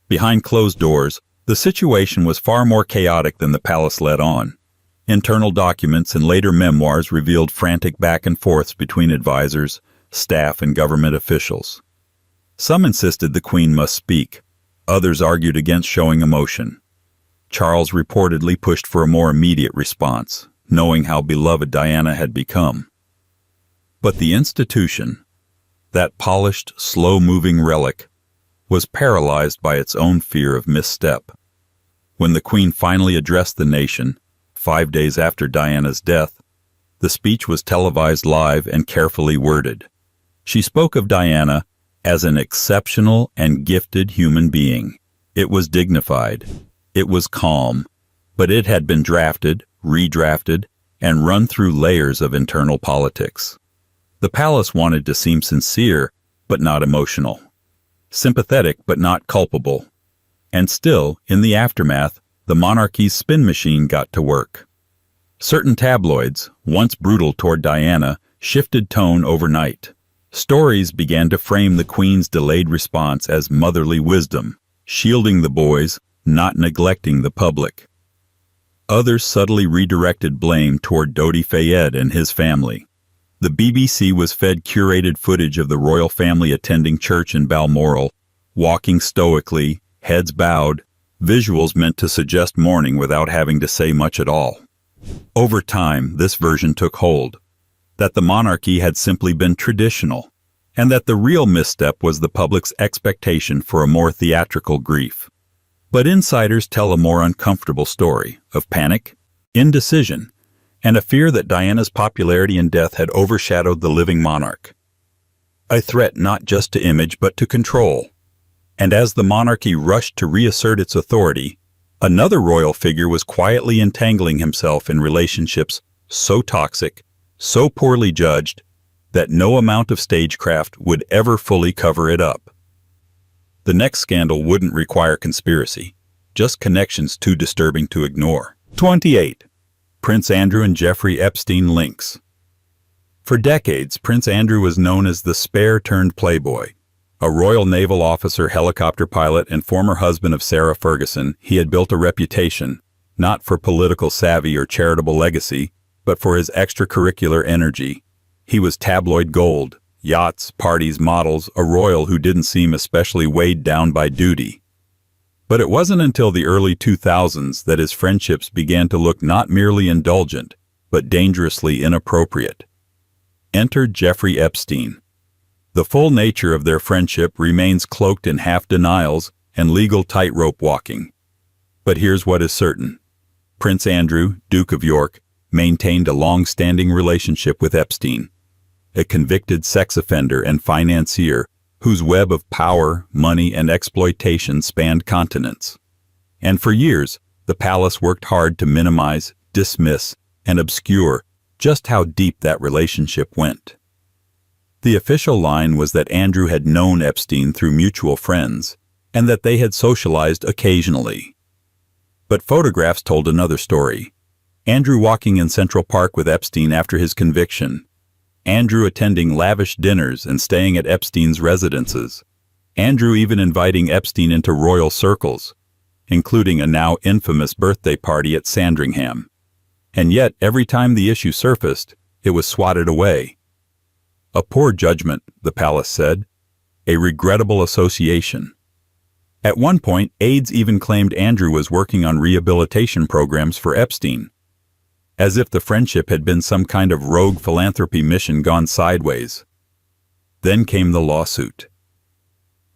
Behind closed doors, the situation was far more chaotic than the palace let on. Internal documents and later memoirs revealed frantic back and forths between advisors, staff, and government officials. Some insisted the Queen must speak. Others argued against showing emotion. Charles reportedly pushed for a more immediate response, knowing how beloved Diana had become. But the institution, that polished, slow-moving relic, was paralyzed by its own fear of misstep. When the Queen finally addressed the nation, 5 days after Diana's death, the speech was televised live and carefully worded. She spoke of Diana as an exceptional and gifted human being. It was dignified. It was calm, but it had been drafted, redrafted, and run through layers of internal politics. The palace wanted to seem sincere, but not emotional. Sympathetic, but not culpable. And still, in the aftermath, the monarchy's spin machine got to work. Certain tabloids, once brutal toward Diana, shifted tone overnight. Stories began to frame the Queen's delayed response as motherly wisdom, shielding the boys, not neglecting the public. Others subtly redirected blame toward Dodi Fayed and his family. The BBC was fed curated footage of the royal family attending church in Balmoral, walking stoically, heads bowed, visuals meant to suggest mourning without having to say much at all. Over time, this version took hold, that the monarchy had simply been traditional, and that the real misstep was the public's expectation for a more theatrical grief. But insiders tell a more uncomfortable story of panic, indecision, and a fear that Diana's popularity and death had overshadowed the living monarch. A threat not just to image but to control. And as the monarchy rushed to reassert its authority, another royal figure was quietly entangling himself in relationships so toxic, so poorly judged, that no amount of stagecraft would ever fully cover it up. The next scandal wouldn't require conspiracy, just connections too disturbing to ignore. 28. Prince Andrew and Jeffrey Epstein links. For decades, Prince Andrew was known as the spare-turned-playboy. A Royal Naval officer, helicopter pilot, and former husband of Sarah Ferguson, he had built a reputation, not for political savvy or charitable legacy, but for his extracurricular energy. He was tabloid gold, yachts, parties, models, a royal who didn't seem especially weighed down by duty. But it wasn't until the early 2000s that his friendships began to look not merely indulgent, but dangerously inappropriate. Enter Jeffrey Epstein. The full nature of their friendship remains cloaked in half-denials and legal tightrope walking. But here's what is certain. Prince Andrew, Duke of York, maintained a long-standing relationship with Epstein, a convicted sex offender and financier whose web of power, money, and exploitation spanned continents. And for years, the palace worked hard to minimize, dismiss, and obscure just how deep that relationship went. The official line was that Andrew had known Epstein through mutual friends, and that they had socialized occasionally. But photographs told another story. Andrew walking in Central Park with Epstein after his conviction. Andrew attending lavish dinners and staying at Epstein's residences. Andrew even inviting Epstein into royal circles, including a now infamous birthday party at Sandringham. And yet, every time the issue surfaced, it was swatted away. A poor judgment, the palace said. A regrettable association. At one point, aides even claimed Andrew was working on rehabilitation programs for Epstein, as if the friendship had been some kind of rogue philanthropy mission gone sideways. Then came the lawsuit.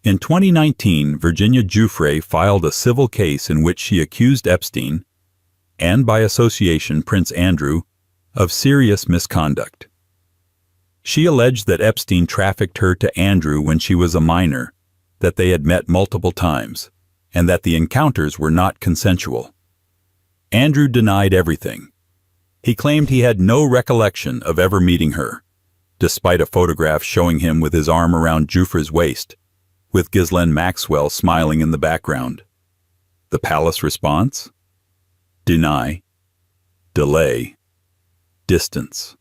In 2019, Virginia Giuffre filed a civil case in which she accused Epstein, and by association Prince Andrew, of serious misconduct. She alleged that Epstein trafficked her to Andrew when she was a minor, that they had met multiple times, and that the encounters were not consensual. Andrew denied everything. He claimed he had no recollection of ever meeting her, despite a photograph showing him with his arm around Giuffre's waist, with Ghislaine Maxwell smiling in the background. The palace response? Deny, delay, distance.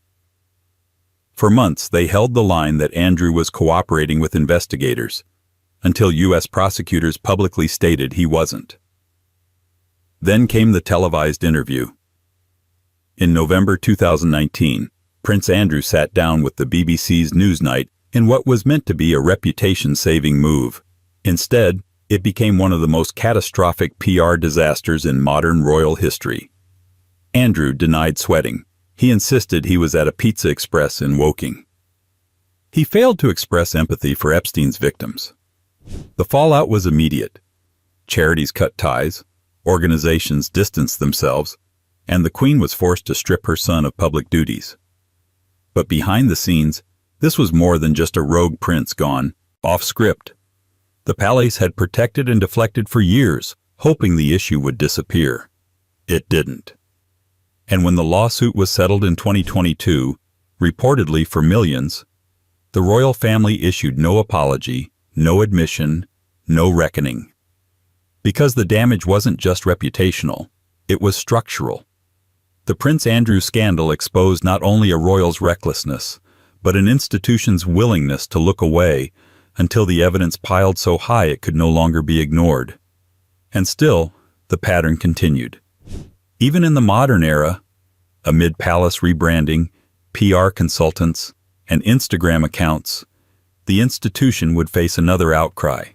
For months, they held the line that Andrew was cooperating with investigators, until U.S. prosecutors publicly stated he wasn't. Then came the televised interview. In November 2019, Prince Andrew sat down with the BBC's Newsnight in what was meant to be a reputation-saving move. Instead, it became one of the most catastrophic PR disasters in modern royal history. Andrew denied sweating. He insisted he was at a Pizza Express in Woking. He failed to express empathy for Epstein's victims. The fallout was immediate. Charities cut ties, organizations distanced themselves, and the Queen was forced to strip her son of public duties. But behind the scenes, this was more than just a rogue prince gone off script. The palace had protected and deflected for years, hoping the issue would disappear. It didn't. And when the lawsuit was settled in 2022, reportedly for millions, the royal family issued no apology, no admission, no reckoning. Because the damage wasn't just reputational, it was structural. The Prince Andrew scandal exposed not only a royal's recklessness, but an institution's willingness to look away until the evidence piled so high it could no longer be ignored. And still, the pattern continued. Even in the modern era, amid palace rebranding, PR consultants, and Instagram accounts, the institution would face another outcry.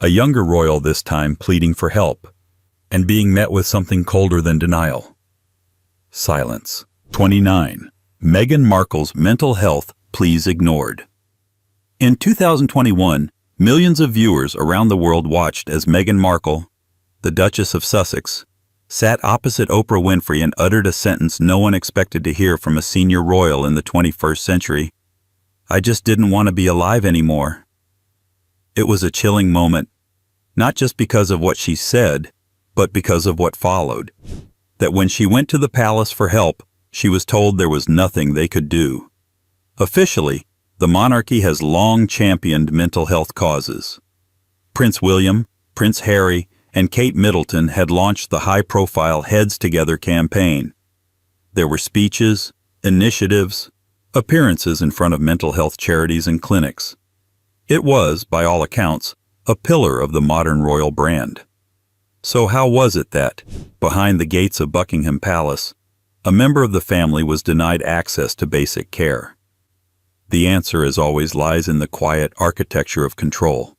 A younger royal this time pleading for help, and being met with something colder than denial. Silence. 29. Meghan Markle's mental health pleas ignored. In 2021, millions of viewers around the world watched as Meghan Markle, the Duchess of Sussex, sat opposite Oprah Winfrey and uttered a sentence no one expected to hear from a senior royal in the 21st century. "I just didn't want to be alive anymore." It was a chilling moment, not just because of what she said, but because of what followed. That when she went to the palace for help, she was told there was nothing they could do. Officially, the monarchy has long championed mental health causes. Prince William, Prince Harry, and Kate Middleton had launched the high-profile Heads Together campaign. There were speeches, initiatives, appearances in front of mental health charities and clinics. It was, by all accounts, a pillar of the modern royal brand. So how was it that, behind the gates of Buckingham Palace, a member of the family was denied access to basic care? The answer, as always, lies in the quiet architecture of control.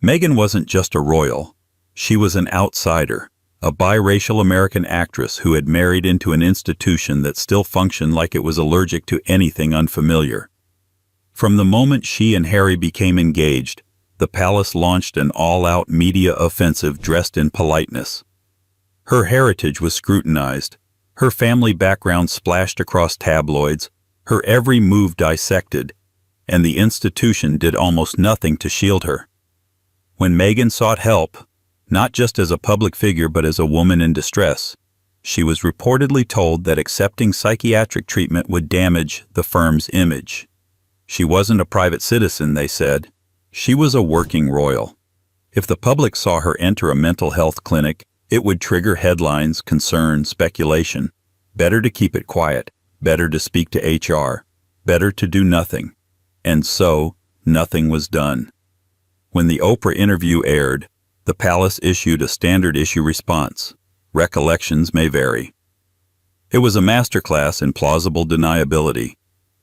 Meghan wasn't just a royal. She was an outsider, a biracial American actress who had married into an institution that still functioned like it was allergic to anything unfamiliar. From the moment she and Harry became engaged, the palace launched an all-out media offensive dressed in politeness. Her heritage was scrutinized, her family background splashed across tabloids, her every move dissected, and the institution did almost nothing to shield her. When Meghan sought help, not just as a public figure but as a woman in distress, she was reportedly told that accepting psychiatric treatment would damage the firm's image. She wasn't a private citizen, they said. She was a working royal. If the public saw her enter a mental health clinic, it would trigger headlines, concern, speculation. Better to keep it quiet, better to speak to HR, better to do nothing. And so, nothing was done. When the Oprah interview aired, the palace issued a standard issue response. Recollections may vary. It was a masterclass in plausible deniability,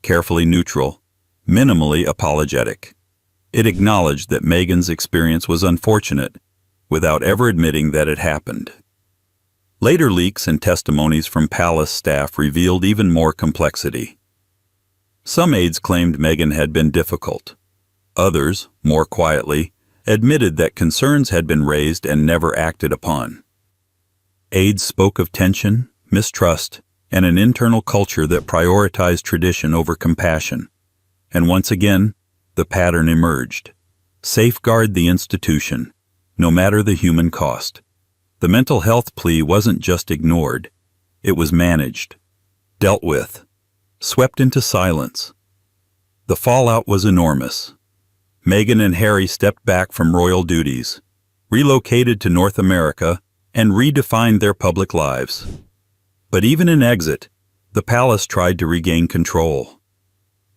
carefully neutral, minimally apologetic. It acknowledged that Meghan's experience was unfortunate, without ever admitting that it happened. Later leaks and testimonies from palace staff revealed even more complexity. Some aides claimed Meghan had been difficult. Others, more quietly, admitted that concerns had been raised and never acted upon. Aides spoke of tension, mistrust, and an internal culture that prioritized tradition over compassion. And once again, the pattern emerged. Safeguard the institution, no matter the human cost. The mental health plea wasn't just ignored. It was managed, dealt with, swept into silence. The fallout was enormous. Meghan and Harry stepped back from royal duties, relocated to North America, and redefined their public lives. But even in exit, the palace tried to regain control.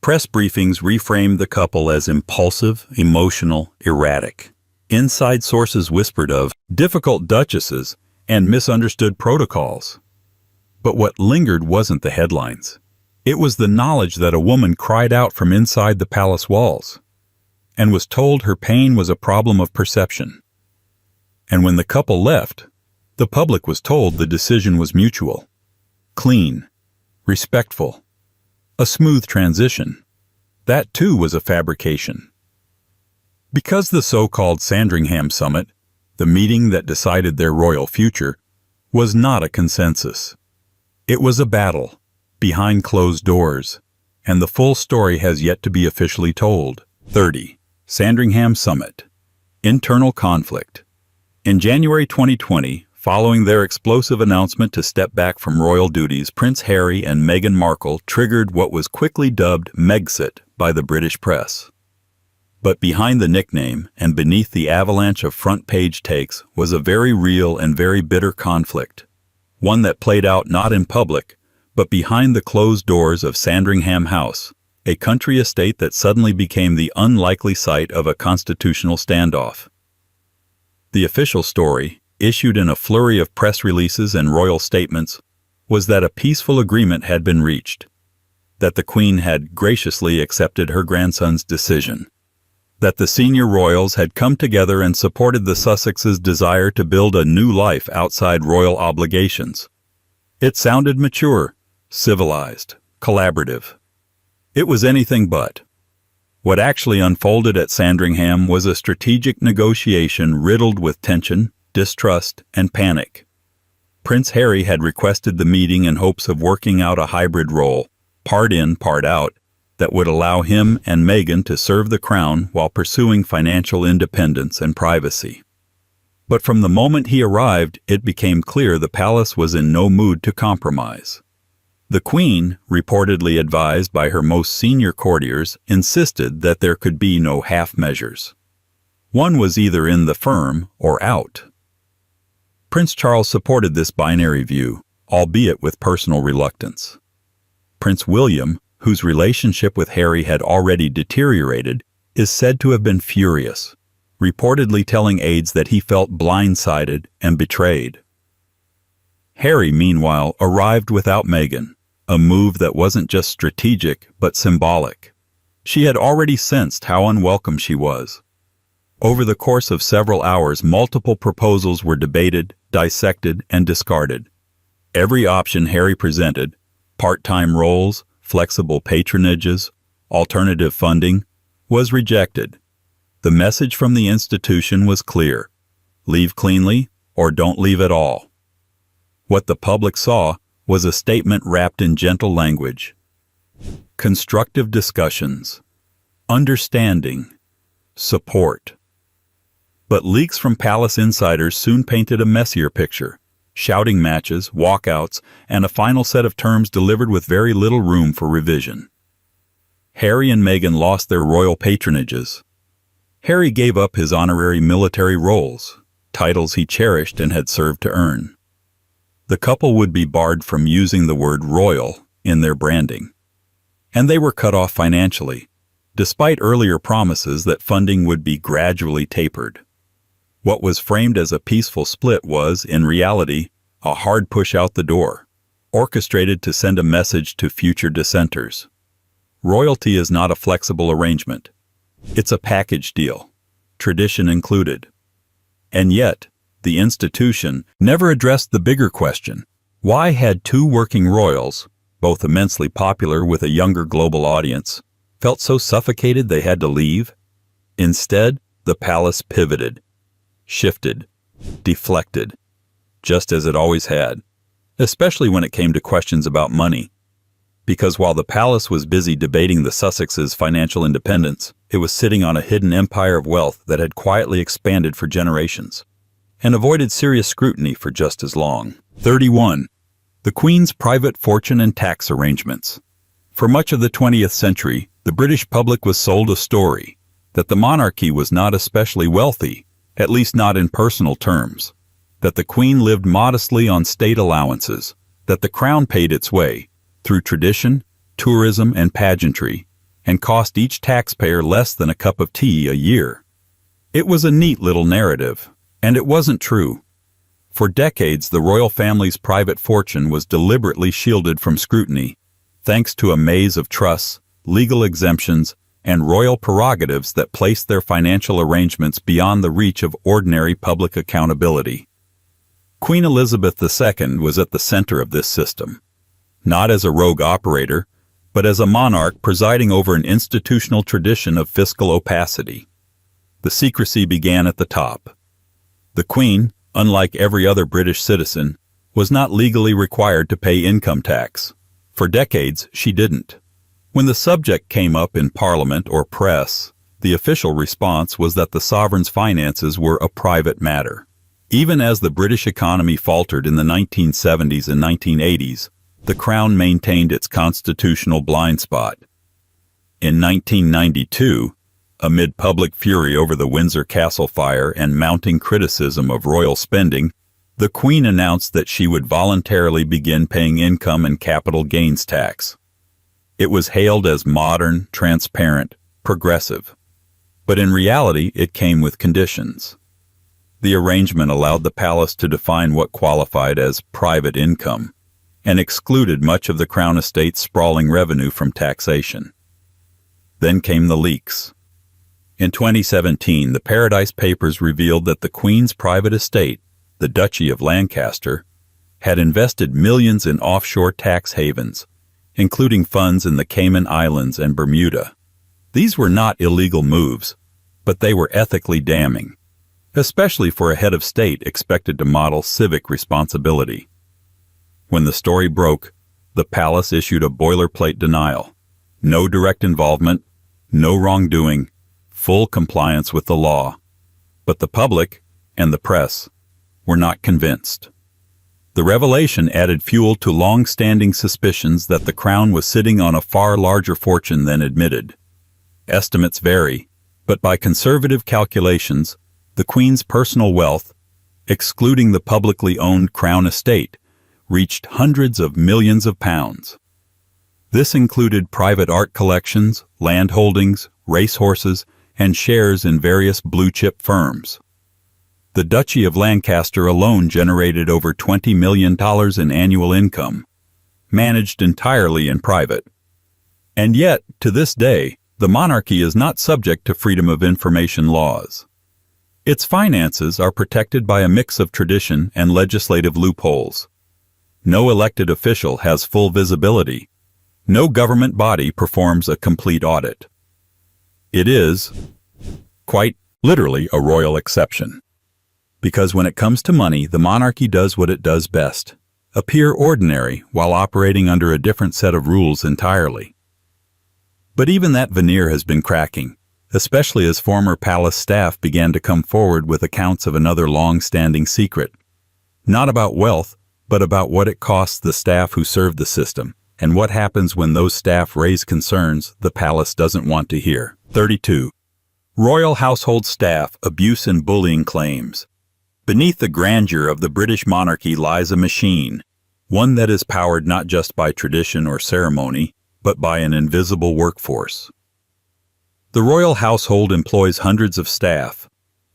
Press briefings reframed the couple as impulsive, emotional, erratic. Inside sources whispered of difficult duchesses and misunderstood protocols. But what lingered wasn't the headlines. It was the knowledge that a woman cried out from inside the palace walls and was told her pain was a problem of perception. And when the couple left, the public was told the decision was mutual, clean, respectful, a smooth transition. That too was a fabrication. Because the so-called Sandringham Summit, the meeting that decided their royal future, was not a consensus. It was a battle, behind closed doors, and the full story has yet to be officially told. 30. Sandringham Summit. Internal conflict. In January 2020, following their explosive announcement to step back from royal duties, Prince Harry and Meghan Markle triggered what was quickly dubbed Megxit by the British press. But behind the nickname and beneath the avalanche of front-page takes was a very real and very bitter conflict, one that played out not in public, but behind the closed doors of Sandringham House, a country estate that suddenly became the unlikely site of a constitutional standoff. The official story, issued in a flurry of press releases and royal statements, was that a peaceful agreement had been reached, that the Queen had graciously accepted her grandson's decision, that the senior royals had come together and supported the Sussexes' desire to build a new life outside royal obligations. It sounded mature, civilized, collaborative. It was anything but. What actually unfolded at Sandringham was a strategic negotiation riddled with tension, distrust, and panic. Prince Harry had requested the meeting in hopes of working out a hybrid role, part in, part out, that would allow him and Meghan to serve the crown while pursuing financial independence and privacy. But from the moment he arrived, it became clear the palace was in no mood to compromise. The Queen, reportedly advised by her most senior courtiers, insisted that there could be no half measures. One was either in the firm or out. Prince Charles supported this binary view, albeit with personal reluctance. Prince William, whose relationship with Harry had already deteriorated, is said to have been furious, reportedly telling aides that he felt blindsided and betrayed. Harry, meanwhile, arrived without Meghan, a move that wasn't just strategic but symbolic. She had already sensed how unwelcome she was. Over the course of several hours, multiple proposals were debated, dissected, and discarded. Every option Harry presented, part-time roles, flexible patronages, alternative funding, was rejected. The message from the institution was clear: leave cleanly or don't leave at all. What the public saw was a statement wrapped in gentle language. Constructive discussions, understanding, support. But leaks from palace insiders soon painted a messier picture: shouting matches, walkouts, and a final set of terms delivered with very little room for revision. Harry and Meghan lost their royal patronages. Harry gave up his honorary military roles, titles he cherished and had served to earn. The couple would be barred from using the word royal in their branding. And they were cut off financially, despite earlier promises that funding would be gradually tapered. What was framed as a peaceful split was, in reality, a hard push out the door, orchestrated to send a message to future dissenters. Royalty is not a flexible arrangement. It's a package deal, tradition included. And yet, the institution never addressed the bigger question: why had two working royals, both immensely popular with a younger global audience, felt so suffocated they had to leave? Instead, the palace pivoted, shifted, deflected, just as it always had, especially when it came to questions about money. Because while the palace was busy debating the Sussexes' financial independence, it was sitting on a hidden empire of wealth that had quietly expanded for generations and avoided serious scrutiny for just as long. 31. The Queen's private fortune and tax arrangements. For much of the 20th century, the British public was sold a story that the monarchy was not especially wealthy, at least not in personal terms, that the Queen lived modestly on state allowances, that the crown paid its way, through tradition, tourism, and pageantry, and cost each taxpayer less than a cup of tea a year. It was a neat little narrative, and it wasn't true. For decades, the royal family's private fortune was deliberately shielded from scrutiny, thanks to a maze of trusts, legal exemptions, and royal prerogatives that placed their financial arrangements beyond the reach of ordinary public accountability. Queen Elizabeth II was at the center of this system, not as a rogue operator, but as a monarch presiding over an institutional tradition of fiscal opacity. The secrecy began at the top. The Queen, unlike every other British citizen, was not legally required to pay income tax. For decades, she didn't. When the subject came up in Parliament or press, the official response was that the sovereign's finances were a private matter. Even as the British economy faltered in the 1970s and 1980s, the Crown maintained its constitutional blind spot. In 1992, amid public fury over the Windsor Castle fire and mounting criticism of royal spending, the Queen announced that she would voluntarily begin paying income and capital gains tax. It was hailed as modern, transparent, progressive. But in reality, it came with conditions. The arrangement allowed the palace to define what qualified as private income, and excluded much of the Crown estate's sprawling revenue from taxation. Then came the leaks. In 2017, the Paradise Papers revealed that the Queen's private estate, the Duchy of Lancaster, had invested millions in offshore tax havens, including funds in the Cayman Islands and Bermuda. These were not illegal moves, but they were ethically damning, especially for a head of state expected to model civic responsibility. When the story broke, the palace issued a boilerplate denial. No direct involvement, no wrongdoing, full compliance with the law. But the public and the press were not convinced. The revelation added fuel to long-standing suspicions that the Crown was sitting on a far larger fortune than admitted. Estimates vary, but by conservative calculations, the Queen's personal wealth, excluding the publicly owned Crown estate, reached hundreds of millions of pounds. This included private art collections, land holdings, racehorses, and shares in various blue-chip firms. The Duchy of Lancaster alone generated over $20 million in annual income, managed entirely in private. And yet, to this day, the monarchy is not subject to freedom of information laws. Its finances are protected by a mix of tradition and legislative loopholes. No elected official has full visibility. No government body performs a complete audit. It is, quite literally, a royal exception. Because when it comes to money, the monarchy does what it does best: appear ordinary while operating under a different set of rules entirely. But even that veneer has been cracking, especially as former palace staff began to come forward with accounts of another long-standing secret. Not about wealth, but about what it costs the staff who serve the system, and what happens when those staff raise concerns the palace doesn't want to hear. 32. Royal household staff abuse and bullying claims. Beneath the grandeur of the British monarchy lies a machine, one that is powered not just by tradition or ceremony, but by an invisible workforce. The royal household employs hundreds of staff: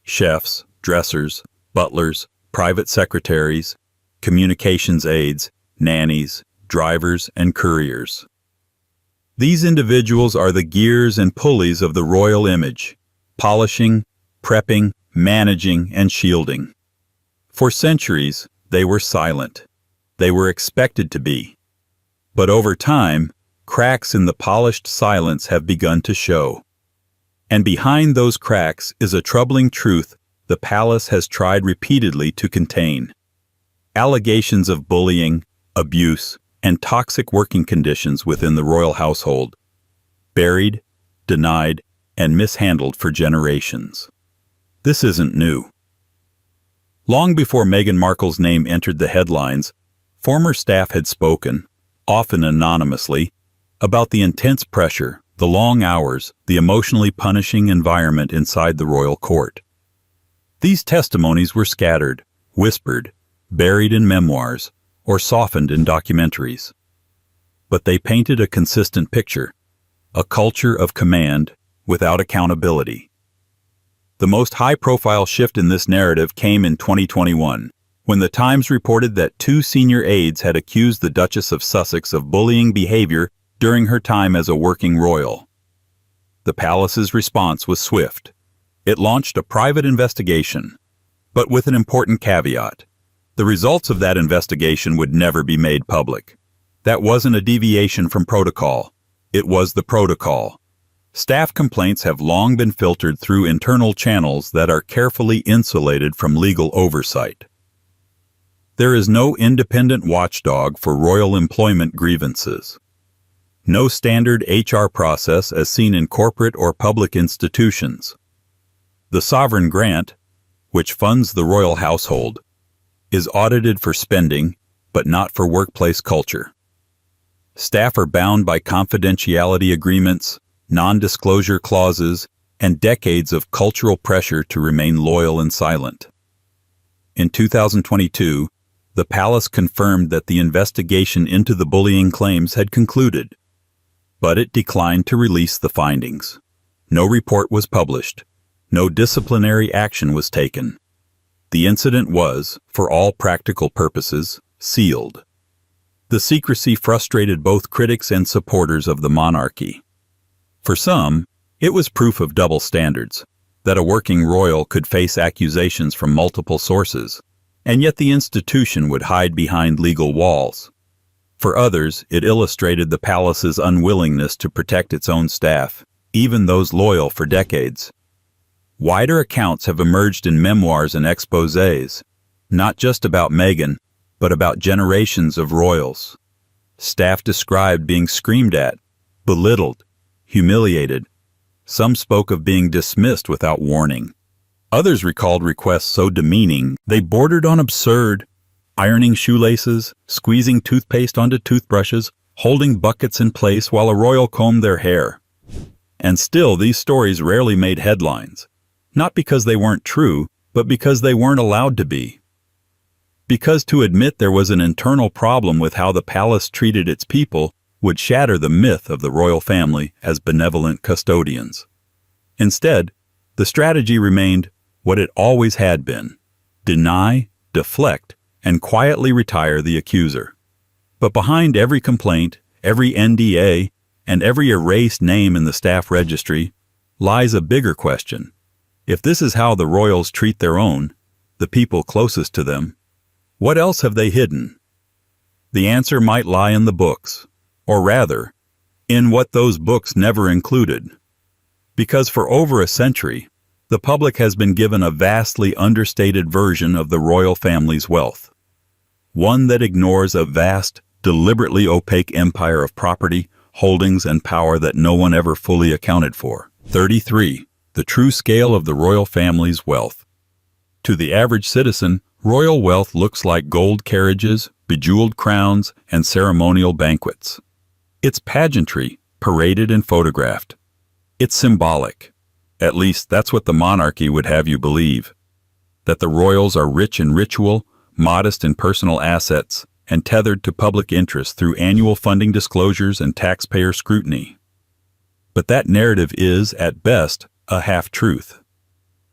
chefs, dressers, butlers, private secretaries, communications aides, nannies, drivers, and couriers. These individuals are the gears and pulleys of the royal image, polishing, prepping, managing, and shielding. For centuries, they were silent. They were expected to be. But over time, cracks in the polished silence have begun to show. And behind those cracks is a troubling truth the palace has tried repeatedly to contain. Allegations of bullying, abuse, and toxic working conditions within the royal household, buried, denied, and mishandled for generations. This isn't new. Long before Meghan Markle's name entered the headlines, former staff had spoken, often anonymously, about the intense pressure, the long hours, the emotionally punishing environment inside the royal court. These testimonies were scattered, whispered, buried in memoirs, or softened in documentaries. But they painted a consistent picture. a culture of command without accountability. The most high-profile shift in this narrative came in 2021, when the Times reported that 2 senior aides had accused the Duchess of Sussex of bullying behavior during her time as a working royal. The palace's response was swift. It launched a private investigation, but with an important caveat. The results of that investigation would never be made public. That wasn't a deviation from protocol. It was the protocol. Staff complaints have long been filtered through internal channels that are carefully insulated from legal oversight. There is no independent watchdog for royal employment grievances. No standard HR process as seen in corporate or public institutions. The sovereign grant, which funds the royal household, is audited for spending, but not for workplace culture. Staff are bound by confidentiality agreements, non-disclosure clauses, and decades of cultural pressure to remain loyal and silent. In 2022, the palace confirmed that the investigation into the bullying claims had concluded, but it declined to release the findings. No report was published. No disciplinary action was taken. The incident was, for all practical purposes, sealed. The secrecy frustrated both critics and supporters of the monarchy. For some, it was proof of double standards, that a working royal could face accusations from multiple sources, and yet the institution would hide behind legal walls. For others, it illustrated the palace's unwillingness to protect its own staff, even those loyal for decades. Wider accounts have emerged in memoirs and exposés, not just about Meghan, but about generations of royals. Staff described being screamed at, belittled, humiliated. Some spoke of being dismissed without warning. Others recalled requests so demeaning they bordered on absurd, ironing shoelaces, squeezing toothpaste onto toothbrushes, holding buckets in place while a royal combed their hair. And still, these stories rarely made headlines, not because they weren't true, but because they weren't allowed to be. Because to admit there was an internal problem with how the palace treated its people would shatter the myth of the royal family as benevolent custodians. Instead, the strategy remained what it always had been: deny, deflect, and quietly retire the accuser. But behind every complaint, every NDA, and every erased name in the staff registry lies a bigger question. If this is how the royals treat their own, the people closest to them, what else have they hidden? The answer might lie in the books, or rather, in what those books never included. Because for over a century, the public has been given a vastly understated version of the royal family's wealth. One that ignores a vast, deliberately opaque empire of property, holdings, and power that no one ever fully accounted for. 33. The true scale of the royal family's wealth. To the average citizen, royal wealth looks like gold carriages, bejeweled crowns, and ceremonial banquets. It's pageantry, paraded and photographed. It's symbolic. At least that's what the monarchy would have you believe. That the royals are rich in ritual, modest in personal assets, and tethered to public interest through annual funding disclosures and taxpayer scrutiny. But that narrative is, at best, a half-truth.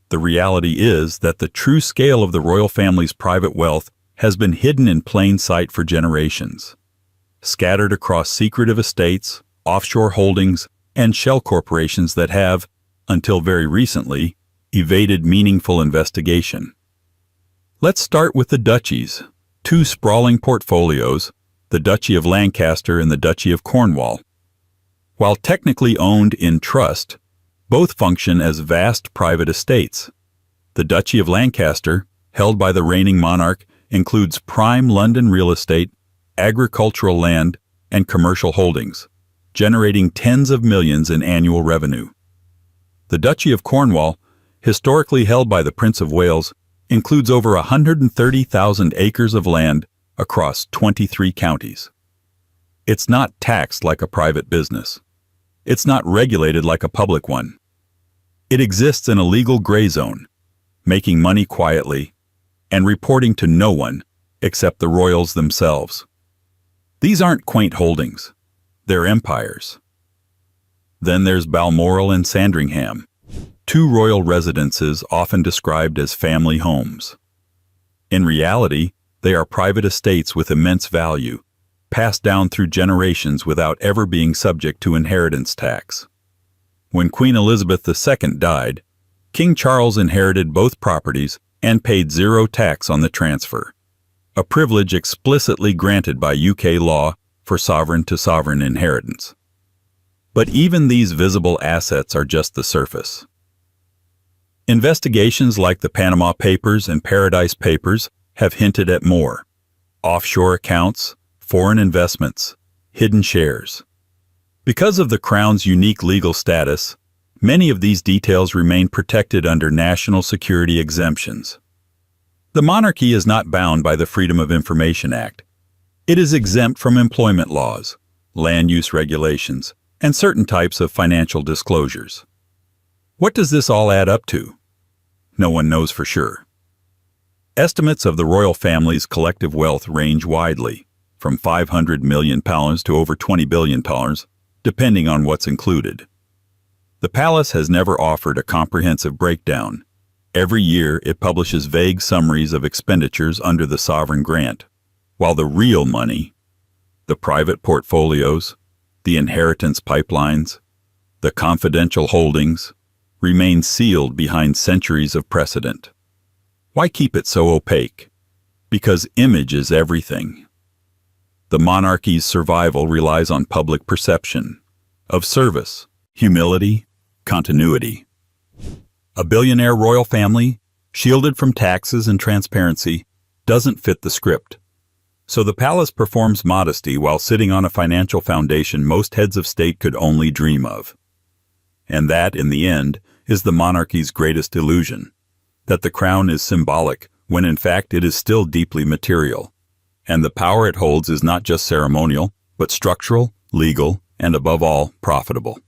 The reality is that the true scale of the royal family's private wealth has been hidden in plain sight for generations. Scattered across secretive estates, offshore holdings, and shell corporations that have, until very recently, evaded meaningful investigation. Let's start with the duchies, 2 sprawling portfolios, the Duchy of Lancaster and the Duchy of Cornwall. While technically owned in trust, both function as vast private estates. The Duchy of Lancaster, held by the reigning monarch, includes prime London real estate, agricultural land, and commercial holdings, generating tens of millions in annual revenue. The Duchy of Cornwall, historically held by the Prince of Wales, includes over 130,000 acres of land across 23 counties. It's not taxed like a private business. It's not regulated like a public one. It exists in a legal gray zone, making money quietly and reporting to no one except the royals themselves. These aren't quaint holdings. They're empires. Then there's Balmoral and Sandringham, two royal residences often described as family homes. In reality, they are private estates with immense value, passed down through generations without ever being subject to inheritance tax. When Queen Elizabeth II died, King Charles inherited both properties and paid zero tax on the transfer, a privilege explicitly granted by UK law for sovereign-to-sovereign inheritance. But even these visible assets are just the surface. Investigations like the Panama Papers and Paradise Papers have hinted at more: offshore accounts, foreign investments, hidden shares. Because of the Crown's unique legal status, many of these details remain protected under national security exemptions. The monarchy is not bound by the Freedom of Information Act. It is exempt from employment laws, land use regulations, and certain types of financial disclosures. What does this all add up to? No one knows for sure. Estimates of the royal family's collective wealth range widely, from £500 million to over $20 billion, depending on what's included. The palace has never offered a comprehensive breakdown. Every year it publishes vague summaries of expenditures under the sovereign grant, while the real money, the private portfolios, the inheritance pipelines, the confidential holdings, remain sealed behind centuries of precedent. Why keep it so opaque? Because image is everything. The monarchy's survival relies on public perception of service, humility, continuity. A billionaire royal family, shielded from taxes and transparency, doesn't fit the script. So the palace performs modesty while sitting on a financial foundation most heads of state could only dream of. And that, in the end, is the monarchy's greatest illusion, that the crown is symbolic when in fact it is still deeply material. And the power it holds is not just ceremonial, but structural, legal, and above all, profitable.